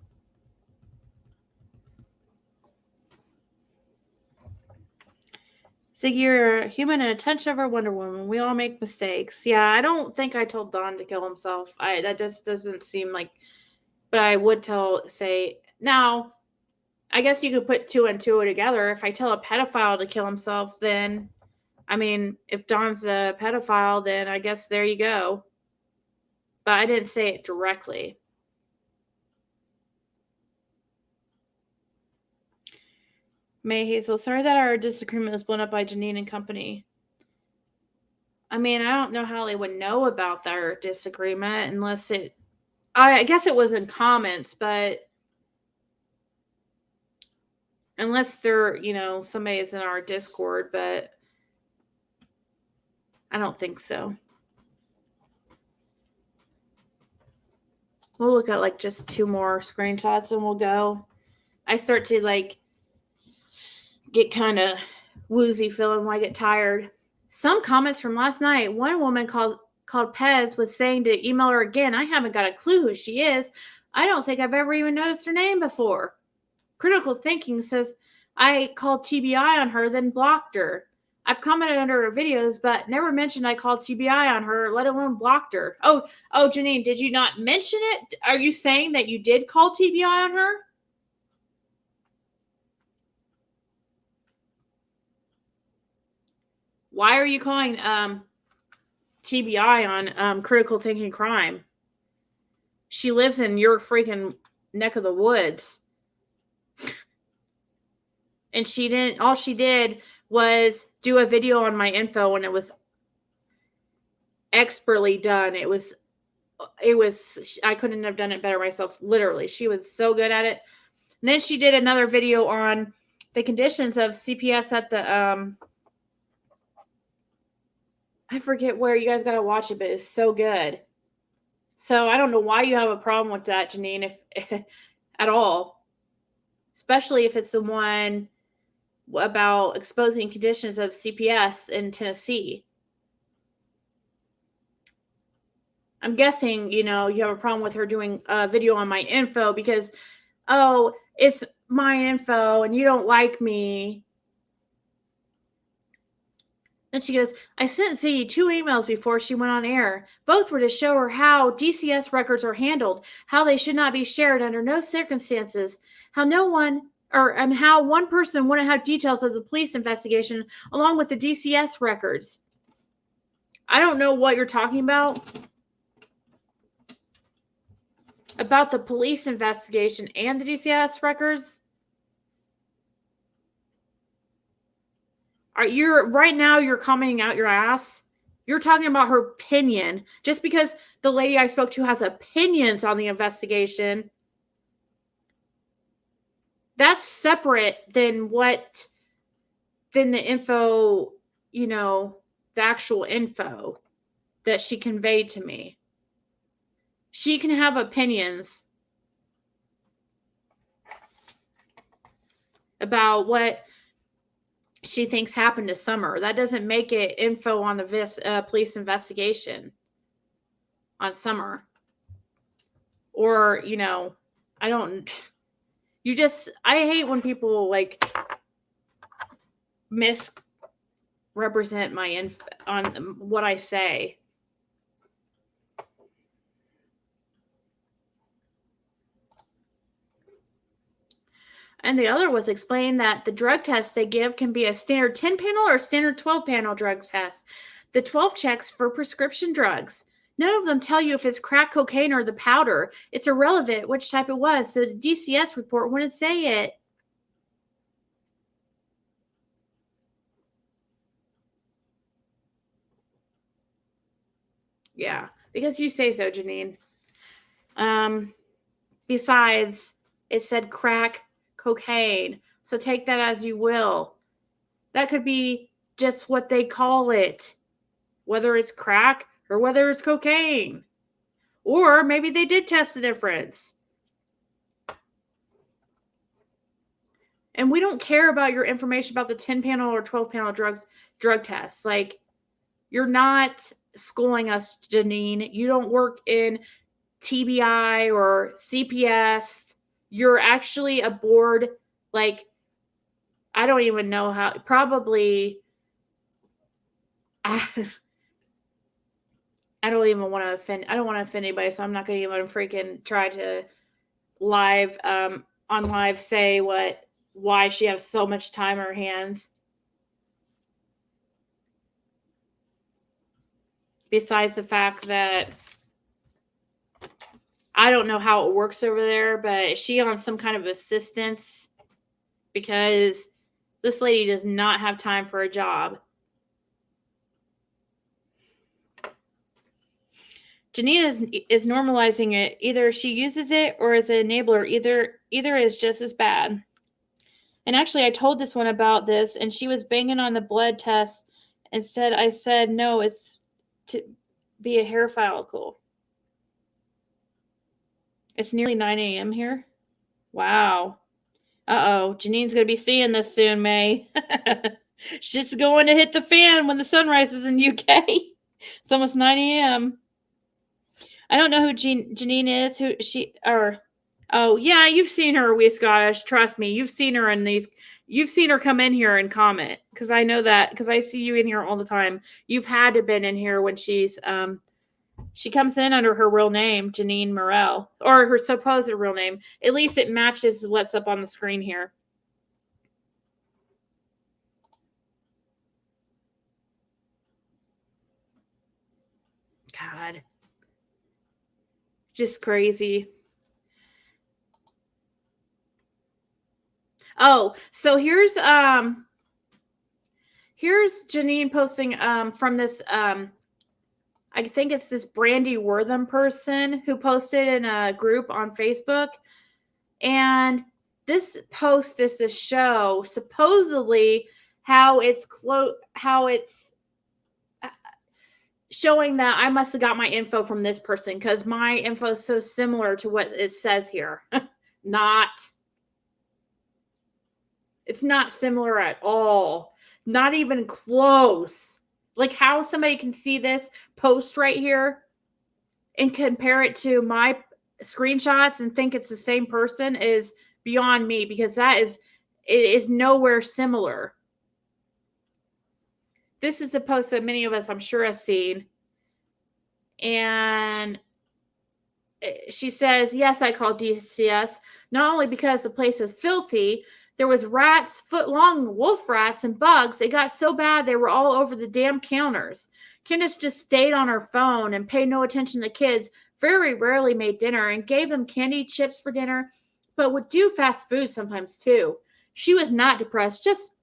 So you're a human and a touch of our Wonder Woman. We all make mistakes. Yeah, I don't think I told Don to kill himself. That just doesn't seem like, but I would say, now, I guess you could put two and two together. If I tell a pedophile to kill himself, then, I mean, if Don's a pedophile, then I guess there you go. But I didn't say it directly. May Hazel, sorry that our disagreement was blown up by Janine and company. I mean, I don't know how they would know about their disagreement unless I guess it was in comments, but unless they're, somebody is in our Discord, but I don't think so. We'll look at like just 2 more screenshots and we'll go. I start to like get kind of woozy feeling when I get tired. Some comments from last night. One woman called Pez was saying to email her again. I haven't got a clue who she is. I don't think I've ever even noticed her name before. Critical Thinking says I called TBI on her, then blocked her. I've commented under her videos, but never mentioned I called TBI on her, let alone blocked her. Oh, Janine, did you not mention it? Are you saying that you did call TBI on her? Why are you calling TBI on Critical Thinking Crime? She lives in your freaking neck of the woods. And all she did was do a video on my info, and it was expertly done. It was, I couldn't have done it better myself. Literally. She was so good at it. And then she did another video on the conditions of CPS at the, I forget where. You guys got to watch it, but it's so good. So I don't know why you have a problem with that, Janine, if at all, especially if it's the one about exposing conditions of CPS in Tennessee. I'm guessing, you have a problem with her doing a video on my info because, oh, it's my info and you don't like me. And she goes, I sent Z 2 emails before she went on air. Both were to show her how DCS records are handled, how they should not be shared under no circumstances, and how one person wouldn't have details of the police investigation along with the DCS records. I don't know what you're talking about the police investigation and the DCS records. Right now you're commenting out your ass. You're talking about her opinion. Just because the lady I spoke to has opinions on the investigation, that's separate than the info, the actual info that she conveyed to me. She can have opinions about what she thinks happened to Summer. That doesn't make it info on the police investigation on Summer. Or, I hate when people misrepresent my info on what I say. And the other was explained that the drug test they give can be a standard 10-panel or standard 12-panel drug test. The 12 checks for prescription drugs. None of them tell you if it's crack cocaine or the powder. It's irrelevant which type it was, so the DCS report wouldn't say it. Yeah, because you say so, Janine. Besides, it said crack cocaine, so take that as you will. That could be just what they call it, whether it's crack or whether it's cocaine. Or maybe they did test the difference. And we don't care about your information about the 10-panel or 12-panel drug tests. You're not schooling us, Janine. You don't work in TBI or CPS. You're actually a board, I don't even know how, probably, I don't even want to offend, I don't want to offend anybody, so I'm not going to even freaking try to on live say why she has so much time on her hands. Besides the fact that I don't know how it works over there, but is she on some kind of assistance? Because this lady does not have time for a job. Janine is normalizing it. Either she uses it or is an enabler. Either is just as bad. And actually, I told this one about this, and she was banging on the blood test. Instead, I said, no, it's to be a hair follicle. It's nearly 9 a.m. here. Wow. Uh-oh. Janine's going to be seeing this soon, May. She's just going to hit the fan when the sun rises in UK. It's almost 9 a.m. I don't know who Janine is. Oh, yeah, you've seen her, We Scottish. Trust me, you've seen her you've seen her come in here and comment. Because I know that, because I see you in here all the time. You've had to have been in here when she comes in under her real name, Janine Morel, or her supposed real name. At least it matches what's up on the screen here. God. Just crazy. Oh, so here's Janine posting from this I think it's this Brandy Wortham person who posted in a group on Facebook. And this post is to show supposedly how it's showing that I must have got my info from this person because my info is so similar to what it says here. Not. It's not similar at all. Not even close. Like how somebody can see this post right here and compare it to my screenshots and think it's the same person is beyond me, because it is nowhere similar. This is a post that many of us, I'm sure, have seen. And she says, yes, I called DCS, not only because the place was filthy, there was rats, foot-long wolf rats, and bugs. It got so bad they were all over the damn counters. Candace just stayed on her phone and paid no attention to the kids, very rarely made dinner, and gave them candy chips for dinner, but would do fast food sometimes too. She was not depressed, just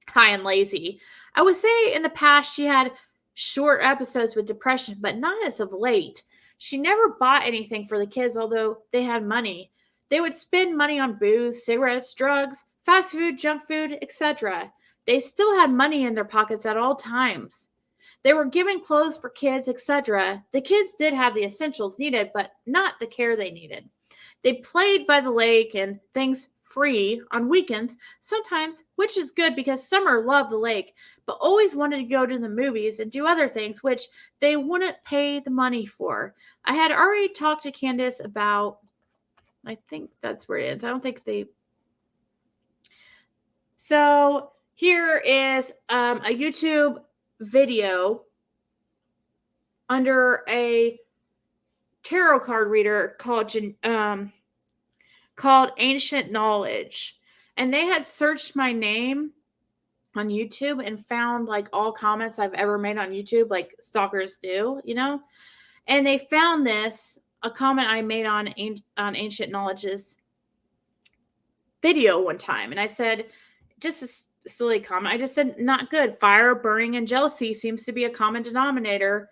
high and lazy. I would say in the past she had short episodes with depression, but not as of late. She never bought anything for the kids, although they had money. They would spend money on booze, cigarettes, drugs, fast food, junk food, etc. They still had money in their pockets at all times. They were giving clothes for kids, etc. The kids did have the essentials needed, but not the care they needed. They played by the lake and things free on weekends sometimes, which is good because Summer loved the lake, but always wanted to go to the movies and do other things which they wouldn't pay the money for. I had already talked to Candace about, I think that's where it ends. I don't think they. So here is a YouTube video under a tarot card reader called Ancient Knowledge. And they had searched my name on YouTube and found like all comments I've ever made on YouTube, like stalkers do, you know? And they found a comment I made on Ancient Knowledge's video one time. And I said, just a silly comment. I just said, not good. Fire, burning, and jealousy seems to be a common denominator.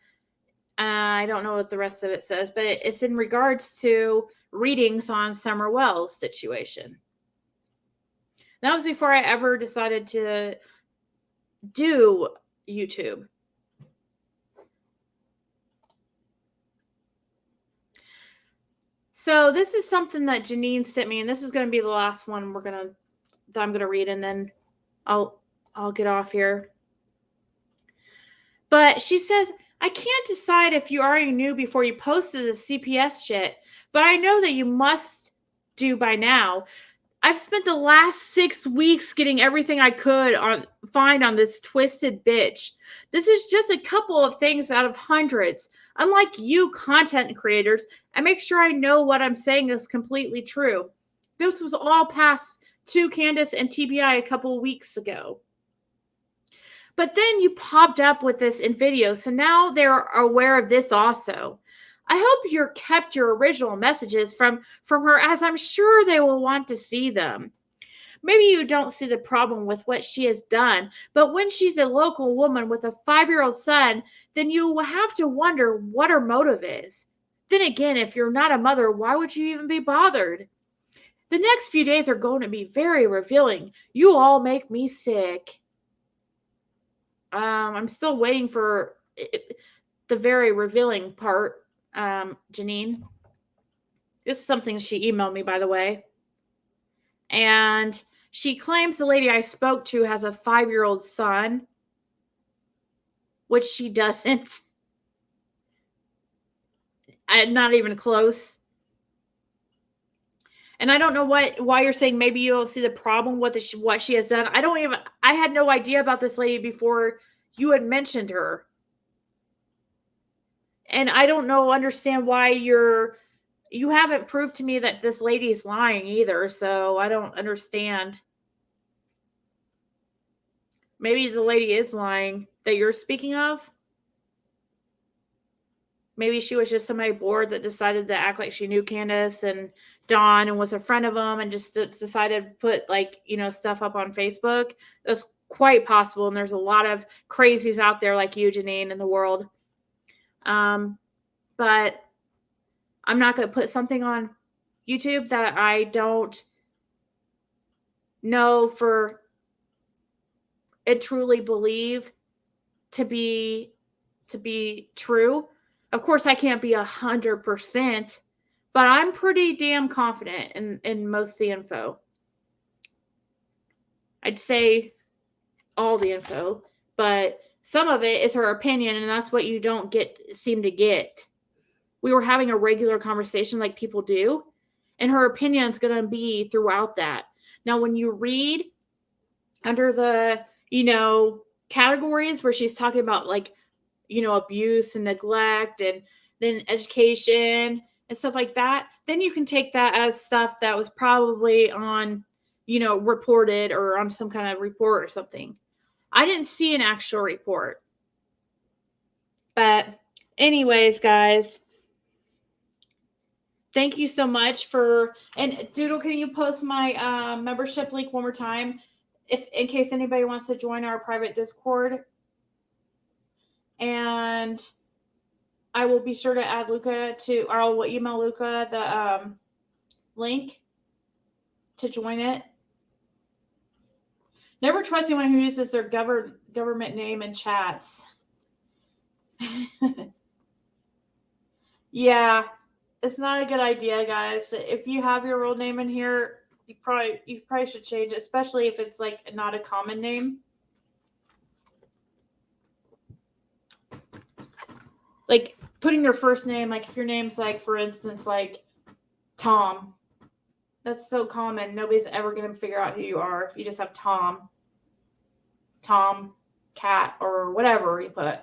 I don't know what the rest of it says, but it's in regards to readings on Summer Wells' situation. That was before I ever decided to do YouTube. So this is something that Janine sent me, and this is going to be the last one that I'm going to read, and then I'll get off here. But she says, I can't decide if you already knew before you posted the CPS shit, but I know that you must do by now. I've spent the last 6 weeks getting everything I could find on this twisted bitch. This is just a couple of things out of hundreds. Unlike you content creators, I make sure I know what I'm saying is completely true. This was all passed to Candace and TBI a couple of weeks ago. But then you popped up with this in video, so now they're aware of this also. I hope you kept your original messages from her, as I'm sure they will want to see them. Maybe you don't see the problem with what she has done, but when she's a local woman with a 5-year-old son, then you will have to wonder what her motive is. Then again, if you're not a mother, why would you even be bothered? The next few days are going to be very revealing. You all make me sick. I'm still waiting for the very revealing part, Janine. This is something she emailed me, by the way. And she claims the lady I spoke to has a 5-year-old son, which she doesn't. Not even close. And I don't know why you're saying maybe you don't see the problem with what she has done. I had no idea about this lady before you had mentioned her. And I don't understand why you haven't proved to me that this lady is lying either, so I don't understand. Maybe the lady is lying that you're speaking of. Maybe she was just somebody bored that decided to act like she knew Candace and Dawn and was a friend of them and just decided to put like, stuff up on Facebook. That's quite possible. And there's a lot of crazies out there like you, Janine, in the world. But I'm not going to put something on YouTube that I don't know for it truly believe to be true. Of course, I can't be 100%, but I'm pretty damn confident in most of the info. I'd say all the info, but some of it is her opinion, and that's what you don't seem to get. We were having a regular conversation like people do, and her opinion is going to be throughout that. Now, when you read under the, categories where she's talking about like, abuse and neglect and then education and stuff like that, then you can take that as stuff that was probably on, reported or on some kind of report or something. I didn't see an actual report. But anyways, guys, thank you so much and Doodle, can you post my membership link one more time in case anybody wants to join our private Discord? And I will be sure to add Luca or I will email Luca the link to join it. Never trust anyone who uses their government name in chats. Yeah, it's not a good idea, guys. If you have your real name in here, you probably should change it, especially if it's like not a common name. Like putting your first name, like if your name's like, for instance, like Tom, that's so common. Nobody's ever going to figure out who you are if you just have Tom, Cat, or whatever you put.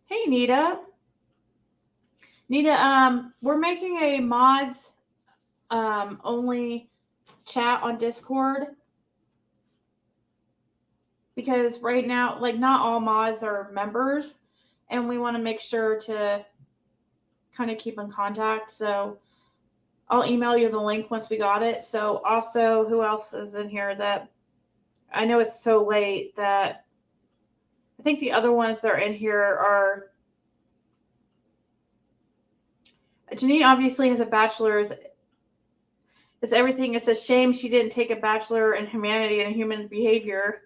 Hey, Nita. Nita, we're making a mods only chat on Discord because right now, like, not all mods are members, and we want to make sure to kind of keep in contact. So I'll email you the link once we got it. So also, who else is in here that I know it's so late that I think the other ones that are in here are Janine obviously has a bachelor's. It's everything. It's a shame she didn't take a bachelor in humanity and human behavior.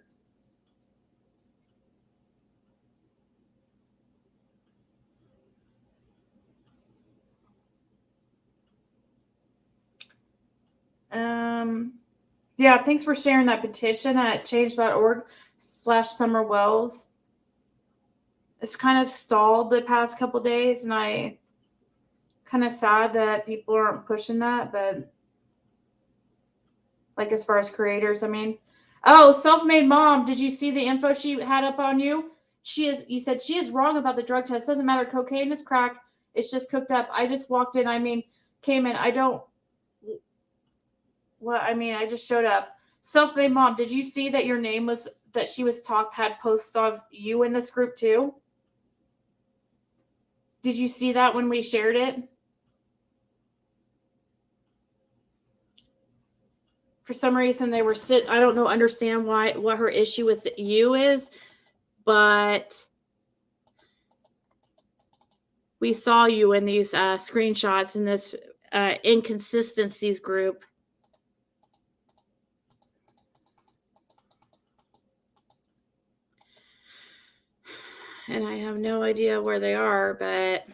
Yeah, thanks for sharing that petition at change.org/Summer Wells. It's kind of stalled the past couple days, and I kind of sad that people aren't pushing that, but like as far as creators, I mean. Oh, self-made mom. Did you see the info she had up on you? You said she is wrong about the drug test. Doesn't matter. Cocaine is crack. It's just cooked up. I just walked in. Came in. I just showed up. Self-made mom. Did you see that your name that she had posts of you in this group too? Did you see that when we shared it? For some reason they were I don't know, understand what her issue with you is, but we saw you in these screenshots in this Inconsistencies group. And I have no idea where they are, but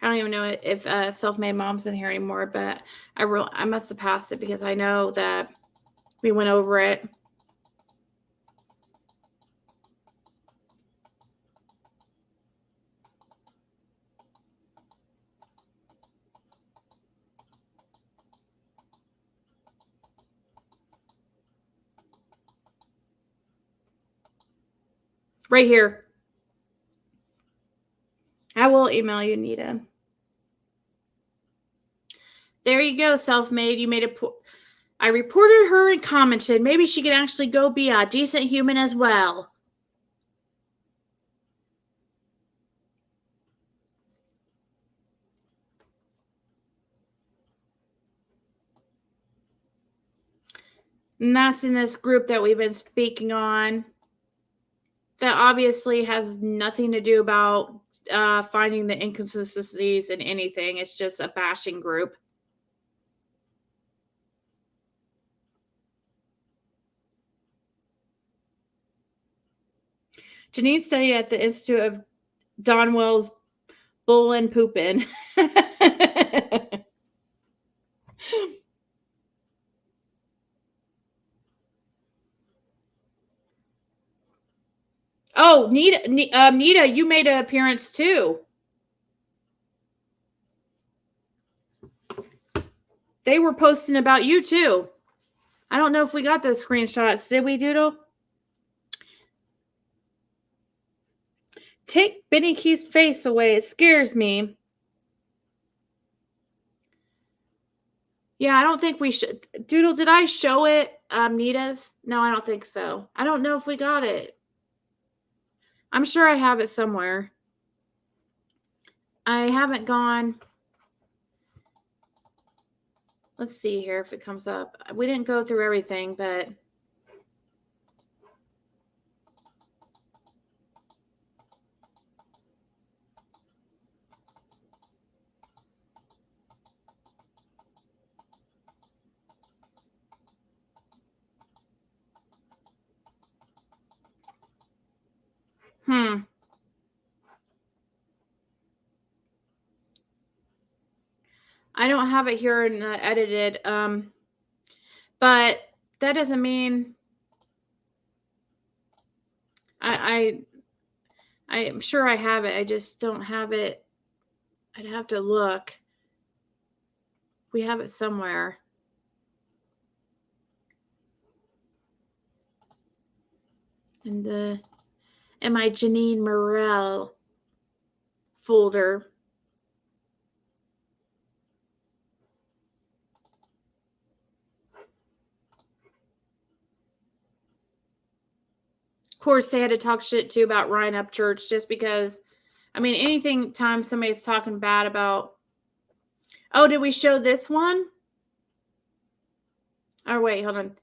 I don't even know if self-made mom's in here anymore, but I must have passed it because I know that we went over it. Right here. I will I'll email you, Nita. There you go, self-made. You made a I reported her and commented maybe she could actually go be a decent human as well. And that's in this group that we've been speaking on. That obviously has nothing to do about finding the inconsistencies in anything. It's just a bashing group. Janine studied at the Institute of Donwell's Bullin Poopin. Oh, Nita, you made an appearance too. They were posting about you too. I don't know if we got those screenshots. Did we, Doodle? Take Benny Key's face away. It scares me. Yeah, I don't think we should. Doodle, did I show it? Nita's? No, I don't think so. I don't know if we got it. I'm sure I have it somewhere. I haven't gone. Let's see here if it comes up. We didn't go through everything, but... I don't have it here in the edited, but that doesn't mean I'm sure I have it. I just don't have it. I'd have to look. We have it somewhere. In my Janine Morel folder. Of course, they had to talk shit too about Ryan Upchurch just because, I mean, anything time somebody's talking bad about. Oh, did we show this one? Oh, wait, hold on.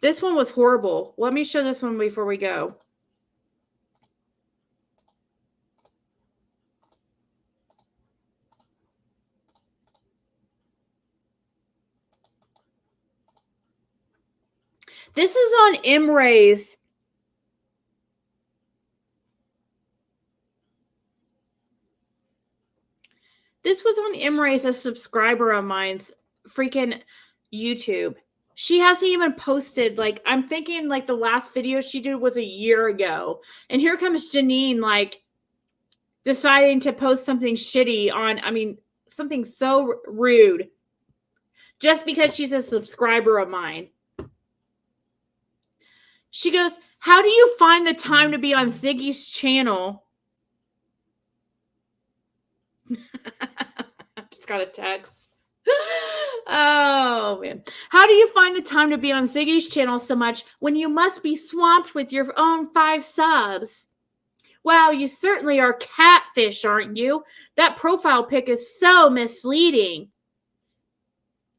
This one was horrible. Let me show this one before we go. This is on Imre's. This was on Imre's, a subscriber of mine's freaking YouTube. She hasn't even posted, like, I'm thinking like the last video she did was a year ago. And here comes Janine, like, deciding to post something shitty on, I mean, something so rude. Just because she's a subscriber of mine. She goes, how do you find the time to be on Ziggy's channel? Just got a text. Oh, man. How do you find the time to be on Ziggy's channel so much when you must be swamped with your own 5 subs? Wow, you certainly are catfish, aren't you? That profile pic is so misleading.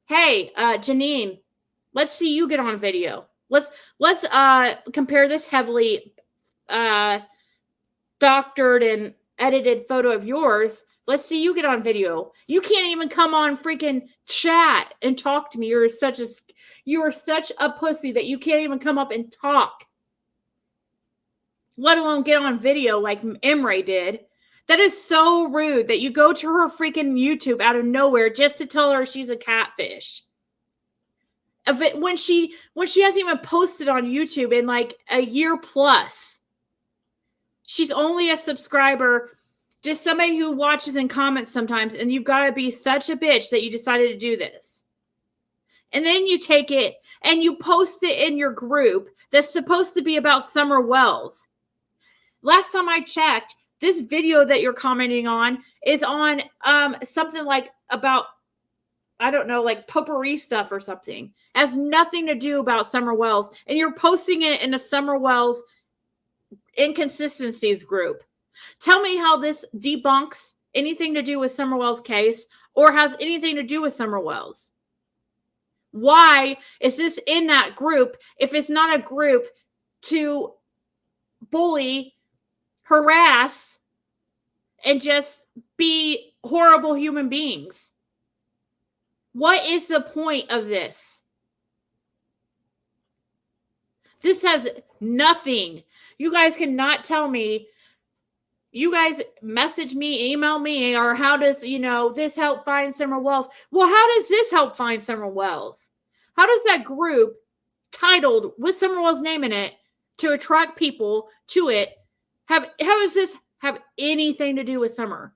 Hey, Janine, let's see you get on video. Let's compare this heavily doctored and edited photo of yours. Let's see you get on video. You can't even come on freaking chat and talk to me. You are such a pussy that you can't even come up and talk. Let alone get on video like Imre did. That is so rude that you go to her freaking YouTube out of nowhere just to tell her she's a catfish. When she hasn't even posted on YouTube in like a year plus. She's only a subscriber, just somebody who watches and comments sometimes, and you've got to be such a bitch that you decided to do this. And then you take it and you post it in your group that's supposed to be about Summer Wells. Last time I checked, this video that you're commenting on is on something like about, I don't know, like potpourri stuff or something. It has nothing to do about Summer Wells. And you're posting it in a Summer Wells Inconsistencies group. Tell me how this debunks anything to do with Summer Wells' case or has anything to do with Summer Wells. Why is this in that group if it's not a group to bully, harass, and just be horrible human beings? What is the point of this? This has nothing. You guys cannot tell me. You guys message me, email me, or how does, this help find Summer Wells? Well, how does this help find Summer Wells? How does that group titled with Summer Wells' name in it to attract people to it how does this have anything to do with Summer?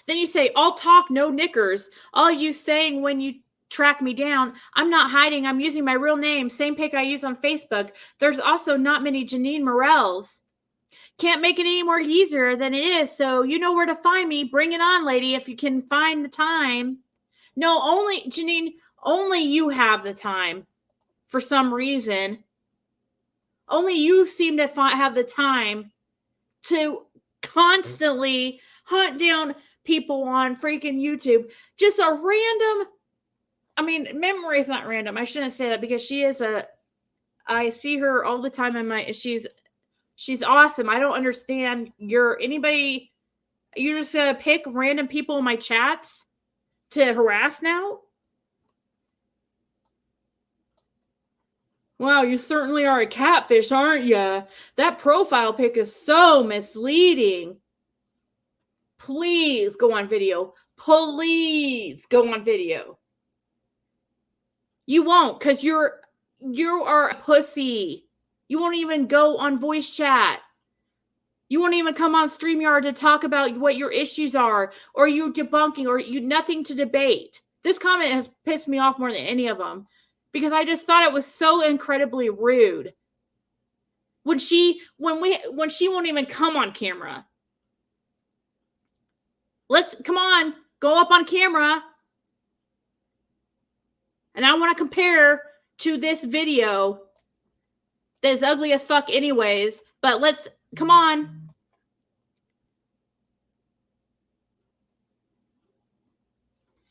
Then you say, all talk, no knickers. All you saying when you track me down, I'm not hiding. I'm using my real name. Same pic I use on Facebook. There's also not many Janine Morels. Can't make it any more easier than it is. So you know where to find me. Bring it on, lady, if you can find the time. No, Janine, only you have the time for some reason. Only you seem to have the time to constantly hunt down people on freaking YouTube. Just a random, memory's not random. I shouldn't say that because I see her all the time she's awesome. I don't understand you're just gonna pick random people in my chats to harass now? Wow, you certainly are a catfish, aren't you? That profile pic is so misleading. Please go on video. Please go on video. You won't, because you are a pussy. You won't even go on voice chat. You won't even come on StreamYard to talk about what your issues are, or you debunking, or you nothing to debate. This comment has pissed me off more than any of them because I just thought it was so incredibly rude. When she won't even come on camera. Come on, go up on camera. And I want to compare to this video that is ugly as fuck anyways, but come on.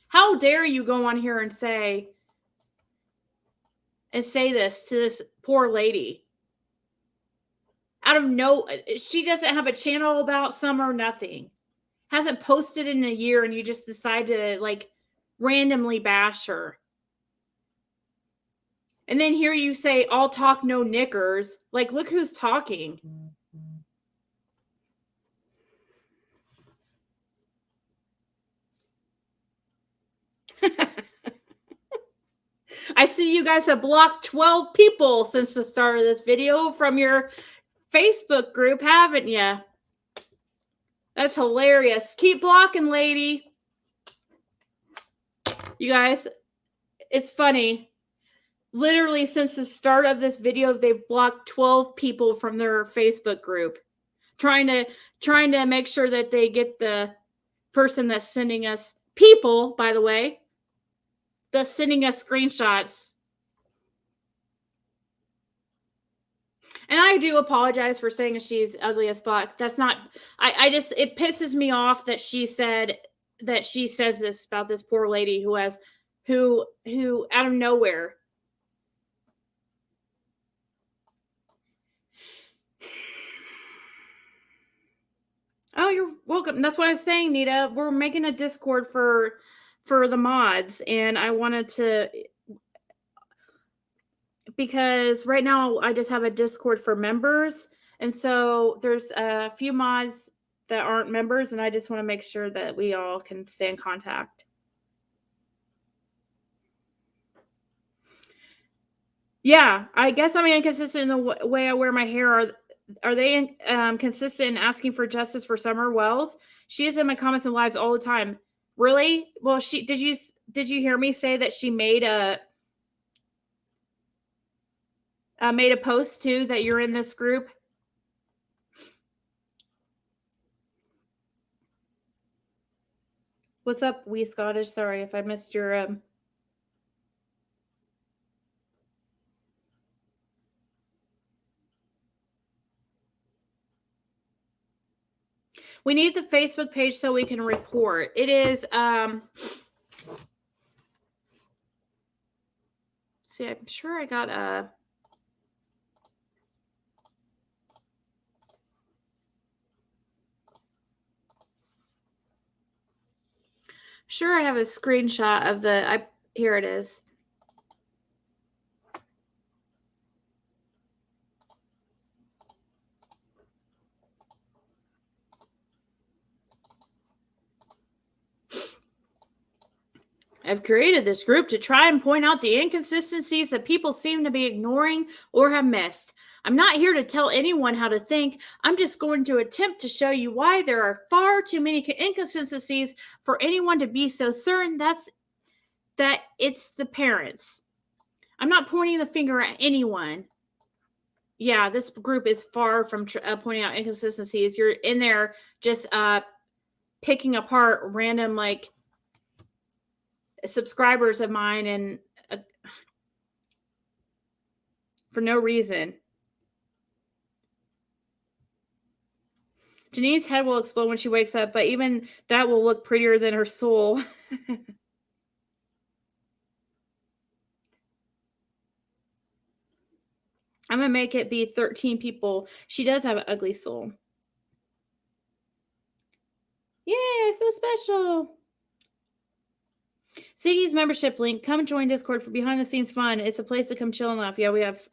How dare you go on here and say this to this poor lady? She doesn't have a channel about Summer, nothing. Hasn't posted in a year, and you just decide to randomly bash her. And then here you say, all talk, no knickers. Look who's talking. I see you guys have blocked 12 people since the start of this video from your Facebook group, haven't you? That's hilarious. Keep blocking, lady. You guys, it's funny. Literally, since the start of this video, they've blocked 12 people from their Facebook group, trying to make sure that they get the person that's sending us people, by the way, that's sending us screenshots. And I do apologize for saying she's ugly as fuck. That's not, it pisses me off that she says this about this poor lady who out of nowhere. Oh, you're welcome. That's what I was saying, Nita. We're making a Discord for the mods, and I wanted to, because right now I just have a Discord for members, and so there's a few mods that aren't members, and I just want to make sure that we all can stay in contact. Yeah, I guess I'm inconsistent in the way I wear my hair. Are they consistent in asking for justice for Summer Wells? She is in my comments and lives all the time. Really? Well, did you hear me say that she made a post too that you're in this group? What's up, Wee Scottish? Sorry if I missed your We need the Facebook page so we can report. It is see, I'm sure I got a sure I have a screenshot of the here it is. I've created this group to try and point out the inconsistencies that people seem to be ignoring or have missed. I'm not here to tell anyone how to think. I'm just going to attempt to show you why there are far too many inconsistencies for anyone to be so certain that it's the parents. I'm not pointing the finger at anyone. Yeah, this group is far from pointing out inconsistencies. You're in there just picking apart random like subscribers of mine and for no reason. Janine's head will explode when she wakes up, but even that will look prettier than her soul. I'm going to make it be 13 people. She does have an ugly soul. Yay, I feel special. Ziggy's membership link. Come join Discord for behind the scenes fun. It's a place to come chill and laugh. Yeah, we have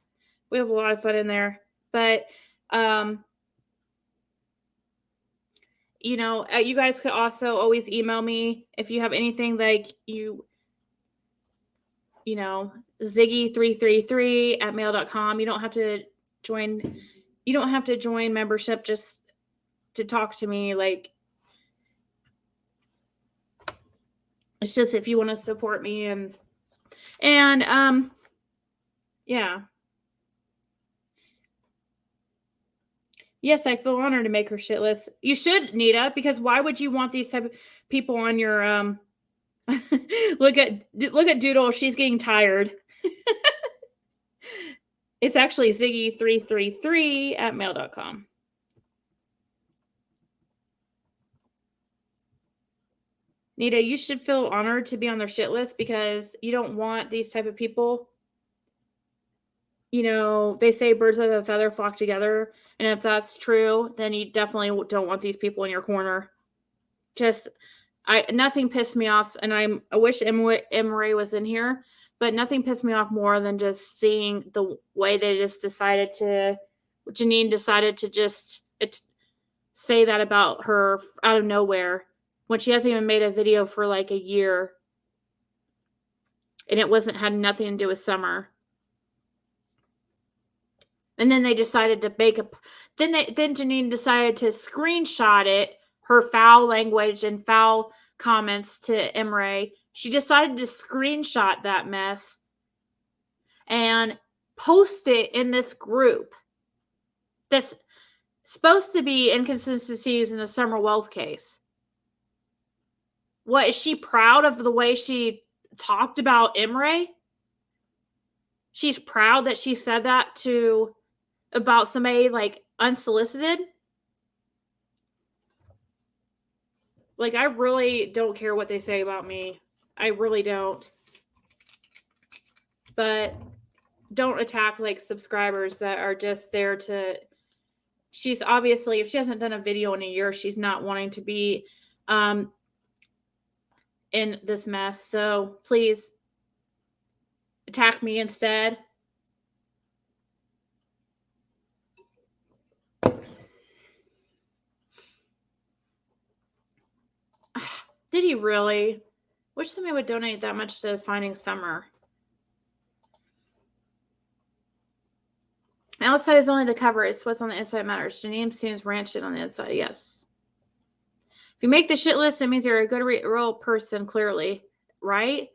a lot of fun in there. But you know, you guys could also always email me if you have anything like you know, ziggy333@mail.com. You don't have to join membership just to talk to me. Like, it's just if you want to support me and yeah. Yes, I feel honored to make her shitless. You should, Nita, because why would you want these type of people on your look at Doodle, she's getting tired. It's actually ziggy333@mail.com. Nita, you should feel honored to be on their shit list because you don't want these type of people. You know, they say birds of a feather flock together. And if that's true, then you definitely don't want these people in your corner. Just, nothing pissed me off. And I wish Emery was in here, but nothing pissed me off more than just seeing the way they just Janine decided to just say that about her out of nowhere when she hasn't even made a video for like a year. And it had nothing to do with Summer. And then they decided to then Janine decided to screenshot it, her foul language and foul comments to Emre. She decided to screenshot that mess and post it in this group that's supposed to be inconsistencies in the Summer Wells case. What, is she proud of the way she talked about Emre? She's proud that she said that about somebody like unsolicited. Like, I really don't care what they say about me. I really don't. But don't attack like subscribers that are just there to. She's obviously, if she hasn't done a video in a year, she's not wanting to be in this mess. So please attack me instead. Did he really? Wish somebody would donate that much to Finding Summer. Outside is only the cover. It's what's on the inside matters. Janine seems rancid on the inside. Yes. If you make the shit list, it means you're a good real person, clearly. right?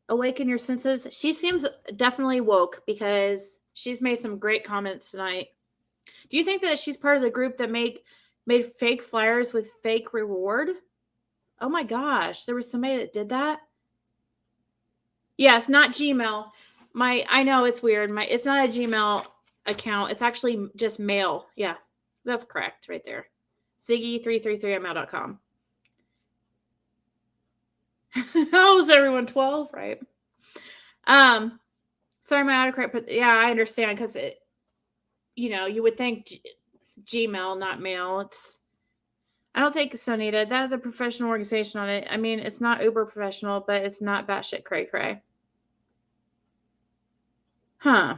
Awaken your senses. She seems definitely woke because she's made some great comments tonight. Do you think that she's part of the group that made fake flyers with fake reward? Oh my gosh, there was somebody that did that? Yes, not Gmail. I know it's weird. It's not a Gmail account. It's actually just mail. Yeah, that's correct right there. Ziggy333@mail.com. How's everyone? 12, right? Sorry, my autocorrect, but yeah, I understand because you would think Gmail, not mail. I don't think so, Nita. That is a professional organization on it. I mean, it's not uber professional, but it's not batshit cray cray. Huh.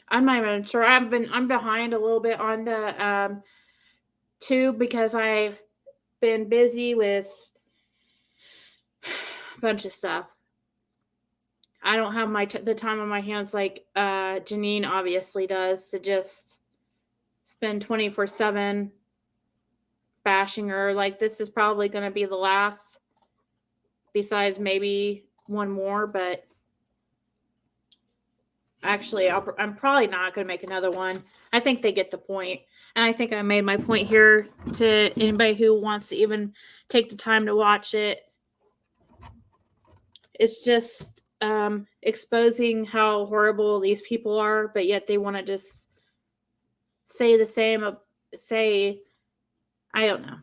I'm not even sure. I'm behind a little bit on the tube because I've been busy with a bunch of stuff. I don't have the time on my hands like Janine obviously does to just spend 24/7 bashing her. Like, this is probably going to be the last, besides maybe one more, but actually I'm probably not going to make another one. I think they get the point, and I think I made my point here to anybody who wants to even take the time to watch it. It's just exposing how horrible these people are, but yet they want to just say the same. I don't know.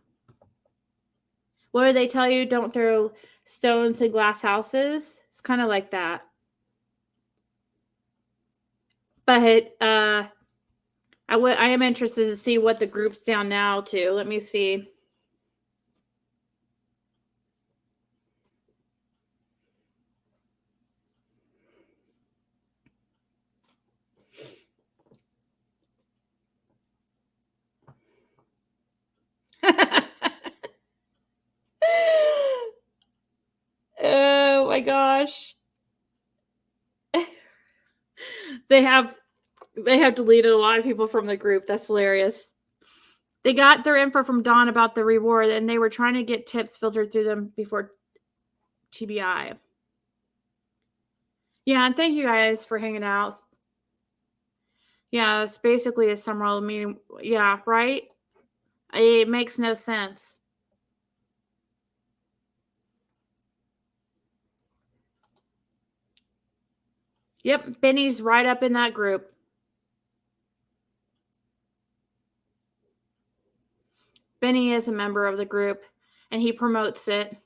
What do they tell you? Don't throw stones in glass houses. It's kind of like that. But I am interested to see what the group's down now to. Let me see. Oh my gosh. They have deleted a lot of people from the group. That's hilarious. They got their info from Dawn about the reward, and they were trying to get tips filtered through them before TBI. Yeah, and thank you guys for hanging out. Yeah, it's basically a summer meeting. Yeah, right? It makes no sense. Yep, Benny's right up in that group. Benny is a member of the group, and he promotes it.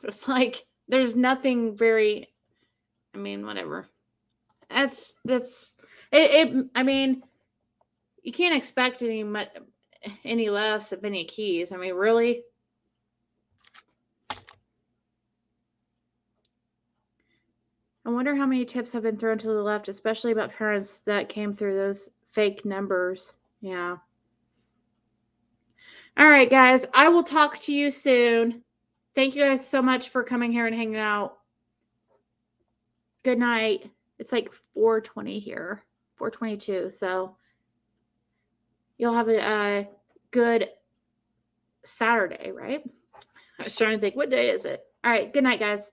It's like there's nothing very. I mean, whatever. That's it. I mean, you can't expect any less of Benny Keys. I mean, really. I wonder how many tips have been thrown to the left, especially about parents that came through those fake numbers. Yeah. All right, guys. I will talk to you soon. Thank you guys so much for coming here and hanging out. Good night. It's like 4:20 here, 4:22. So you'll have a good Saturday, right? I was trying to think, what day is it? All right. Good night, guys.